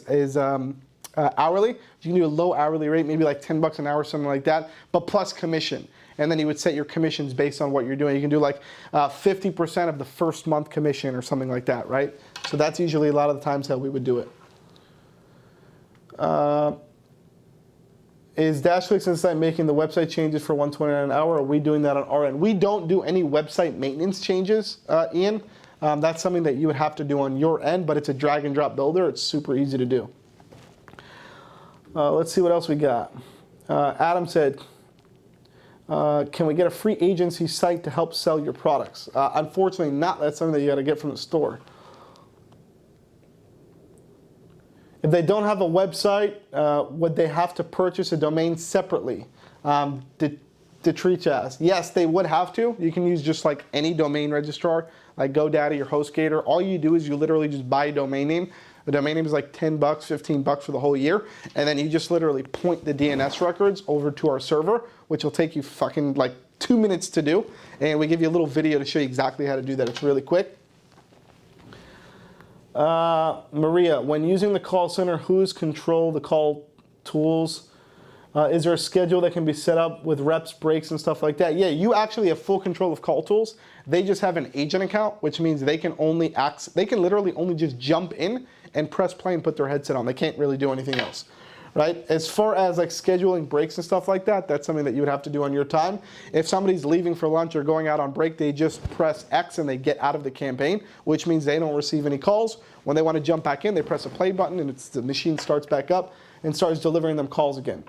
hourly. You can do a low hourly rate, maybe like $10 an hour, something like that, but plus commission. And then you would set your commissions based on what you're doing. You can do like 50% of the first month commission or something like that, right? So that's usually a lot of the times how we would do it. Is Dashclicks InstaSite making the website changes for $129 an hour? Or are we doing that on our end? We don't do any website maintenance changes, Ian. That's something that you would have to do on your end, but it's a drag and drop builder. It's super easy to do. Let's see what else we got. Adam said, can we get a free agency site to help sell your products? Unfortunately not. That's something that you got to get from the store. If they don't have a website, would they have to purchase a domain separately? Detrice asked. Yes, they would have to. You can use just like any domain registrar, like GoDaddy or HostGator. All you do is you literally just buy a domain name. The domain name is like $10, $15 for the whole year. And then you just literally point the DNS records over to our server, which will take you fucking like 2 minutes to do. And we give you a little video to show you exactly how to do that. It's really quick. Maria, when using the call center, who's control the call tools? Is there a schedule that can be set up with reps, breaks, and stuff like that? Yeah, you actually have full control of call tools. They just have an agent account, which means they can literally only just jump in and press play and put their headset on. They can't really do anything else, right? As far as like scheduling breaks and stuff like that, that's something that you would have to do on your time. If somebody's leaving for lunch or going out on break, they just press X and they get out of the campaign, which means they don't receive any calls. When they want to jump back in, they press a play button and the machine starts back up and starts delivering them calls again.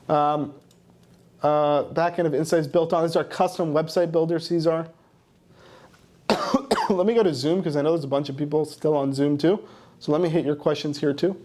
Back end of InstaSites built on. This is our custom website builder, Cesar. Let me go to Zoom because I know there's a bunch of people still on Zoom too. So let me hit your questions here too.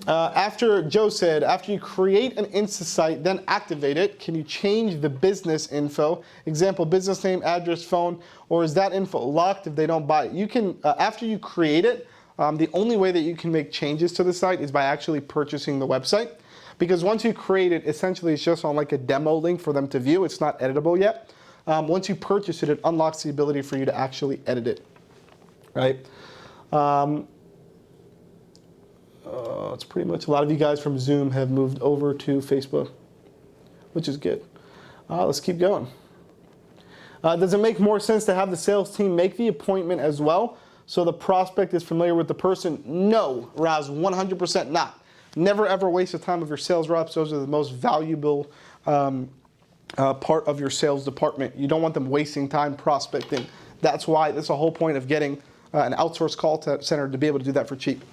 Joe said, after you create an InstaSite, then activate it, can you change the business info? Example, business name, address, phone, or is that info locked if they don't buy it? You can, after you create it, the only way that you can make changes to the site is by actually purchasing the website. Because once you create it, essentially it's just on like a demo link for them to view. It's not editable yet. Once you purchase it, it unlocks the ability for you to actually edit it, right? It's pretty much a lot of you guys from Zoom have moved over to Facebook, which is good. Let's keep going. Does it make more sense to have the sales team make the appointment as well so the prospect is familiar with the person? No, Raz, 100% not. Never ever waste the time of your sales reps. Those are the most valuable part of your sales department. You don't want them wasting time prospecting. That's why, that's the whole point of getting an outsourced call center to be able to do that for cheap.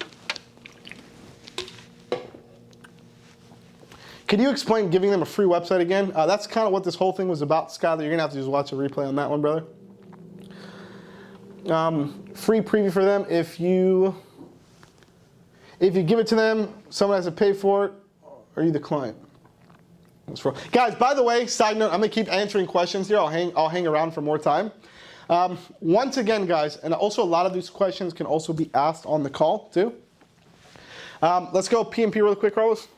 Can you explain giving them a free website again? That's kind of what this whole thing was about, Skyler. You're going to have to just watch a replay on that one, brother. Free preview for them. If you give it to them, someone has to pay for it, or are you the client? Guys, by the way, side note, I'm going to keep answering questions here. I'll hang around for more time. Once again, guys, and also a lot of these questions can also be asked on the call, too. Let's go PMP really quick, Carlos.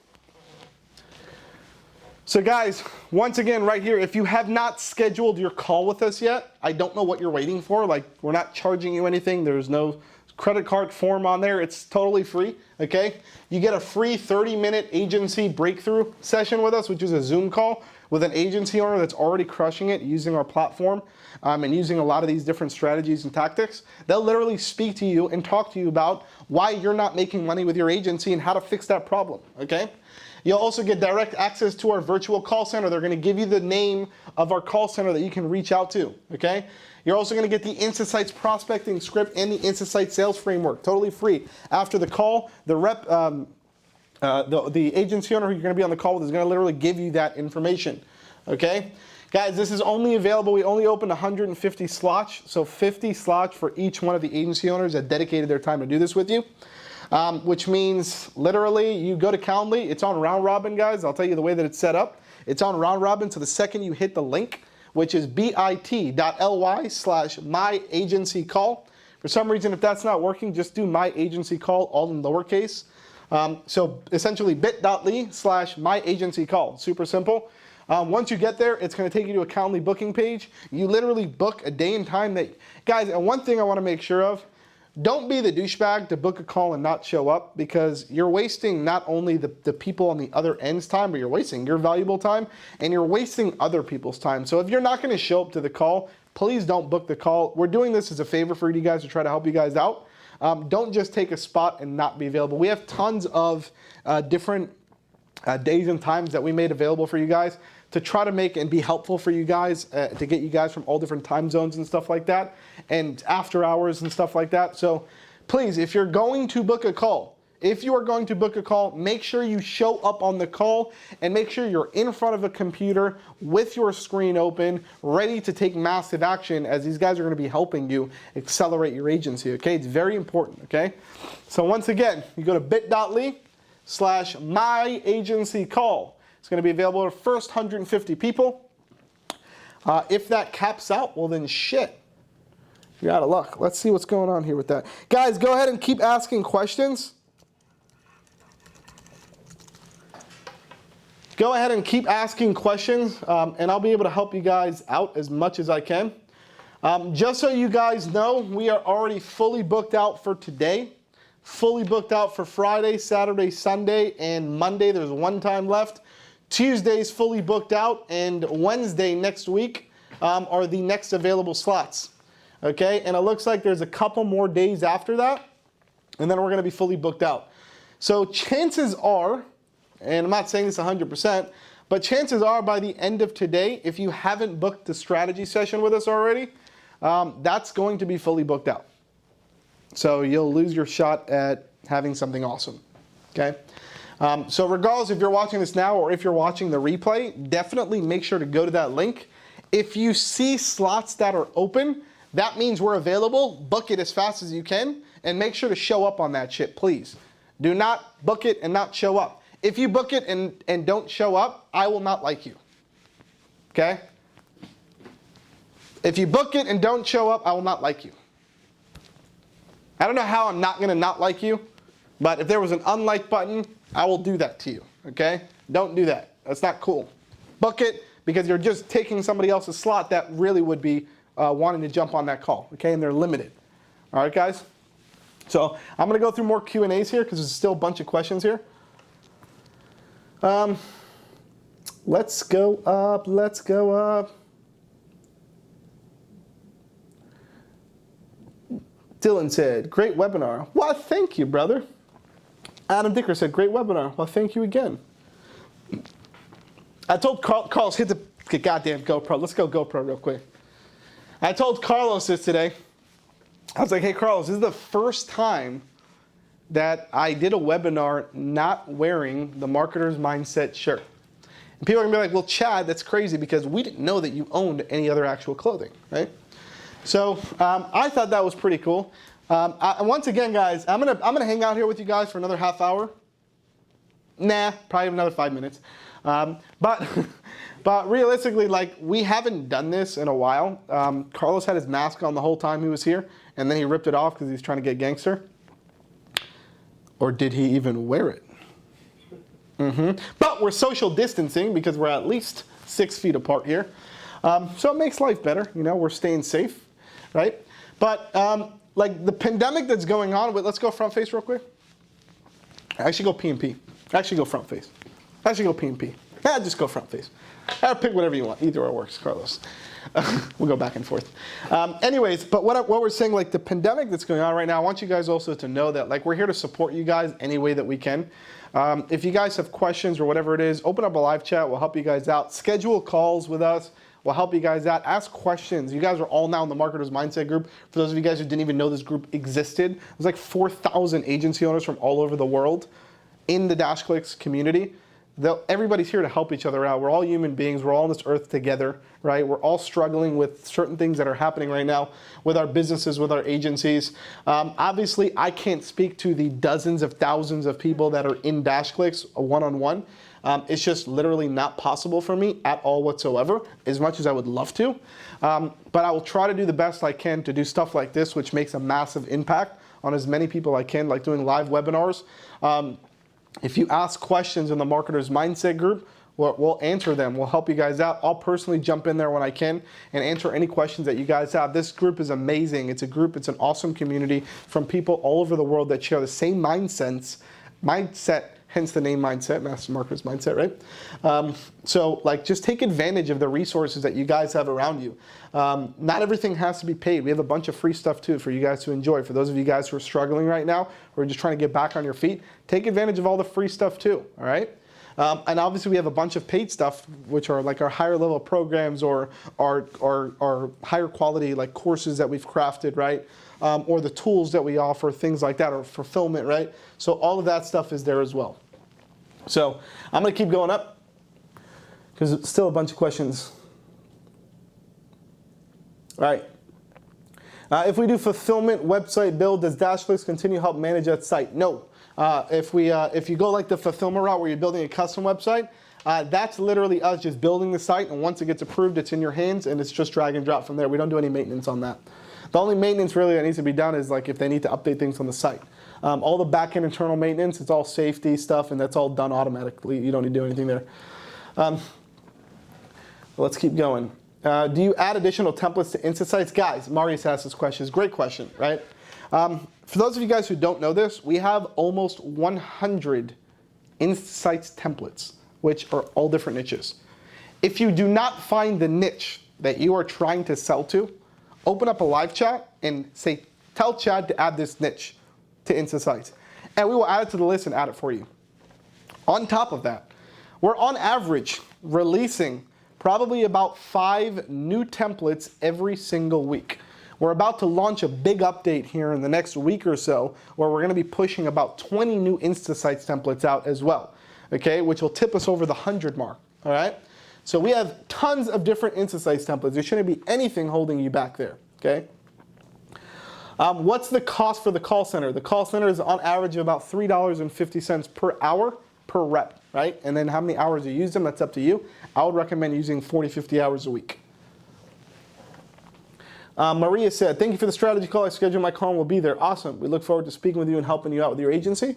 So guys, once again, right here, if you have not scheduled your call with us yet, I don't know what you're waiting for. Like, we're not charging you anything. There's no credit card form on there. It's totally free, okay? You get a free 30-minute agency breakthrough session with us, which is a Zoom call with an agency owner that's already crushing it using our platform and using a lot of these different strategies and tactics. They'll literally speak to you and talk to you about why you're not making money with your agency and how to fix that problem, okay? You'll also get direct access to our virtual call center. They're going to give you the name of our call center that you can reach out to, okay? You're also going to get the InstaSites prospecting script and the InstaSites sales framework, totally free. After the call, the rep, the agency owner who you're going to be on the call with is going to literally give you that information, okay? Guys, this is only available, we only opened 150 slots, so 50 slots for each one of the agency owners that dedicated their time to do this with you. Which means literally you go to Calendly, it's on round robin, guys. I'll tell you the way that it's set up. It's on round robin, so the second you hit the link, which is bit.ly/myagencycall. For some reason, if that's not working, just do my agency call, all in lowercase. So essentially bit.ly/myagencycall, super simple. Once you get there, it's going to take you to a Calendly booking page. You literally book a day and time that, guys, and one thing I want to make sure of, don't be the douchebag to book a call and not show up, because you're wasting not only the people on the other end's time, but you're wasting your valuable time and you're wasting other people's time. So if you're not going to show up to the call, please don't book the call. We're doing this as a favor for you guys to try to help you guys out. Don't just take a spot and not be available. We have tons of different days and times that we made available for you guys to try to make and be helpful for you guys, to get you guys from all different time zones and stuff like that, and after hours and stuff like that. So please, if you're going to book a call, make sure you show up on the call and make sure you're in front of a computer with your screen open, ready to take massive action, as these guys are going to be helping you accelerate your agency, okay? It's very important, okay? So once again, you go to bit.ly/myagencycall. It's going to be available to the first 150 people. If that caps out, well then shit. You're out of luck. Let's see what's going on here with that. Guys, go ahead and keep asking questions. Go ahead and keep asking questions, and I'll be able to help you guys out as much as I can. Just so you guys know, we are already fully booked out for today. Fully booked out for Friday, Saturday, Sunday, and Monday. There's one time left. Tuesday's fully booked out, and Wednesday next week are the next available slots. Okay, and it looks like there's a couple more days after that, and then we're going to be fully booked out. So chances are, and I'm not saying this 100%, but chances are by the end of today, if you haven't booked the strategy session with us already, that's going to be fully booked out. So you'll lose your shot at having something awesome. Okay. So regardless if you're watching this now or if you're watching the replay, definitely make sure to go to that link. If you see slots that are open, that means we're available. Book it as fast as you can, and make sure to show up on that shit, please. Do not book it and not show up. If you book it and don't show up, I will not like you. Okay? If you book it and don't show up, I will not like you. I don't know how I'm not going to not like you, but if there was an unlike button, I will do that to you, okay? Don't do that. That's not cool. Book it, because you're just taking somebody else's slot that really would be wanting to jump on that call, okay? And they're limited. All right, guys? So I'm going to go through more Q&As here, because there's still a bunch of questions here. Let's go up. Let's go up. Dylan said, great webinar. Well, thank you, brother. Adam Dicker said, great webinar. Well, thank you again. I told Carlos, hit the goddamn GoPro. Let's go GoPro real quick. I told Carlos this today. I was like, hey, Carlos, this is the first time that I did a webinar not wearing the Marketer's Mindset shirt. And people are going to be like, well, Chad, that's crazy, because we didn't know that you owned any other actual clothing, right? So I thought that was pretty cool. Once again, guys, I'm gonna hang out here with you guys for another half hour. Nah, probably another 5 minutes. But realistically, like, we haven't done this in a while. Carlos had his mask on the whole time he was here, and then he ripped it off because he's trying to get gangster. Or did he even wear it? But we're social distancing because we're at least 6 feet apart here. So it makes life better. You know, we're staying safe. Right? But like the pandemic that's going on, let's go front face real quick. Actually go P&P. Actually go front face. Actually go P&P. Just go front face. Pick whatever you want. Either or works, Carlos. We'll go back and forth. Anyways, but what we're saying, like the pandemic that's going on right now, I want you guys also to know that like we're here to support you guys any way that we can. If you guys have questions or whatever it is, open up a live chat. We'll help you guys out. Schedule calls with us. We'll help you guys out. Ask questions. You guys are all now in the Marketer's Mindset group. For those of you guys who didn't even know this group existed, there's like 4,000 agency owners from all over the world in the DashClicks community. everybody's here to help each other out. We're all human beings. We're all on this earth together, right? We're all struggling with certain things that are happening right now with our businesses, with our agencies. Obviously, I can't speak to the dozens of thousands of people that are in DashClicks one-on-one. It's just literally not possible for me at all whatsoever, as much as I would love to. But I will try to do the best I can to do stuff like this, which makes a massive impact on as many people I can, like doing live webinars. If you ask questions in the Marketer's Mindset group, we'll answer them. We'll help you guys out. I'll personally jump in there when I can and answer any questions that you guys have. This group is amazing. It's a group, it's an awesome community from people all over the world that share the same mindset, hence the name Mindset, Master Marketer's Mindset, right? So like, just take advantage of the resources that you guys have around you. Not everything has to be paid. We have a bunch of free stuff too for you guys to enjoy. For those of you guys who are struggling right now, who are just trying to get back on your feet, take advantage of all the free stuff too, all right? And obviously we have a bunch of paid stuff, which are like our higher level programs or our higher quality like courses that we've crafted, right? Or the tools that we offer, things like that, or fulfillment, right? So all of that stuff is there as well. So I'm going to keep going up because it's still a bunch of questions. All right. If we do fulfillment website build, does DashClicks continue to help manage that site? No. If you go like the fulfillment route where you're building a custom website, that's literally us just building the site, and once it gets approved, it's in your hands, and it's just drag and drop from there. We don't do any maintenance on that. The only maintenance really that needs to be done is like if they need to update things on the site. All the back-end internal maintenance, it's all safety stuff, and that's all done automatically. You don't need to do anything there. Let's keep going. Do you add additional templates to InstaSites? Guys, Marius asked this question. It's a great question, right? For those of you guys who don't know this, we have almost 100 InstaSites templates, which are all different niches. If you do not find the niche that you are trying to sell to, open up a live chat and say, tell Chad to add this niche to InstaSites. And we will add it to the list and add it for you. On top of that, we're on average releasing probably about 5 new templates every single week. We're about to launch a big update here in the next week or so where we're going to be pushing about 20 new InstaSites templates out as well, okay, which will tip us over the 100 mark, all right? So we have tons of different InstaSites templates. There shouldn't be anything holding you back there, okay? What's the cost for the call center? The call center is on average about $3.50 per hour per rep, right? And then how many hours you use them, that's up to you. I would recommend using 40, 50 hours a week. Maria said, thank you for the strategy call. I scheduled my call and will be there. Awesome. We look forward to speaking with you and helping you out with your agency.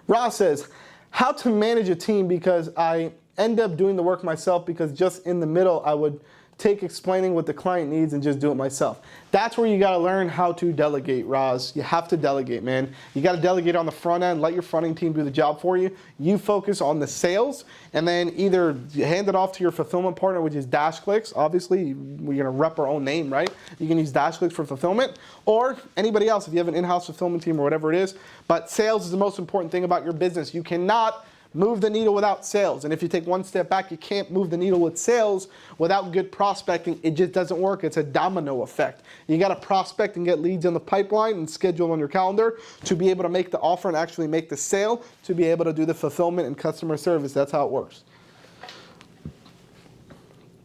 Ross says, how to manage a team because I end up doing the work myself because just in the middle I would take explaining what the client needs and just do it myself. That's where you got to learn how to delegate, Roz. You have to delegate, man. You got to delegate on the front end. Let your fronting team do the job for you. You focus on the sales, and then either hand it off to your fulfillment partner, which is DashClicks. Obviously, we're going to rep our own name, right? You can use DashClicks for fulfillment, or anybody else if you have an in-house fulfillment team or whatever it is. But sales is the most important thing about your business. You cannot move the needle without sales. And if you take one step back, you can't move the needle with sales without good prospecting. It just doesn't work. It's a domino effect. You got to prospect and get leads in the pipeline and schedule on your calendar to be able to make the offer and actually make the sale, to be able to do the fulfillment and customer service. That's how it works.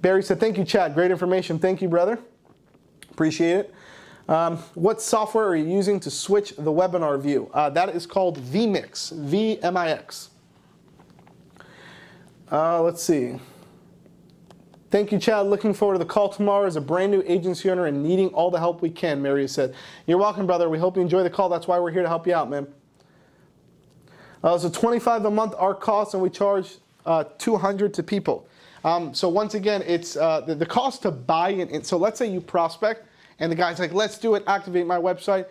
Barry said, thank you, Chad. Great information. Thank you, brother. Appreciate it. What software are you using to switch the webinar view? That is called vMix, V-M-I-X. Let's see. Thank you, Chad. Looking forward to the call tomorrow as a brand new agency owner and needing all the help we can, Mary said. You're welcome, brother. We hope you enjoy the call. That's why we're here to help you out, man. So $25 a month our cost, and we charge $200 to people. So once again, it's the cost to buy an, so let's say you prospect and the guy's like, let's do it, activate my website.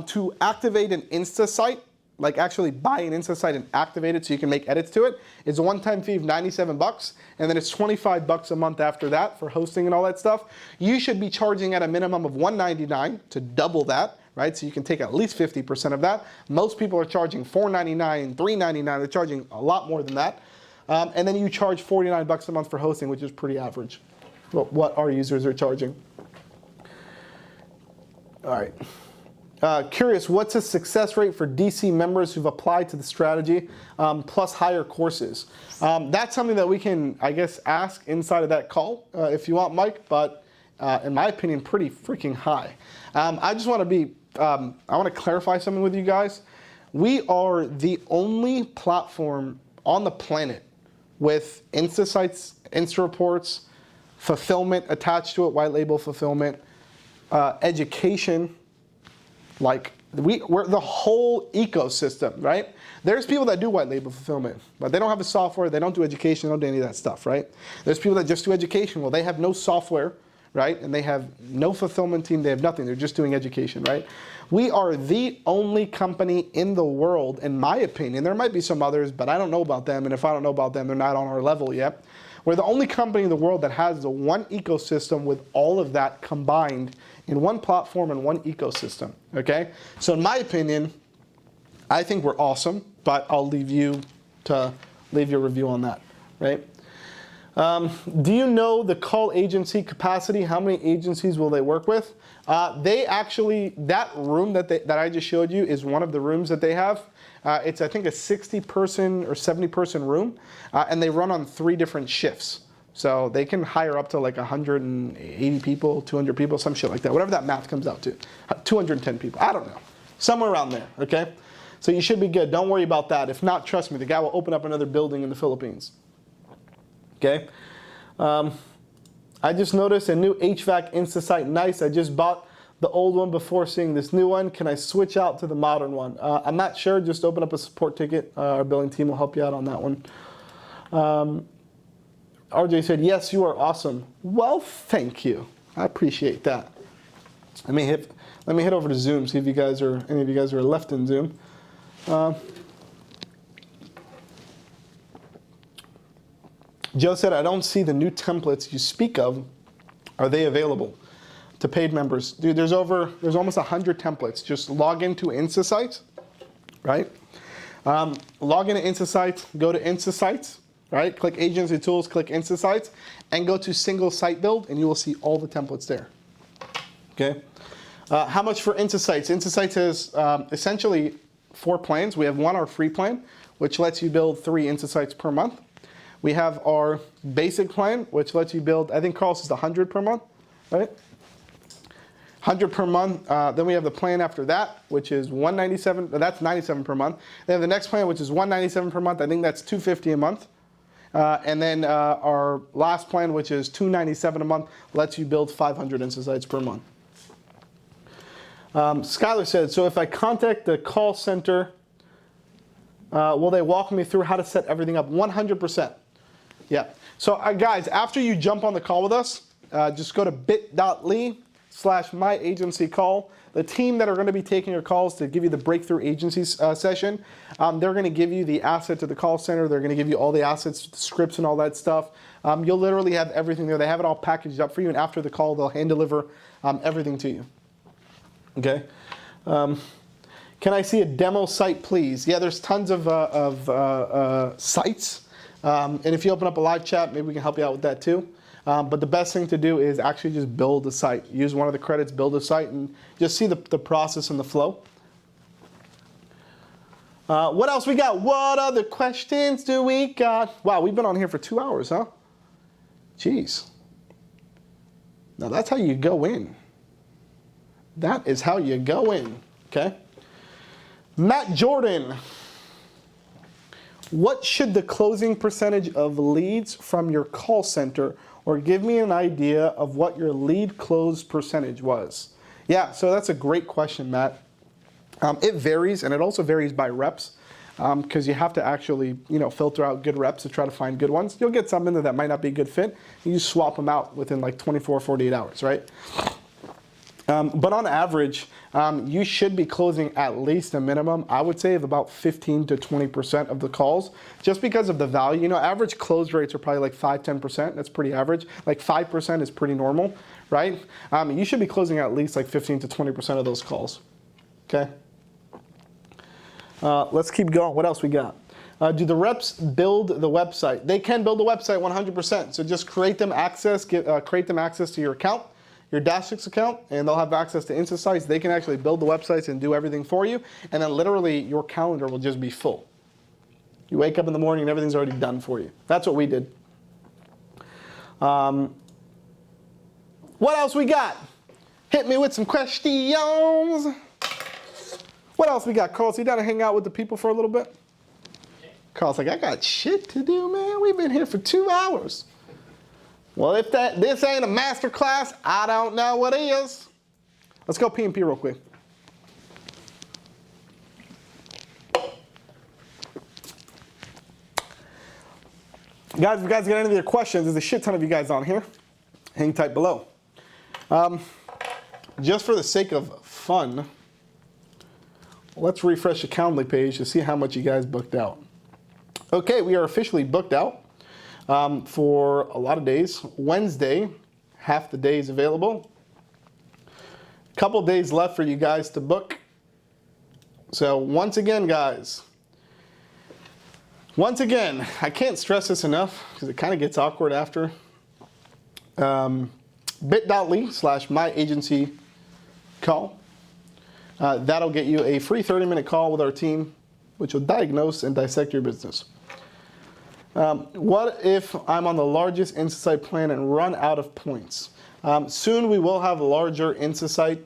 To activate an InstaSite, like actually buy an InstaSite and activate it so you can make edits to it, is a one-time fee of $97, and then it's $25 a month after that for hosting and all that stuff. You should be charging at a minimum of $199 to double that, right? So you can take at least 50% of that. Most people are charging $499, $399. They're charging a lot more than that. And then you charge $49 a month for hosting, which is pretty average, what our users are charging. All right. Curious, what's the success rate for DC members who've applied to the strategy plus higher courses? That's something that we can, I guess, ask inside of that call if you want, Mike, but in my opinion, pretty freaking high. I just want to be, I want to clarify something with you guys. We are the only platform on the planet with InstaSites, InstaReports, fulfillment attached to it, white label fulfillment, education. Like, we're the whole ecosystem, right? There's people that do white label fulfillment, but they don't have the software, they don't do education, they don't do any of that stuff, right? There's people that just do education. Well, they have no software, right? And they have no fulfillment team, they have nothing, they're just doing education, right? We are the only company in the world, in my opinion. There might be some others, but I don't know about them, and if I don't know about them, they're not on our level yet. We're the only company in the world that has the one ecosystem with all of that combined in one platform and one ecosystem, okay? So in my opinion, I think we're awesome, but I'll leave you to leave your review on that, right? Do you know the call agency capacity? How many agencies will they work with? They actually, that room that I just showed you is one of the rooms that they have. It's, I think, a 60-person or 70-person room, and they run on 3 different shifts. So they can hire up to like 180 people, 200 people, some shit like that, whatever that math comes out to. 210 people, I don't know. Somewhere around there, okay? So you should be good. Don't worry about that. If not, trust me, the guy will open up another building in the Philippines. Okay? I just noticed a new HVAC InstaSite. Nice. I just bought the old one before seeing this new one. Can I switch out to the modern one? I'm not sure. Just open up a support ticket. Our billing team will help you out on that one. RJ said, yes, you are awesome. Well, thank you. I appreciate that. Let me hit over to Zoom, see if you guys are, any of you guys are left in Zoom. Joe said, I don't see the new templates you speak of. Are they available to paid members? Dude, there's almost 100 templates. Just log into InstaSites, right? Log into InstaSites, go to InstaSites, right? Click Agency Tools, click InstaSites, and go to Single Site Build, and you will see all the templates there, okay? How much for InstaSites? InstaSites has essentially 4 plans. We have one, our free plan, which lets you build 3 InstaSites per month. We have our basic plan, which lets you build, I think Carlos is 100 per month, right? 100 per month. Then we have the plan after that, which is $197. That's $97 per month. Then the next plan, which is $197 per month. I think that's $250 a month. And then our last plan, which is $297 a month, lets you build 500 InstaSites per month. Skylar said, so if I contact the call center, will they walk me through how to set everything up? 100%. Yeah. So guys, after you jump on the call with us, just go to bit.ly/myagencycall. The team that are going to be taking your calls to give you the breakthrough agency session, they're going to give you the asset to the call center. They're going to give you all the assets, the scripts, and all that stuff. You'll literally have everything there. They have it all packaged up for you, and after the call, they'll hand deliver everything to you. Okay. Can I see a demo site, please? Yeah, there's tons of sites. And if you open up a live chat, maybe we can help you out with that too. But the best thing to do is actually just build a site. Use one of the credits, build a site, and just see the process and the flow. What else we got? What other questions do we got? Wow, we've been on here for 2 hours, huh? Jeez. Now that's how you go in. That is how you go in, okay? Matt Jordan. What should the closing percentage of leads from your call center, or give me an idea of what your lead close percentage was? Yeah, so that's a great question, Matt. It varies, and it also varies by reps, because you have to actually, filter out good reps to try to find good ones. You'll get some in there that might not be a good fit. You just swap them out within like 24, 48 hours, right? But on average, you should be closing at least a minimum, I would say, of about 15 to 20% of the calls, just because of the value. Average close rates are probably like 5-10%. That's pretty average. Like 5% is pretty normal, right? You should be closing at least like 15 to 20% of those calls, okay? Let's keep going. What else we got? Do the reps build the website? They can build the website 100%. So just create them access to your account. your Dash6 account, and they'll have access to InstaSites. They can actually build the websites and do everything for you, and then literally your calendar will just be full. You wake up in the morning and everything's already done for you. That's what we did. What else we got? Hit me with some questions. What else we got, Carl? So you down to hang out with the people for a little bit? Carl's like, I got shit to do, man. We've been here for 2 hours. Well, if this ain't a master class, I don't know what is. Let's go P&P real quick. Guys, if you guys got any of your questions, there's a shit ton of you guys on here. Hang tight below. Just for the sake of fun, let's refresh the Calendly page to see how much you guys booked out. Okay, we are officially booked out for a lot of days. Wednesday, half the day is available. A couple days left for you guys to book. So once again, guys, I can't stress this enough because it kind of gets awkward after. bit.ly/myagencycall. That'll get you a free 30-minute call with our team, which will diagnose and dissect your business. What if I'm on the largest InstaSite plan and run out of points? Soon we will have larger InstaSite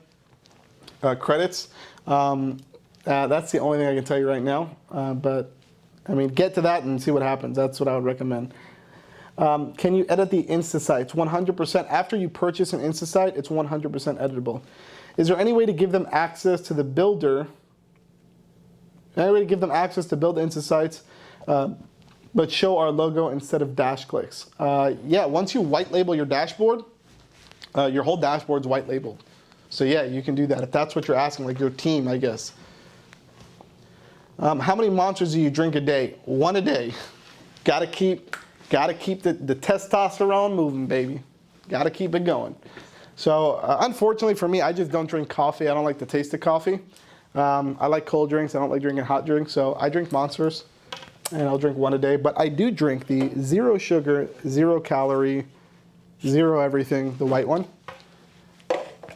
credits. That's the only thing I can tell you right now. But I mean, get to that and see what happens. That's what I would recommend. Can you edit the InstaSites? 100%. After you purchase an InstaSite, it's 100% editable. Is there any way to give them access to the builder? Any way to give them access to build InstaSites, but show our logo instead of dash clicks? Yeah, once you white label your dashboard, your whole dashboard's white labeled. So yeah, you can do that if that's what you're asking, like your team, I guess. How many monsters do you drink a day? 1 a day. Gotta keep the testosterone moving, baby. Gotta keep it going. So unfortunately for me, I just don't drink coffee. I don't like the taste of coffee. I like cold drinks. I don't like drinking hot drinks. So I drink monsters, and I'll drink 1 a day. But I do drink the 0 sugar, 0 calorie, 0 everything, the white one.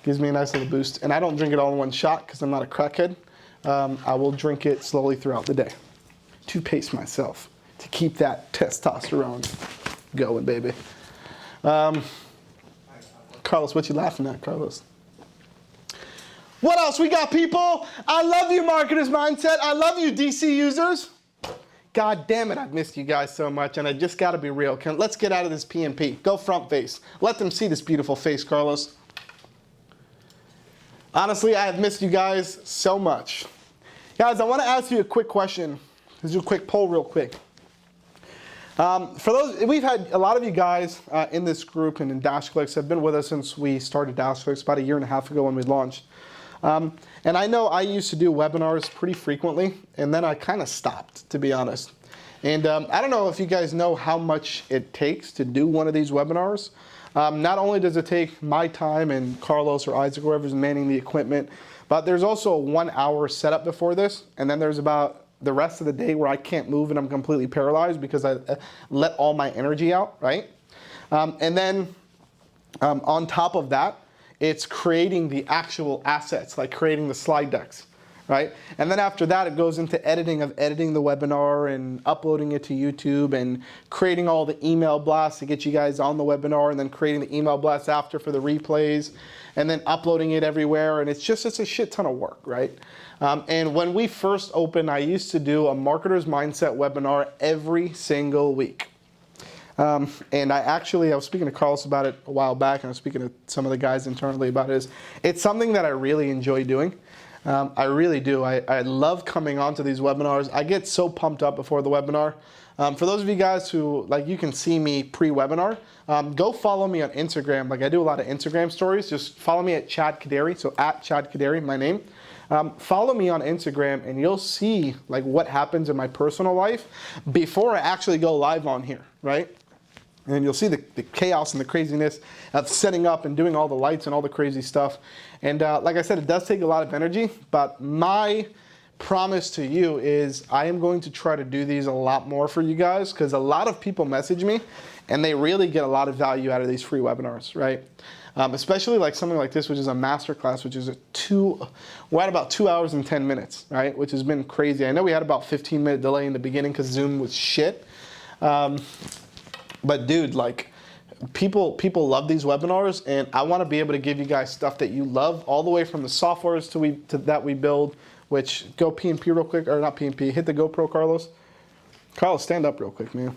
Gives me a nice little boost. And I don't drink it all in one shot because I'm not a crackhead. I will drink it slowly throughout the day to pace myself, to keep that testosterone going, baby. Carlos, what you laughing at, Carlos? What else we got, people? I love you, Marketers Mindset. I love you, DC users. God damn it, I've missed you guys so much, and I just got to be real. Let's get out of this P&P. Go front face. Let them see this beautiful face, Carlos. Honestly, I have missed you guys so much. Guys, I want to ask you a quick question. Let's do a quick poll real quick. For those, we've had a lot of you guys in this group and in DashClicks have been with us since we started DashClicks about 1.5 years ago when we launched. And I know I used to do webinars pretty frequently, and then I kind of stopped, to be honest. And I don't know if you guys know how much it takes to do one of these webinars. Not only does it take my time and Carlos or Isaac, whoever's manning the equipment, but there's also a 1-hour setup before this, and then there's about the rest of the day where I can't move and I'm completely paralyzed because I let all my energy out, right? And then on top of that, it's creating the actual assets, like creating the slide decks, right? And then after that, it goes into editing the webinar and uploading it to YouTube and creating all the email blasts to get you guys on the webinar, and then creating the email blasts after for the replays, and then uploading it everywhere. And it's a shit ton of work, right? And when we first opened, I used to do a Marketer's Mindset webinar every single week. And I was speaking to Carlos about it a while back, and I was speaking to some of the guys internally about it. It's something that I really enjoy doing. I really do. I love coming onto these webinars. I get so pumped up before the webinar. For those of you guys who, like, you can see me pre-webinar, go follow me on Instagram. Like, I do a lot of Instagram stories. Just follow me at Chad Kaderi, so at Chad Kaderi, my name. Follow me on Instagram, and you'll see, like, what happens in my personal life before I actually go live on here, right? And you'll see the chaos and the craziness of setting up and doing all the lights and all the crazy stuff. And like I said, it does take a lot of energy, but my promise to you is I am going to try to do these a lot more for you guys, because a lot of people message me and they really get a lot of value out of these free webinars, right? Especially like something like this, which is a masterclass, which is we're at about 2 hours and 10 minutes, right? Which has been crazy. I know we had about 15-minute delay in the beginning because Zoom was shit. But dude, like, people love these webinars, and I want to be able to give you guys stuff that you love, all the way from the softwares that we build. Which, go P&P real quick, or not P&P, hit the GoPro, Carlos. Carlos, stand up real quick, man.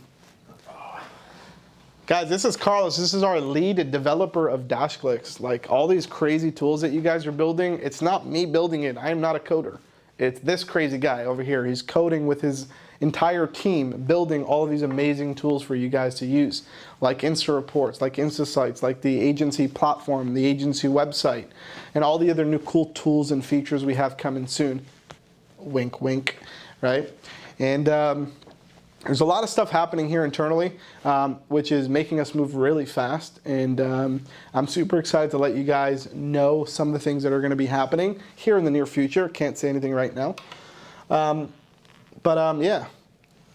Guys, this is Carlos. This is our lead developer of DashClicks. Like, all these crazy tools that you guys are building, it's not me building it. I am not a coder. It's this crazy guy over here. He's coding with his entire team, building all of these amazing tools for you guys to use, like Insta Reports, like InstaSites, like the agency platform, the agency website, and all the other new cool tools and features we have coming soon. Wink, wink, right? And there's a lot of stuff happening here internally, which is making us move really fast. And I'm super excited to let you guys know some of the things that are going to be happening here in the near future. Can't say anything right now. Yeah,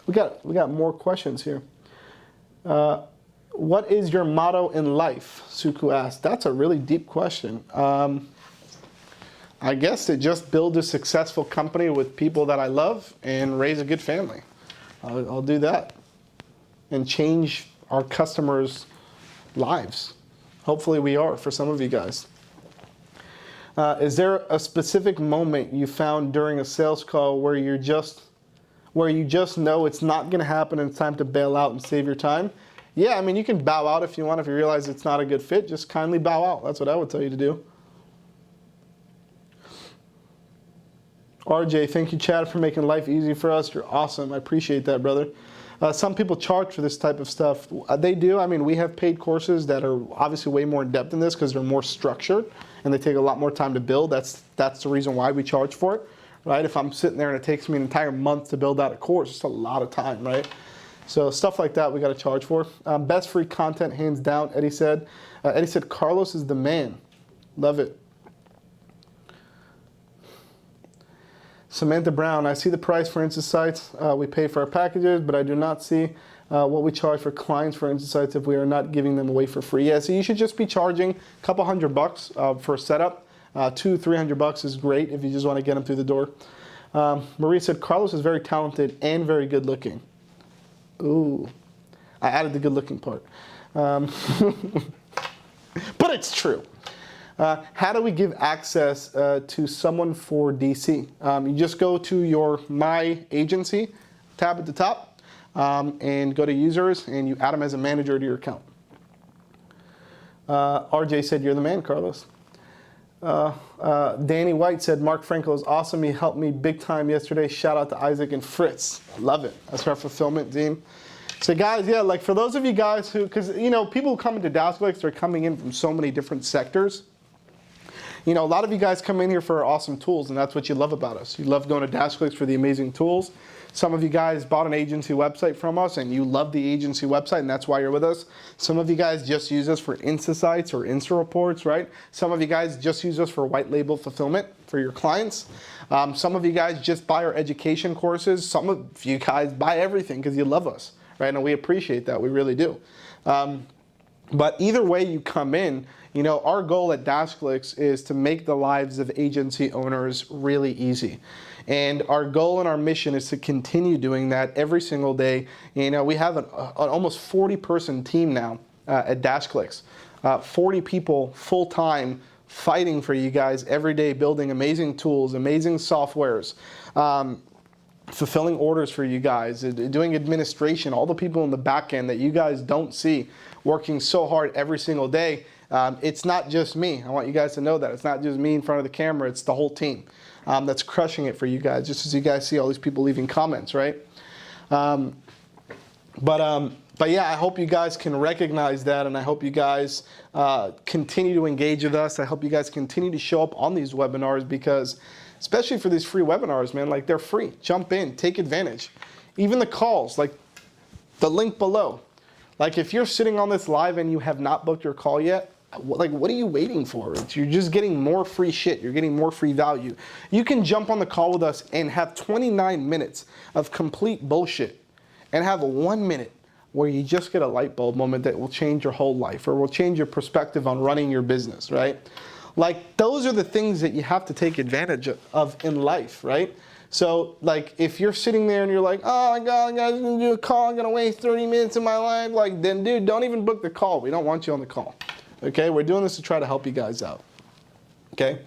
we got more questions here. What is your motto in life? Suku asked. That's a really deep question. I guess to just build a successful company with people that I love and raise a good family. I'll do that and change our customers' lives. Hopefully we are for some of you guys. Is there a specific moment you found during a sales call where you just know it's not going to happen and it's time to bail out and save your time? Yeah, I mean, you can bow out if you want. If you realize it's not a good fit, just kindly bow out. That's what I would tell you to do. RJ, thank you, Chad, for making life easy for us. You're awesome. I appreciate that, brother. Some people charge for this type of stuff. They do. I mean, we have paid courses that are obviously way more in depth than this because they're more structured and they take a lot more time to build. That's the reason why we charge for it, right? If I'm sitting there and it takes me an entire month to build out a course, it's a lot of time, right? So stuff like that we got to charge for. Best free content, hands down, Eddie said. Eddie said, Carlos is the man. Love it. Samantha Brown, I see the price for InstaSites. We pay for our packages, but I do not see what we charge for clients for InstaSites if we are not giving them away for free. Yeah, so you should just be charging a couple $100 for a setup. $200-300 is great if you just want to get them through the door. Marie said, Carlos is very talented and very good looking. Ooh, I added the good looking part. But it's true. How do we give access to someone for DC? You just go to your My Agency tab at the top and go to users and you add them as a manager to your account. RJ said, you're the man, Carlos. Danny White said, Mark Franco is awesome. He helped me big time yesterday. Shout out to Isaac and Fritz. Love it. That's our fulfillment team. So guys, yeah, like for those of you guys who, because you know, people who come into DashClicks, they're coming in from so many different sectors. You know, a lot of you guys come in here for our awesome tools, and that's what you love about us. You love going to DashClicks for the amazing tools. Some of you guys bought an agency website from us, and you love the agency website, and that's why you're with us. Some of you guys just use us for InstaSites or Insta Reports, right? Some of you guys just use us for white label fulfillment for your clients. Some of you guys just buy our education courses. Some of you guys buy everything because you love us, right? And we appreciate that. We really do. But either way you come in, you know, our goal at DashClicks is to make the lives of agency owners really easy. And our goal and our mission is to continue doing that every single day. You know, we have an almost 40-person team now at DashClicks. 40 people full-time fighting for you guys every day, building amazing tools, amazing softwares, fulfilling orders for you guys, doing administration, all the people in the back end that you guys don't see working so hard every single day. It's not just me. I want you guys to know that. It's not just me in front of the camera. It's the whole team that's crushing it for you guys, just as you guys see all these people leaving comments, right? But yeah, I hope you guys can recognize that, and I hope you guys continue to engage with us. I hope you guys continue to show up on these webinars because, especially for these free webinars, man, like they're free. Jump in, take advantage. Even the calls, like the link below. Like if you're sitting on this live and you have not booked your call yet, like what are you waiting for? You're just getting more free shit. You're getting more free value. You can jump on the call with us and have 29 minutes of complete bullshit and have 1 minute where you just get a light bulb moment that will change your whole life or will change your perspective on running your business, right? Like, those are the things that you have to take advantage of in life, right? So, like, if you're sitting there and you're like, oh my God, I'm gonna do a call, I'm gonna waste 30 minutes of my life, like, then dude, don't even book the call. We don't want you on the call, okay? We're doing this to try to help you guys out, okay?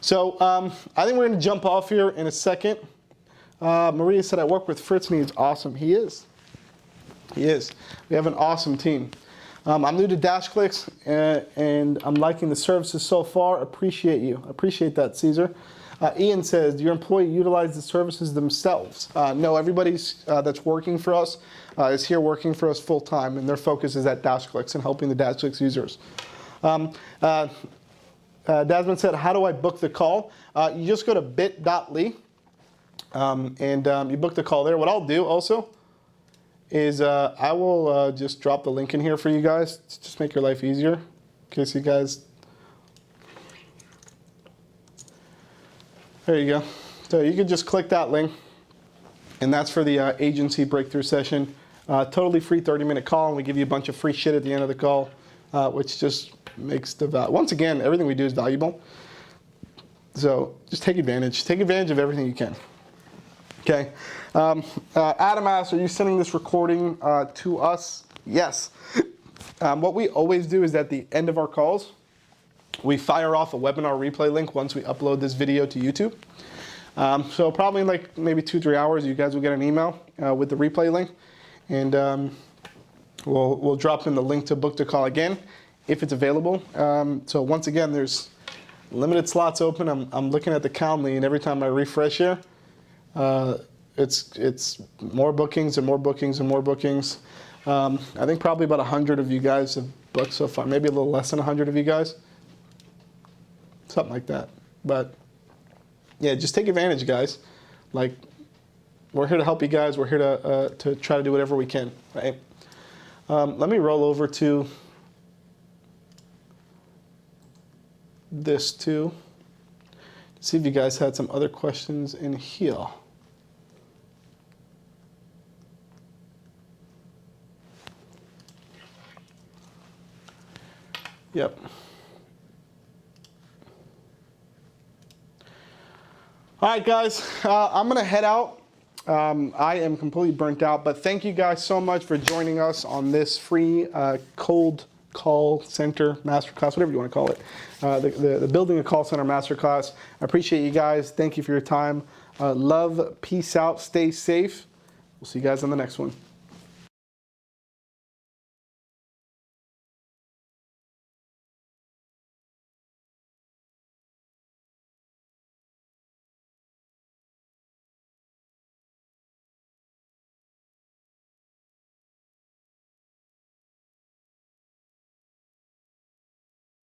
So, I think we're gonna jump off here in a second. Maria said, I work with Fritz and he's awesome. He is. He is. We have an awesome team. I'm new to DashClicks and I'm liking the services so far. Appreciate you. Appreciate that, Caesar. Ian says, do your employee utilize the services themselves? No, everybody's that's working for us is here working for us full time, and their focus is at DashClicks and helping the DashClicks users. Desmond said, how do I book the call? You just go to bit.ly and you book the call there. What I'll do also is I will just drop the link in here for you guys to just make your life easier in case you guys. There you go. So you can just click that link, and that's for the agency breakthrough session. Totally free 30-minute call, and we give you a bunch of free shit at the end of the call, which just makes the value. Once again, everything we do is valuable. So just take advantage. Take advantage of everything you can. Okay. Adam asks, are you sending this recording to us? Yes. What we always do is at the end of our calls, we fire off a webinar replay link once we upload this video to YouTube. So probably in like maybe 2-3 hours, you guys will get an email with the replay link. And we'll drop in the link to book the call again if it's available. So once again, there's limited slots open. I'm looking at the Calendly, and every time I refresh here, it's more bookings and more bookings and more bookings. I think probably about 100 of you guys have booked so far, maybe a little less than 100 of you guys. Something like that. But yeah, just take advantage, guys. Like, we're here to help you guys. We're here to try to do whatever we can, right? Let me roll over to this too. See if you guys had some other questions in here. Yep. All right, guys, I'm going to head out. I am completely burnt out, but thank you guys so much for joining us on this free cold call center masterclass, whatever you want to call it, the building a call center masterclass. I appreciate you guys. Thank you for your time. Love, peace out, stay safe. We'll see you guys on the next one.